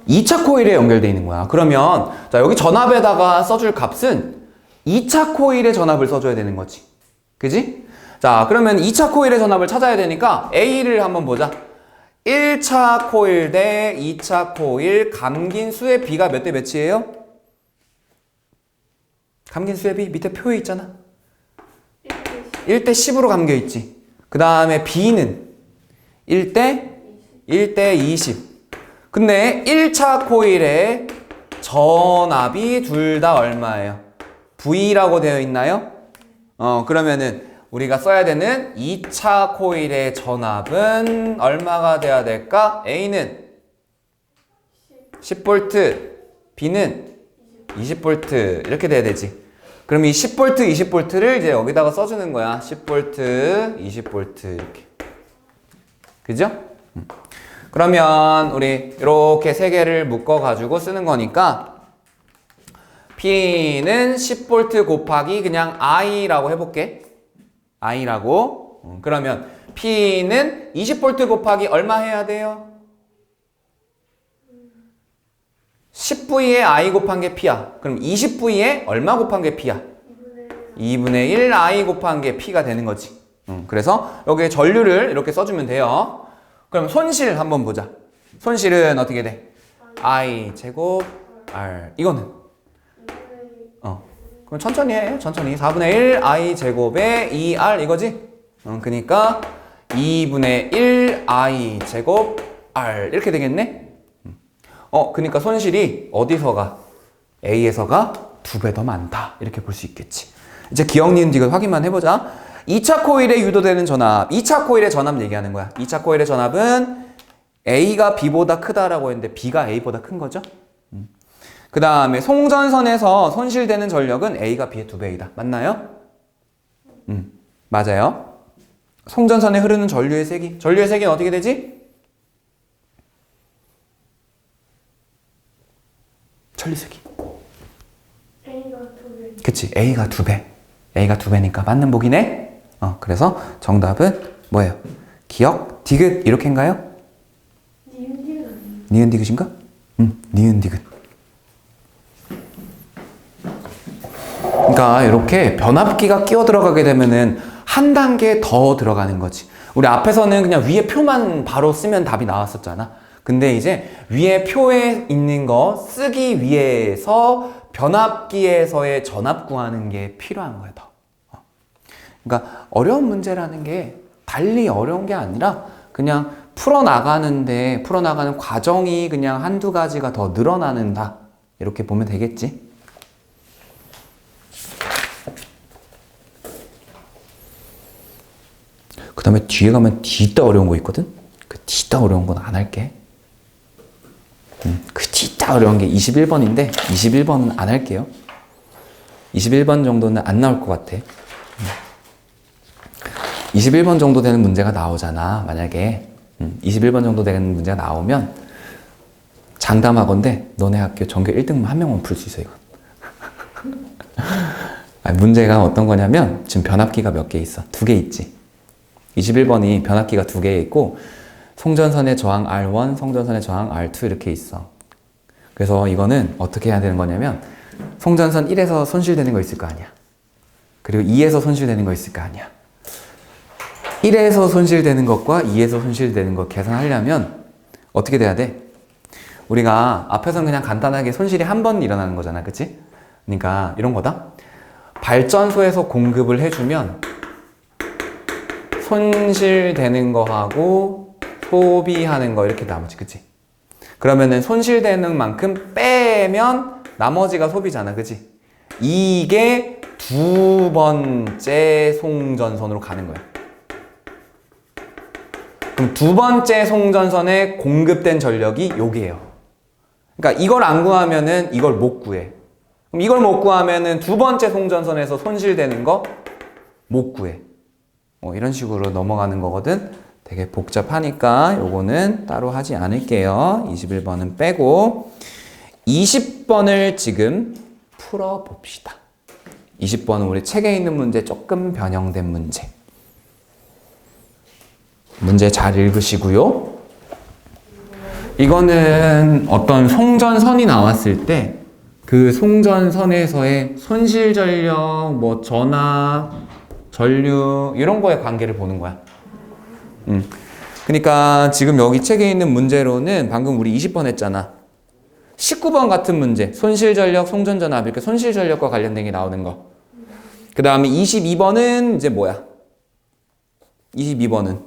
2차 코일에 연결되어 있는 거야. 그러면 자, 여기 전압에다가 써줄 값은 2차 코일의 전압을 써줘야 되는 거지. 그지? 자, 그러면 2차 코일의 전압을 찾아야 되니까 A를 한번 보자. 1차 코일 대 2차 코일 감긴 수의 비가 몇 대 몇이에요? 감긴 수의 비 밑에 표에 있잖아. 1대 10으로 감겨 있지. 그 다음에 B는 1대 1대 20. 근데 1차 코일의 전압이 둘 다 얼마예요? V라고 되어 있나요? 그러면은 우리가 써야 되는 2차 코일의 전압은 얼마가 돼야 될까? A는 10V, B는 20V 이렇게 돼야 되지. 그럼 이 10V, 20V를 이제 여기다가 써주는 거야. 10V, 20V 이렇게. 그죠? 그러면 우리 이렇게 세 개를 묶어가지고 쓰는 거니까 P는 10V 곱하기 그냥 I라고 해볼게. I라고. 그러면 P는 20V 곱하기 얼마 해야 돼요? 10V에 I 곱한 게 P야. 그럼 20V에 얼마 곱한 게 P야? 2분의 1 I 곱한 게 P가 되는 거지. 그래서 여기에 전류를 이렇게 써주면 돼요. 그럼 손실 한번 보자. 손실은 어떻게 돼? I 제곱 R. 이거는? 그럼 천천히 해. 천천히. 4분의 1 I 제곱에 2R 이거지? 그러니까 2분의 1 I 제곱 R 이렇게 되겠네? 그러니까 손실이 어디서가? A에서가 2배 더 많다. 이렇게 볼 수 있겠지. 이제 기억, 니은, 디귿 확인만 해보자. 2차 코일에 유도되는 전압. 2차 코일의 전압 얘기하는 거야. 2차 코일의 전압은 A가 B보다 크다라고 했는데 B가 A보다 큰 거죠? 그 다음에 송전선에서 손실되는 전력은 A가 B의 2배이다. 맞나요? 맞아요. 송전선에 흐르는 전류의 세기. 전류의 세기는 어떻게 되지? 전류세기. A가 2배. 그치. A가 2배. A가 2배니까 맞는 보기네. 그래서 정답은 뭐예요? 기억, 디귿 이렇게인가요? 니은 디귿 아니에요? 니은 디귿인가? 니은 디귿. 그러니까 이렇게 변압기가 끼어 들어가게 되면은 한 단계 더 들어가는 거지. 우리 앞에서는 그냥 위에 표만 바로 쓰면 답이 나왔었잖아. 근데 이제 위에 표에 있는 거 쓰기 위해서 변압기에서의 전압 구하는 게 필요한 거야, 더. 그러니까 어려운 문제라는 게 달리 어려운 게 아니라 그냥 풀어나가는 과정이 그냥 한두 가지가 더 늘어나는다. 이렇게 보면 되겠지. 그 다음에 뒤에 가면 뒤따 어려운 거 있거든? 그 뒤따 어려운 건 안 할게. 그 뒤따 어려운 게 21번인데 21번은 안 할게요. 21번 정도는 안 나올 것 같아. 21번 정도 되는 문제가 나오잖아. 만약에 21번 정도 되는 문제가 나오면 장담하건대 너네 학교 전교 1등만 한 명만 풀 수 있어 이거. 문제가 어떤 거냐면 지금 변압기가 몇 개 있어? 2개 있지. 21번이 변압기가 2개 있고 송전선의 저항 R1, 송전선의 저항 R2 이렇게 있어. 그래서 이거는 어떻게 해야 되는 거냐면 송전선 1에서 손실되는 거 있을 거 아니야. 그리고 2에서 손실되는 거 있을 거 아니야. 1에서 손실되는 것과 2에서 손실되는 것 계산하려면 어떻게 돼야 돼? 우리가 앞에서는 그냥 간단하게 손실이 한 번 일어나는 거잖아. 그치? 그러니까 이런 거다. 발전소에서 공급을 해주면 손실되는 거하고 소비하는 거 이렇게 나머지. 그치? 그러면은 손실되는 만큼 빼면 나머지가 소비잖아. 그치? 이게 두 번째 송전선으로 가는 거야. 그럼 두 번째 송전선에 공급된 전력이 여기에요. 그러니까 이걸 안 구하면은 이걸 못 구해. 그럼 이걸 못 구하면은 두 번째 송전선에서 손실되는 거 못 구해. 이런 식으로 넘어가는 거거든. 되게 복잡하니까 요거는 따로 하지 않을게요. 21번은 빼고 20번을 지금 풀어봅시다. 20번은 우리 책에 있는 문제 조금 변형된 문제. 문제 잘 읽으시고요. 이거는 어떤 송전선이 나왔을 때 그 송전선에서의 손실 전력, 뭐 전압, 전류 이런 거에 관계를 보는 거야. 그러니까 지금 여기 책에 있는 문제로는 방금 우리 20번 했잖아. 19번 같은 문제, 손실 전력, 송전 전압 이렇게 손실 전력과 관련된 게 나오는 거. 그 다음에 22번은 이제 뭐야? 22번은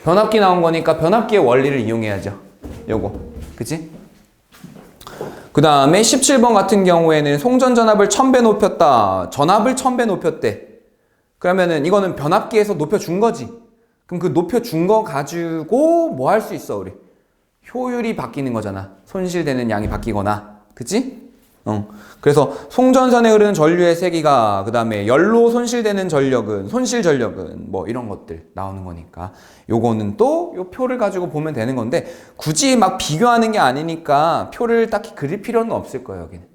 변압기 나온 거니까 변압기의 원리를 이용해야죠. 요거. 그치? 그 다음에 17번 같은 경우에는 송전전압을 1000배 높였다. 전압을 1000배 높였대. 그러면은 이거는 변압기에서 높여준 거지. 그럼 그 높여준 거 가지고 뭐 할 수 있어, 우리? 효율이 바뀌는 거잖아. 손실되는 양이 바뀌거나. 그치? 그래서 송전선에 흐르는 전류의 세기가, 그 다음에 열로 손실되는 전력은, 손실 전력은 뭐 이런 것들 나오는 거니까 요거는 또 요 표를 가지고 보면 되는 건데 굳이 막 비교하는 게 아니니까 표를 딱히 그릴 필요는 없을 거예요, 여기는.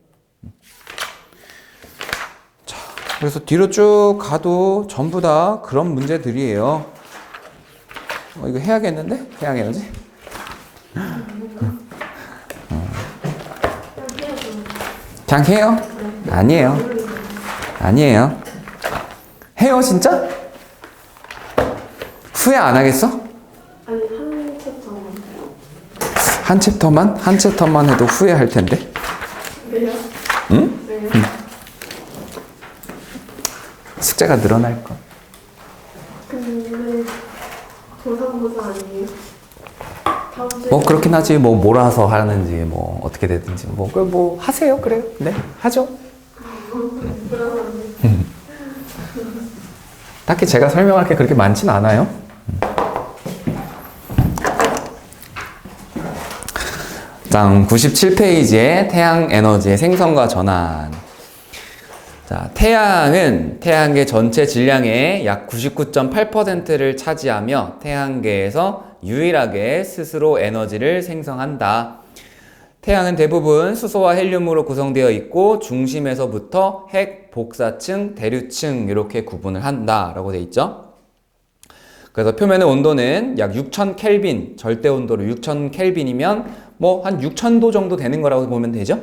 자, 그래서 뒤로 쭉 가도 전부 다 그런 문제들이에요. 이거 해야겠는데? 해야겠지? 그냥 해요? 아니에요. 아니에요. 해요, 진짜? 후회 안 하겠어? 아니 한 챕터만. 한 챕터만? 한 챕터만 해도 후회할 텐데. 왜요? 응? 왜요? 숙제가 늘어날 거. 근데 조상모사 아니에요? 다음 주에 뭐 그렇긴 하지. 뭐 몰아서 하는지 뭐 어떻게 되든지 뭐 하세요. 그래요. 네, 하죠. 딱히 제가 설명할 게 그렇게 많진 않아요. 장 97페이지에 태양 에너지의 생성과 전환. 자, 태양계 전체 질량의 약 99.8%를 차지하며 태양계에서 유일하게 스스로 에너지를 생성한다. 태양은 대부분 수소와 헬륨으로 구성되어 있고 중심에서부터 핵, 복사층, 대류층 이렇게 구분을 한다라고 돼 있죠. 그래서 표면의 온도는 약 6000켈빈, 절대 온도로 6000켈빈이면 뭐 한 6000도 정도 되는 거라고 보면 되죠.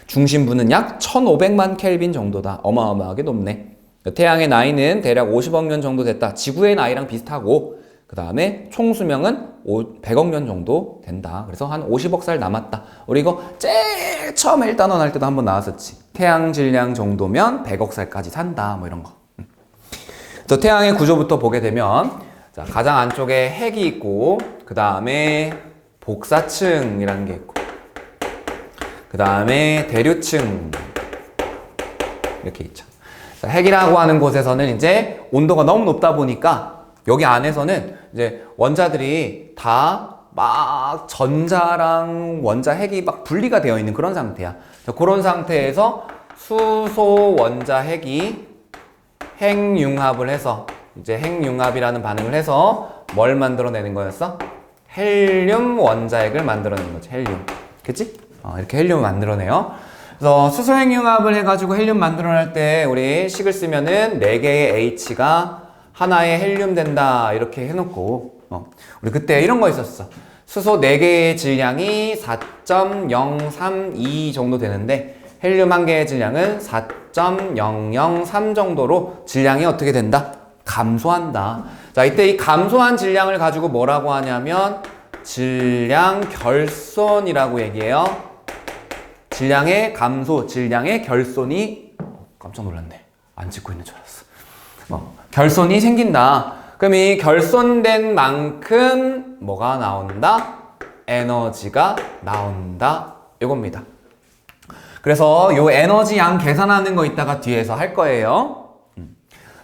중심부는 약 1500만 켈빈 정도다. 어마어마하게 높네. 태양의 나이는 대략 50억 년 정도 됐다. 지구의 나이랑 비슷하고 그 다음에 총 수명은 100억 년 정도 된다. 그래서 한 50억 살 남았다. 우리 이거 제일 처음에 1단원 할 때도 한번 나왔었지. 태양 질량 정도면 100억 살까지 산다. 뭐 이런 거. 그래서 태양의 구조부터 보게 되면 자, 가장 안쪽에 핵이 있고 그 다음에 복사층이라는 게 있고 그 다음에 대류층 이렇게 있죠. 자, 핵이라고 하는 곳에서는 이제 온도가 너무 높다 보니까 여기 안에서는 이제 원자들이 다 막 전자랑 원자 핵이 막 분리가 되어 있는 그런 상태야. 자, 그런 상태에서 수소 원자 핵이 핵융합을 해서 이제 핵융합이라는 반응을 해서 뭘 만들어내는 거였어? 헬륨 원자핵을 만들어내는 거지. 헬륨. 그치? 이렇게 헬륨을 만들어내요. 그래서 수소 핵융합을 해가지고 헬륨 만들어낼 때 우리 식을 쓰면은 4개의 H가 하나의 헬륨 된다. 이렇게 해놓고 우리 그때 이런 거 있었어. 수소 4개의 질량이 4.032 정도 되는데 헬륨 1개의 질량은 4.003 정도로 질량이 어떻게 된다? 감소한다. 자, 이때 이 감소한 질량을 가지고 뭐라고 하냐면 질량 결손이라고 얘기해요. 질량의 감소, 질량의 결손이 깜짝 놀랐네. 안 찍고 있는 줄 알았어. 결손이 생긴다. 그럼 이 결손된 만큼 뭐가 나온다? 에너지가 나온다. 이겁니다. 그래서 요 에너지 양 계산하는 거 이따가 뒤에서 할 거예요.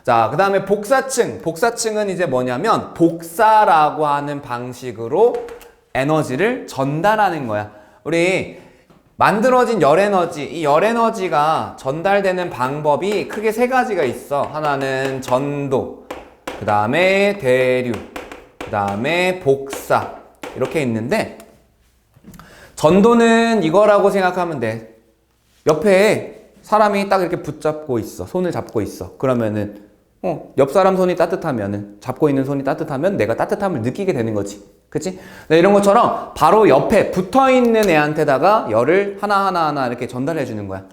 자, 그 다음에 복사층. 복사층은 이제 뭐냐면 복사라고 하는 방식으로 에너지를 전달하는 거야. 우리 만들어진 열에너지, 이 열에너지가 전달되는 방법이 크게 3가지가 있어. 하나는 전도, 그 다음에 대류, 그 다음에 복사 이렇게 있는데 전도는 이거라고 생각하면 돼. 옆에 사람이 딱 이렇게 붙잡고 있어. 손을 잡고 있어. 그러면은 옆 사람 손이 따뜻하면은 잡고 있는 손이 따뜻하면 내가 따뜻함을 느끼게 되는 거지. 그치? 네, 이런 것처럼 바로 옆에 붙어 있는 애한테다가 열을 하나하나 이렇게 전달해 주는 거야.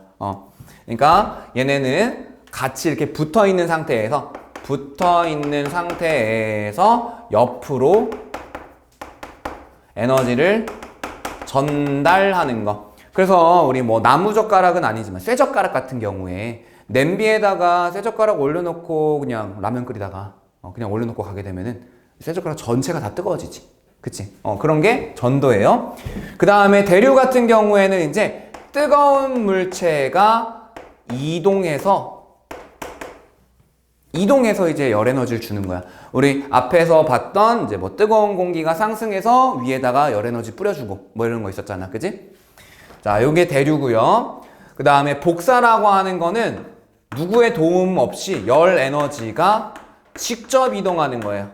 그러니까 얘네는 같이 이렇게 붙어 있는 상태에서 옆으로 에너지를 전달하는 거. 그래서 우리 뭐 나무젓가락은 아니지만 쇠젓가락 같은 경우에 냄비에다가 쇠젓가락 올려놓고 그냥 라면 끓이다가 그냥 올려놓고 가게 되면은 쇠젓가락 전체가 다 뜨거워지지. 그치? 그런 게 전도예요. 그 다음에 대류 같은 경우에는 이제 뜨거운 물체가 이동해서 이제 열 에너지를 주는 거야. 우리 앞에서 봤던 이제 뭐 뜨거운 공기가 상승해서 위에다가 열 에너지 뿌려주고 뭐 이런 거 있었잖아. 그지? 자, 요게 대류고요. 그 다음에 복사라고 하는 거는 누구의 도움 없이 열 에너지가 직접 이동하는 거예요.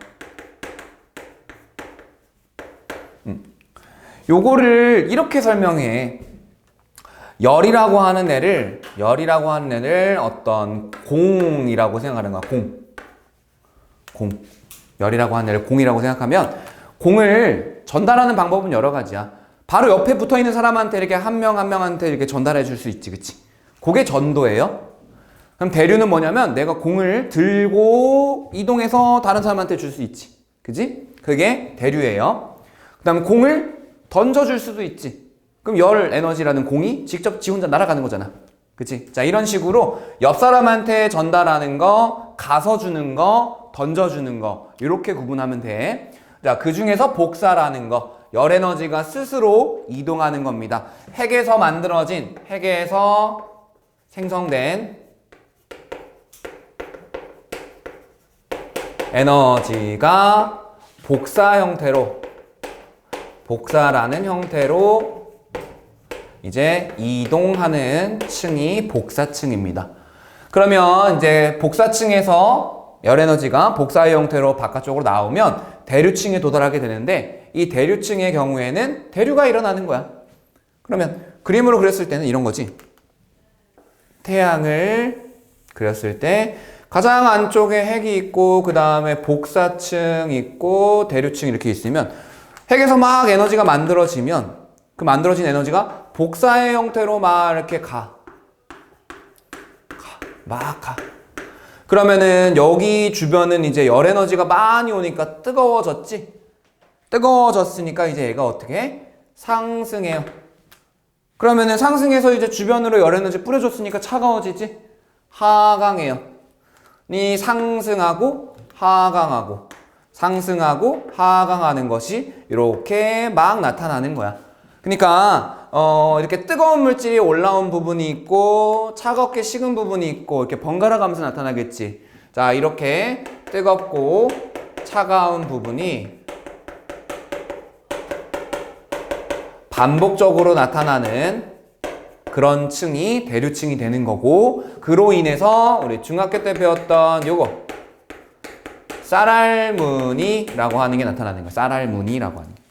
요거를 이렇게 설명해. 열이라고 하는 애를 어떤 공이라고 생각하는 거야. 공. 열이라고 하는 애를 공이라고 생각하면 공을 전달하는 방법은 여러 가지야. 바로 옆에 붙어 있는 사람한테 이렇게 한 명 한 명한테 이렇게 전달해 줄 수 있지. 그치? 그게 전도예요. 그럼 대류는 뭐냐면 내가 공을 들고 이동해서 다른 사람한테 줄 수 있지. 그지? 그게 대류예요. 그 다음에 공을 던져줄 수도 있지. 그럼 열 에너지라는 공이 직접 지 혼자 날아가는 거잖아. 그치? 자, 이런 식으로 옆 사람한테 전달하는 거, 가서 주는 거, 던져주는 거, 이렇게 구분하면 돼. 자, 그 중에서 복사라는 거, 열 에너지가 스스로 이동하는 겁니다. 핵에서 생성된 에너지가 복사라는 형태로 이제 이동하는 층이 복사층입니다. 그러면 이제 복사층에서 열 에너지가 복사의 형태로 바깥쪽으로 나오면 대류층에 도달하게 되는데 이 대류층의 경우에는 대류가 일어나는 거야. 그러면 그림으로 그렸을 때는 이런 거지. 태양을 그렸을 때 가장 안쪽에 핵이 있고 그 다음에 복사층 있고 대류층 이렇게 있으면 핵에서 막 에너지가 만들어지면 그 만들어진 에너지가 복사의 형태로 막 이렇게 가. 그러면은 여기 주변은 이제 열 에너지가 많이 오니까 뜨거워졌지? 뜨거워졌으니까 이제 얘가 어떻게 해? 상승해요. 그러면은 상승해서 이제 주변으로 열 에너지 뿌려줬으니까 차가워지지? 하강해요. 이 상승하고 하강하는 것이 이렇게 막 나타나는 거야. 그러니까 이렇게 뜨거운 물질이 올라온 부분이 있고 차갑게 식은 부분이 있고 이렇게 번갈아 가면서 나타나겠지. 자, 이렇게 뜨겁고 차가운 부분이 반복적으로 나타나는 그런 층이 대류층이 되는 거고, 그로 인해서 우리 중학교 때 배웠던 요거 쌀알무늬라고 하는 게 나타나는 거야. 쌀알무늬라고 하는 게.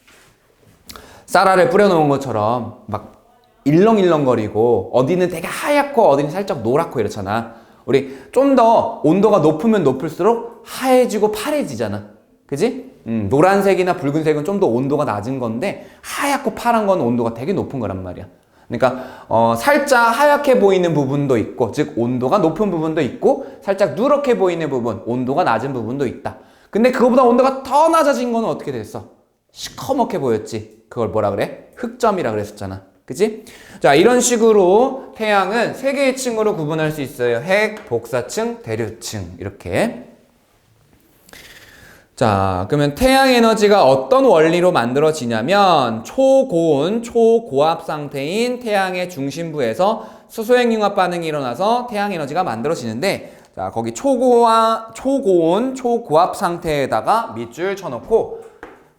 쌀알을 뿌려놓은 것처럼 막 일렁일렁거리고 어디는 되게 하얗고 어디는 살짝 노랗고 이렇잖아. 우리 좀 더 온도가 높으면 높을수록 하얘지고 파래지잖아. 그지? 노란색이나 붉은색은 좀 더 온도가 낮은 건데 하얗고 파란 건 온도가 되게 높은 거란 말이야. 그러니까 살짝 하얗게 보이는 부분도 있고, 즉 온도가 높은 부분도 있고 살짝 누렇게 보이는 부분, 온도가 낮은 부분도 있다. 근데 그거보다 온도가 더 낮아진 거는 어떻게 됐어? 시커멓게 보였지. 그걸 뭐라 그래? 흑점이라 그랬었잖아. 그치? 자, 이런 식으로 태양은 세 개의 층으로 구분할 수 있어요. 핵, 복사층, 대류층 이렇게. 자, 그러면 태양 에너지가 어떤 원리로 만들어지냐면 초고온, 초고압 상태인 태양의 중심부에서 수소핵융합 반응이 일어나서 태양 에너지가 만들어지는데, 자, 거기 초고온, 초고압 상태에다가 밑줄 쳐놓고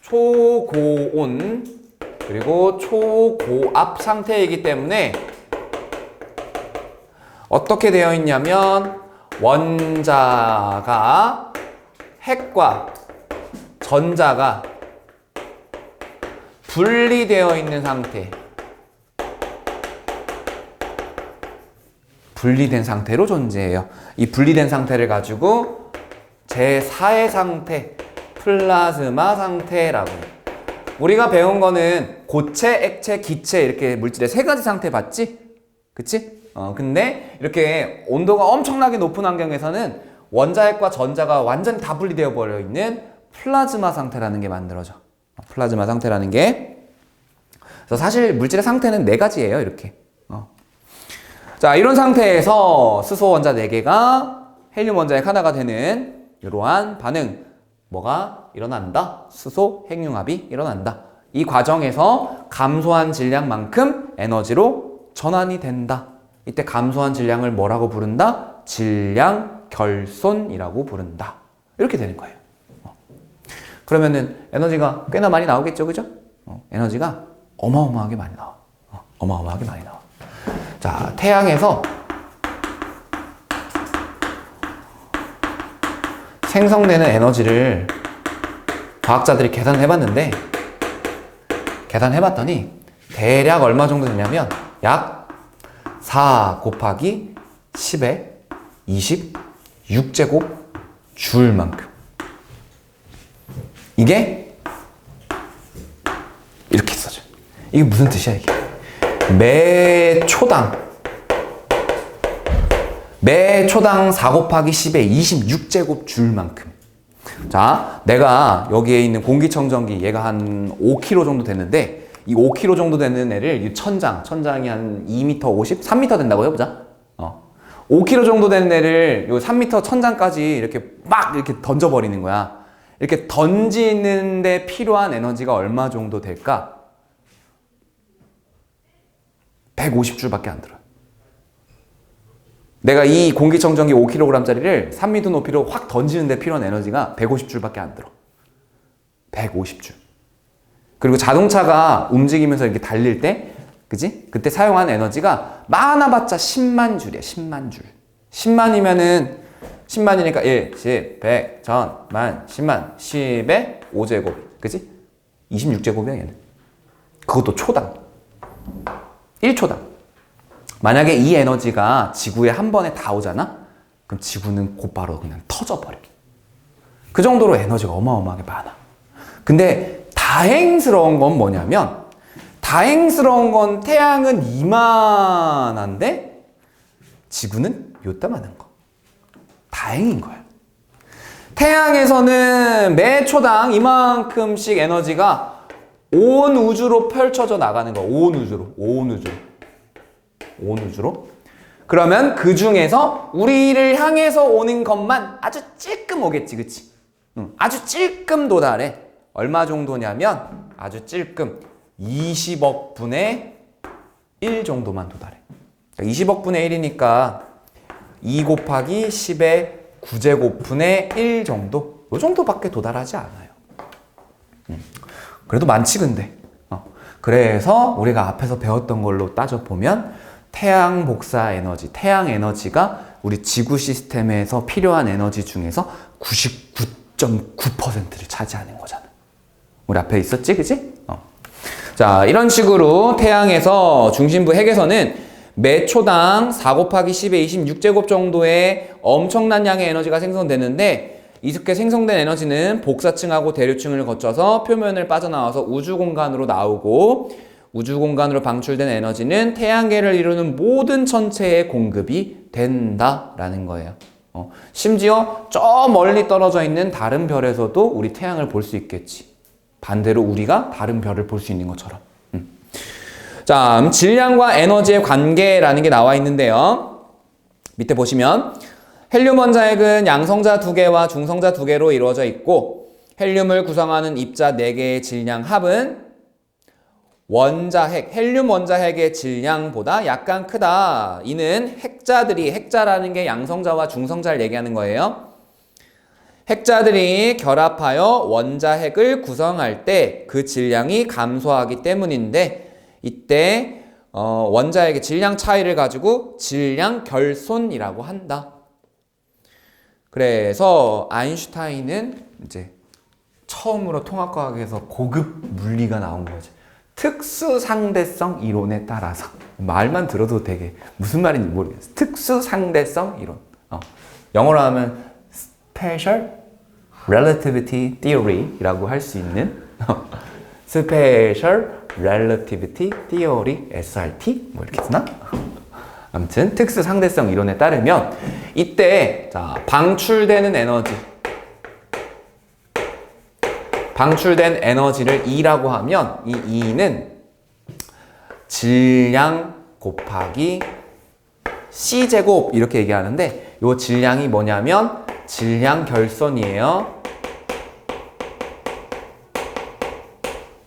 초고온 그리고 초고압 상태이기 때문에 어떻게 되어 있냐면 원자가 핵과 전자가 분리되어 있는 상태, 분리된 상태로 존재해요. 이 분리된 상태를 가지고 제4의 상태, 플라즈마 상태라고 해요. 우리가 배운 거는 고체, 액체, 기체 이렇게 물질의 세 가지 상태 봤지? 그치? 근데 이렇게 온도가 엄청나게 높은 환경에서는 원자핵과 전자가 완전히 다 분리되어 버려 있는 플라즈마 상태라는 게 만들어져. 플라즈마 상태라는 게. 그래서 사실 물질의 상태는 네 가지예요. 이렇게. 자, 이런 상태에서 수소 원자 4개가 헬륨 원자핵 하나가 되는 이러한 반응, 뭐가 일어난다? 수소 핵융합이 일어난다. 이 과정에서 감소한 질량만큼 에너지로 전환이 된다. 이때 감소한 질량을 뭐라고 부른다? 질량 결손이라고 부른다. 이렇게 되는 거예요. 그러면은 에너지가 꽤나 많이 나오겠죠, 그죠? 에너지가 어마어마하게 많이 나와. 어마어마하게 많이 나와. 자, 태양에서 생성되는 에너지를 과학자들이 계산해봤는데, 계산해봤더니 대략 얼마 정도 되냐면 약 4 곱하기 10의 26제곱 줄만큼. 이게 이렇게 써져. 이게 무슨 뜻이야, 이게? 매 초당 4 곱하기 10의 26제곱 줄만큼. 자, 내가 여기에 있는 공기청정기, 얘가 한 5kg 정도 되는데, 이 5kg 정도 되는 애를 이 천장이 한 2m 50, 3m 된다고 해보자. 5kg 정도 되는 애를 요 3m 천장까지 이렇게 막 이렇게 던져버리는 거야. 이렇게 던지는데 필요한 에너지가 얼마 정도 될까? 150줄밖에 안 들어요. 내가 이 공기청정기 5kg짜리를 3m 높이로 확 던지는데 필요한 에너지가 150줄밖에 안 들어. 150줄. 그리고 자동차가 움직이면서 이렇게 달릴 때, 그지? 그때 사용한 에너지가 많아봤자 10만 줄이야. 10만 줄. 10만이면은 10만이니까 1, 10, 100, 1000, 만, 10만, 10의 5제곱. 그지? 26제곱이야, 얘는. 그것도 초당. 1초당. 만약에 이 에너지가 지구에 한 번에 다 오잖아? 그럼 지구는 곧바로 그냥 터져버려. 그 정도로 에너지가 어마어마하게 많아. 근데 다행스러운 건 뭐냐면, 다행스러운 건 태양은 이만한데 지구는 요따만한 거. 다행인 거야. 태양에서는 매 초당 이만큼씩 에너지가 온 우주로 펼쳐져 나가는 거야. 온 우주로. 그러면 그 중에서 우리를 향해서 오는 것만 아주 찔끔 오겠지, 그치? 아주 찔끔 도달해. 얼마 정도냐면 아주 찔끔 20억 분의 1 정도만 도달해. 20억 분의 1이니까 2 곱하기 10의 9제곱분의 1 정도? 이 정도밖에 도달하지 않아요. 그래도 많지, 근데. 그래서 우리가 앞에서 배웠던 걸로 따져보면 태양 복사 에너지, 태양 에너지가 우리 지구 시스템에서 필요한 에너지 중에서 99.9%를 차지하는 거잖아. 우리 앞에 있었지, 그치? 자, 이런 식으로 태양에서 중심부 핵에서는 매 초당 4 곱하기 10의 26제곱 정도의 엄청난 양의 에너지가 생성되는데, 이렇게 생성된 에너지는 복사층하고 대류층을 거쳐서 표면을 빠져나와서 우주 공간으로 나오고, 우주 공간으로 방출된 에너지는 태양계를 이루는 모든 천체에 공급이 된다라는 거예요. 심지어 저 멀리 떨어져 있는 다른 별에서도 우리 태양을 볼 수 있겠지. 반대로 우리가 다른 별을 볼 수 있는 것처럼. 자, 질량과 에너지의 관계라는 게 나와 있는데요. 밑에 보시면 헬륨 원자핵은 양성자 2개와 중성자 2개로 이루어져 있고, 헬륨을 구성하는 입자 4개의 질량 합은 헬륨 원자핵의 질량보다 약간 크다. 이는 핵자라는 게 양성자와 중성자를 얘기하는 거예요. 핵자들이 결합하여 원자핵을 구성할 때 그 질량이 감소하기 때문인데, 이때 원자핵의 질량 차이를 가지고 질량 결손이라고 한다. 그래서 아인슈타인은 이제 처음으로 통합과학에서 고급 물리가 나온 거지. 특수상대성 이론에 따라서. 말만 들어도 되게 무슨 말인지 모르겠어. 특수상대성 이론. 영어로 하면 Special Relativity Theory라고 할 수 있는 Special Relativity Theory, SRT? 뭐 이렇게 쓰나? 아무튼 특수상대성 이론에 따르면 이때 자, 방출된 에너지를 E라고 하면 이 E는 질량 곱하기 C제곱 이렇게 얘기하는데, 이 질량이 뭐냐면 질량 결손이에요.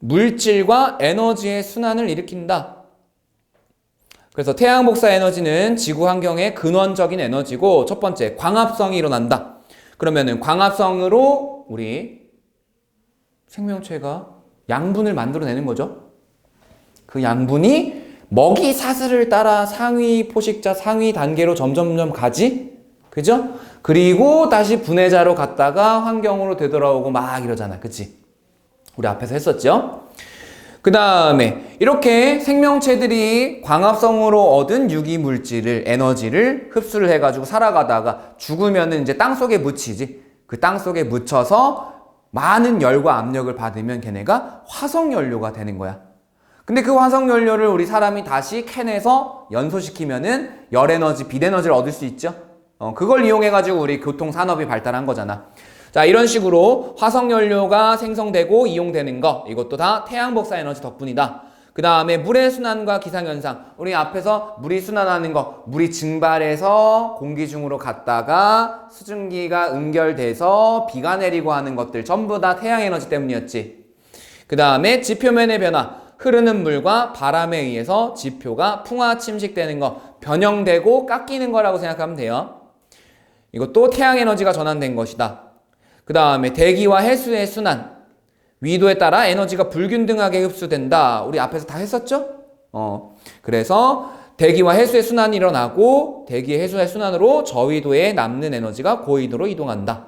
물질과 에너지의 순환을 일으킨다. 그래서 태양 복사 에너지는 지구 환경의 근원적인 에너지고, 첫 번째 광합성이 일어난다. 그러면은 광합성으로 우리 생명체가 양분을 만들어내는 거죠. 그 양분이 먹이 사슬을 따라 상위 포식자 상위 단계로 점점점 가지. 그죠? 그리고 다시 분해자로 갔다가 환경으로 되돌아오고 막 이러잖아. 그치? 우리 앞에서 했었죠? 그 다음에 이렇게 생명체들이 광합성으로 얻은 유기물질을, 에너지를 흡수를 해가지고 살아가다가 죽으면은 이제 땅속에 묻히지. 그 땅속에 묻혀서 많은 열과 압력을 받으면 걔네가 화석연료가 되는 거야. 근데 그 화석연료를 우리 사람이 다시 캔에서 연소시키면은 열에너지, 빛에너지를 얻을 수 있죠. 그걸 이용해가지고 우리 교통산업이 발달한 거잖아. 자, 이런 식으로 화석연료가 생성되고 이용되는 거, 이것도 다 태양복사 에너지 덕분이다. 그 다음에 물의 순환과 기상현상. 우리 앞에서 물이 순환하는 거, 물이 증발해서 공기 중으로 갔다가 수증기가 응결돼서 비가 내리고 하는 것들 전부 다 태양에너지 때문이었지. 그 다음에 지표면의 변화. 흐르는 물과 바람에 의해서 지표가 풍화 침식되는 거, 변형되고 깎이는 거라고 생각하면 돼요. 이것도 태양에너지가 전환된 것이다. 그 다음에 대기와 해수의 순환. 위도에 따라 에너지가 불균등하게 흡수된다. 우리 앞에서 다 했었죠? 그래서 대기와 해수의 순환이 일어나고 대기, 해수의 순환으로 저위도에 남는 에너지가 고위도로 이동한다.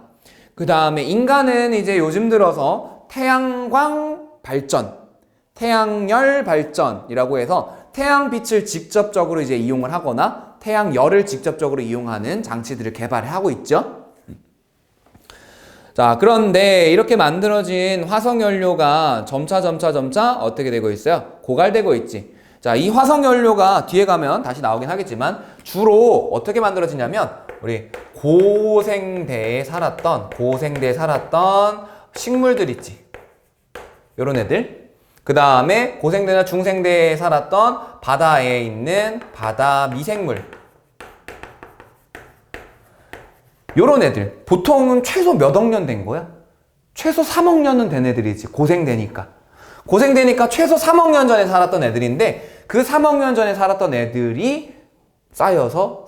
그 다음에 인간은 이제 요즘 들어서 태양광 발전, 태양열 발전이라고 해서 태양빛을 직접적으로 이제 이용을 하거나 태양열을 직접적으로 이용하는 장치들을 개발하고 있죠. 자, 그런데 이렇게 만들어진 화석연료가 점차 어떻게 되고 있어요? 고갈되고 있지. 자, 이 화석연료가 뒤에 가면 다시 나오긴 하겠지만 주로 어떻게 만들어지냐면 우리 고생대에 살았던 식물들 있지. 요런 애들. 그 다음에 고생대나 중생대에 살았던 바다에 있는 바다 미생물. 요런 애들. 보통은 최소 몇 억 년 된 거야? 최소 3억 년은 된 애들이지. 고생대니까. 고생대니까 최소 3억 년 전에 살았던 애들인데 그 3억 년 전에 살았던 애들이 쌓여서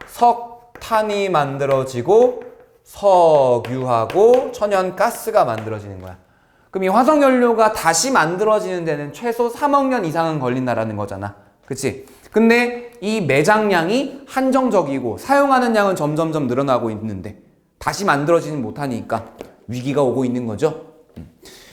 석탄이 만들어지고 석유하고 천연가스가 만들어지는 거야. 그럼 이 화석연료가 다시 만들어지는 데는 최소 3억 년 이상은 걸린다라는 거잖아. 그치? 근데 이 매장량이 한정적이고 사용하는 양은 점점점 늘어나고 있는데 다시 만들어지지 못하니까 위기가 오고 있는 거죠.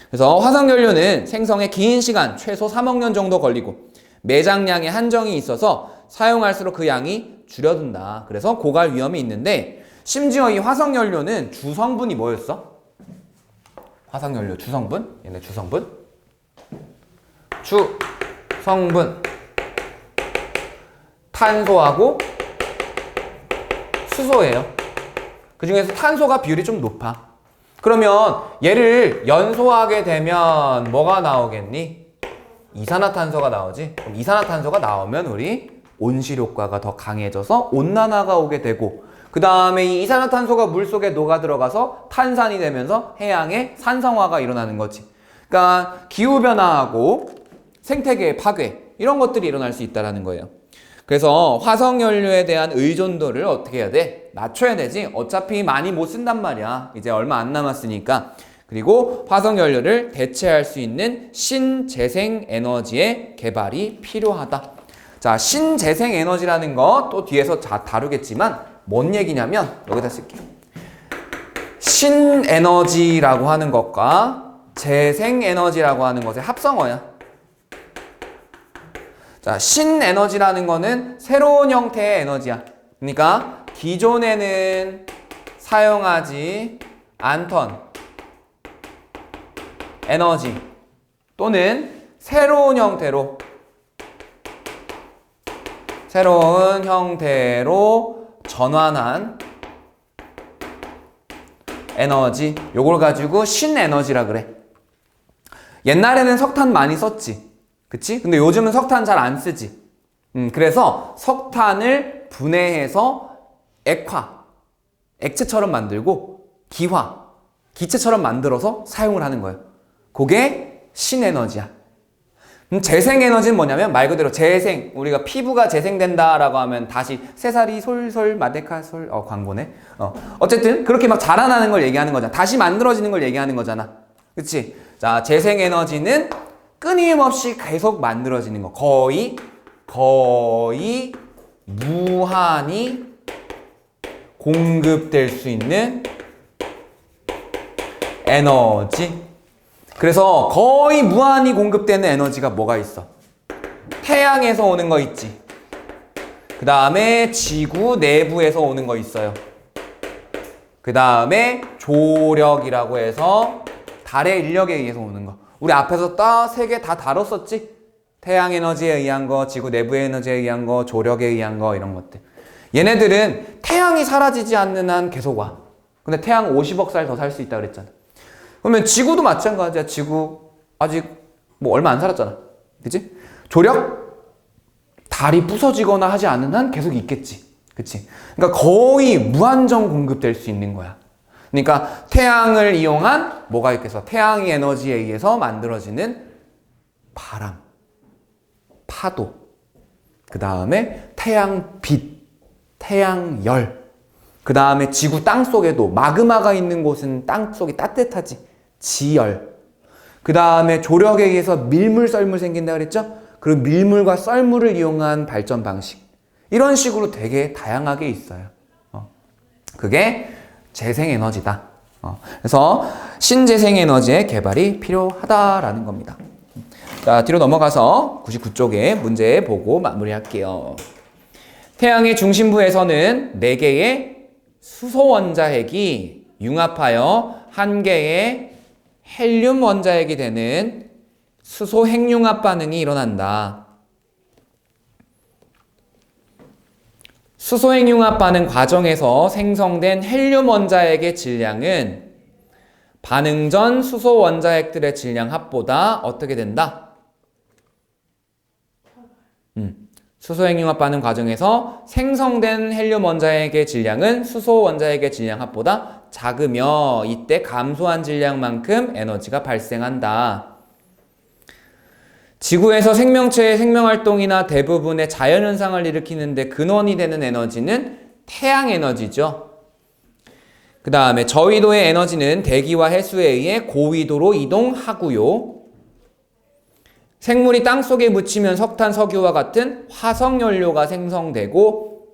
그래서 화석연료는 생성에 긴 시간, 최소 3억 년 정도 걸리고 매장량에 한정이 있어서 사용할수록 그 양이 줄어든다. 그래서 고갈 위험이 있는데 심지어 이 화석연료는 주성분이 뭐였어? 화석연료 주성분? 얘네 주성분? 주성분 탄소하고 수소예요. 그 중에서 탄소가 비율이 좀 높아. 그러면 얘를 연소하게 되면 뭐가 나오겠니? 이산화탄소가 나오지. 그럼 이산화탄소가 나오면 우리 온실 효과가 더 강해져서 온난화가 오게 되고 그 다음에 이 이산화탄소가 물속에 녹아 들어가서 탄산이 되면서 해양의 산성화가 일어나는 거지. 그러니까 기후변화하고 생태계의 파괴 이런 것들이 일어날 수 있다는 거예요. 그래서 화석연료에 대한 의존도를 어떻게 해야 돼? 낮춰야 되지. 어차피 많이 못 쓴단 말이야. 이제 얼마 안 남았으니까. 그리고 화석연료를 대체할 수 있는 신재생에너지의 개발이 필요하다. 자, 신재생에너지라는 거 또 뒤에서 다루겠지만 뭔 얘기냐면 여기다 쓸게요. 신에너지라고 하는 것과 재생에너지라고 하는 것의 합성어야. 자, 신에너지라는 거는 새로운 형태의 에너지야. 그러니까 기존에는 사용하지 않던 에너지 또는 새로운 형태로 전환한 에너지, 요걸 가지고 신에너지라 그래. 옛날에는 석탄 많이 썼지. 그치? 근데 요즘은 석탄 잘 안 쓰지. 그래서 석탄을 분해해서 액체처럼 만들고 기체처럼 만들어서 사용을 하는 거예요. 그게 신에너지야. 재생에너지는 뭐냐면 말 그대로 재생, 우리가 피부가 재생된다라고 하면 다시 새살이 솔솔 마데카솔 광고네. 어쨌든 그렇게 막 자라나는 걸 얘기하는 거잖아. 다시 만들어지는 걸 얘기하는 거잖아. 그치? 자, 재생에너지는 끊임없이 계속 만들어지는 거. 거의 무한히 공급될 수 있는 에너지. 그래서 거의 무한히 공급되는 에너지가 뭐가 있어? 태양에서 오는 거 있지. 그 다음에 지구 내부에서 오는 거 있어요. 그 다음에 조력이라고 해서 달의 인력에 의해서 오는 거. 우리 앞에서 딱 세 개 다 다뤘었지? 태양 에너지에 의한 거, 지구 내부의 에너지에 의한 거, 조력에 의한 거 이런 것들. 얘네들은 태양이 사라지지 않는 한 계속 와. 근데 태양 50억 살 더 살 수 있다 그랬잖아. 그러면 지구도 마찬가지야. 지구 아직 뭐 얼마 안 살았잖아. 그치? 조력? 달이 부서지거나 하지 않는 한 계속 있겠지. 그치? 그러니까 거의 무한정 공급될 수 있는 거야. 그러니까 태양을 이용한 뭐가 있겠어? 태양의 에너지에 의해서 만들어지는 바람, 파도, 그 다음에 태양빛, 태양열, 그 다음에 지구 땅속에도 마그마가 있는 곳은 땅속이 따뜻하지. 지열. 그 다음에 조력에 의해서 밀물, 썰물 생긴다 그랬죠? 그리고 밀물과 썰물을 이용한 발전 방식. 이런 식으로 되게 다양하게 있어요. 그게 재생에너지다. 그래서 신재생에너지의 개발이 필요하다라는 겁니다. 자, 뒤로 넘어가서 99쪽에 문제 보고 마무리할게요. 태양의 중심부에서는 4개의 수소 원자핵이 융합하여 1개의 헬륨 원자핵이 되는 수소 핵융합 반응이 일어난다. 수소 핵융합 반응 과정에서 생성된 헬륨 원자핵의 질량은 반응 전 수소 원자핵들의 질량 합보다 어떻게 된다? 수소 핵융합 반응 과정에서 생성된 헬륨 원자핵의 질량은 수소 원자핵의 질량 합보다 작으며 이때 감소한 질량만큼 에너지가 발생한다. 지구에서 생명체의 생명활동이나 대부분의 자연현상을 일으키는데 근원이 되는 에너지는 태양에너지죠. 그 다음에 저위도의 에너지는 대기와 해수에 의해 고위도로 이동하고요. 생물이 땅속에 묻히면 석탄, 석유와 같은 화석연료가 생성되고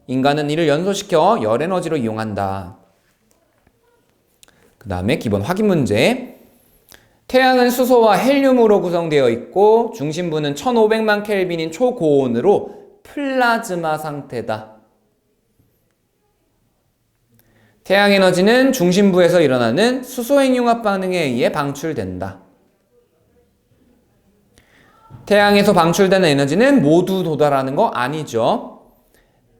인간은 이를 연소시켜 열에너지로 이용한다. 그 다음에 기본 확인 문제. 태양은 수소와 헬륨으로 구성되어 있고 중심부는 1500만 켈빈인 초고온으로 플라즈마 상태다. 태양 에너지는 중심부에서 일어나는 수소 핵융합 반응에 의해 방출된다. 태양에서 방출되는 에너지는 모두 도달하는 거 아니죠.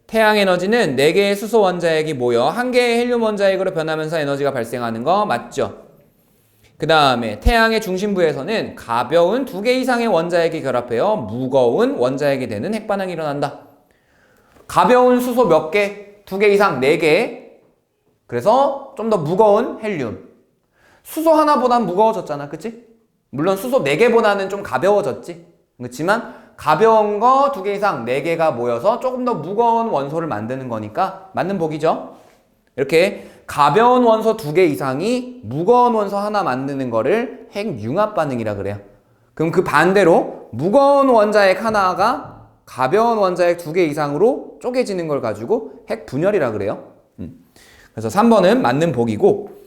태양 에너지는 4개의 수소 원자핵이 모여 1개의 헬륨 원자핵으로 변하면서 에너지가 발생하는 거 맞죠? 그 다음에 태양의 중심부에서는 가벼운 2개 이상의 원자핵이 결합하여 무거운 원자핵이 되는 핵반응이 일어난다. 가벼운 수소 몇 개? 2개 이상, 4개. 그래서 좀 더 무거운 헬륨. 수소 하나보단 무거워졌잖아. 그치? 물론 수소 4개보다는 좀 가벼워졌지. 그렇지만 가벼운 거 2개 이상 4개가 모여서 조금 더 무거운 원소를 만드는 거니까 맞는 보기죠. 이렇게 가벼운 원소 2개 이상이 무거운 원소 하나 만드는 거를 핵융합 반응이라 그래요. 그럼 그 반대로 무거운 원자핵 하나가 가벼운 원자핵 2개 이상으로 쪼개지는 걸 가지고 핵분열이라 그래요. 그래서 3번은 맞는 보기고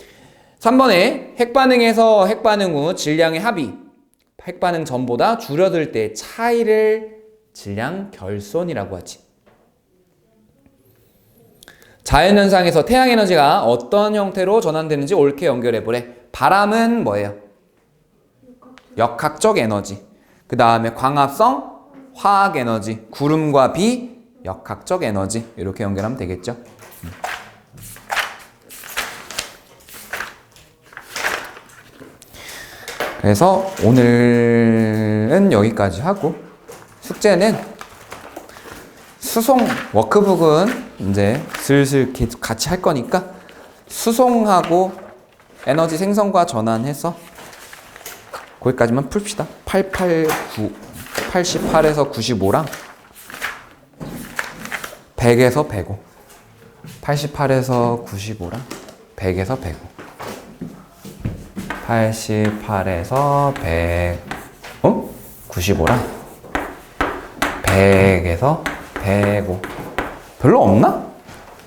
3번에 핵반응에서 핵반응 후 질량의 합이 핵반응 전보다 줄어들 때 차이를 질량 결손이라고 하지. 자연현상에서 태양에너지가 어떤 형태로 전환되는지 옳게 연결해보래. 바람은 뭐예요? 역학적 에너지. 그 다음에 광합성 화학에너지. 구름과 비 역학적 에너지. 이렇게 연결하면 되겠죠. 그래서 오늘은 여기까지 하고 숙제는 수송 워크북은 이제 슬슬 같이 할 거니까 수송하고 에너지 생성과 전환해서 거기까지만 풉시다. 88에서 95랑 100에서 105. 88에서 95랑 100에서 105. 88에서 100, 95랑 100에서 105. 별로 없나?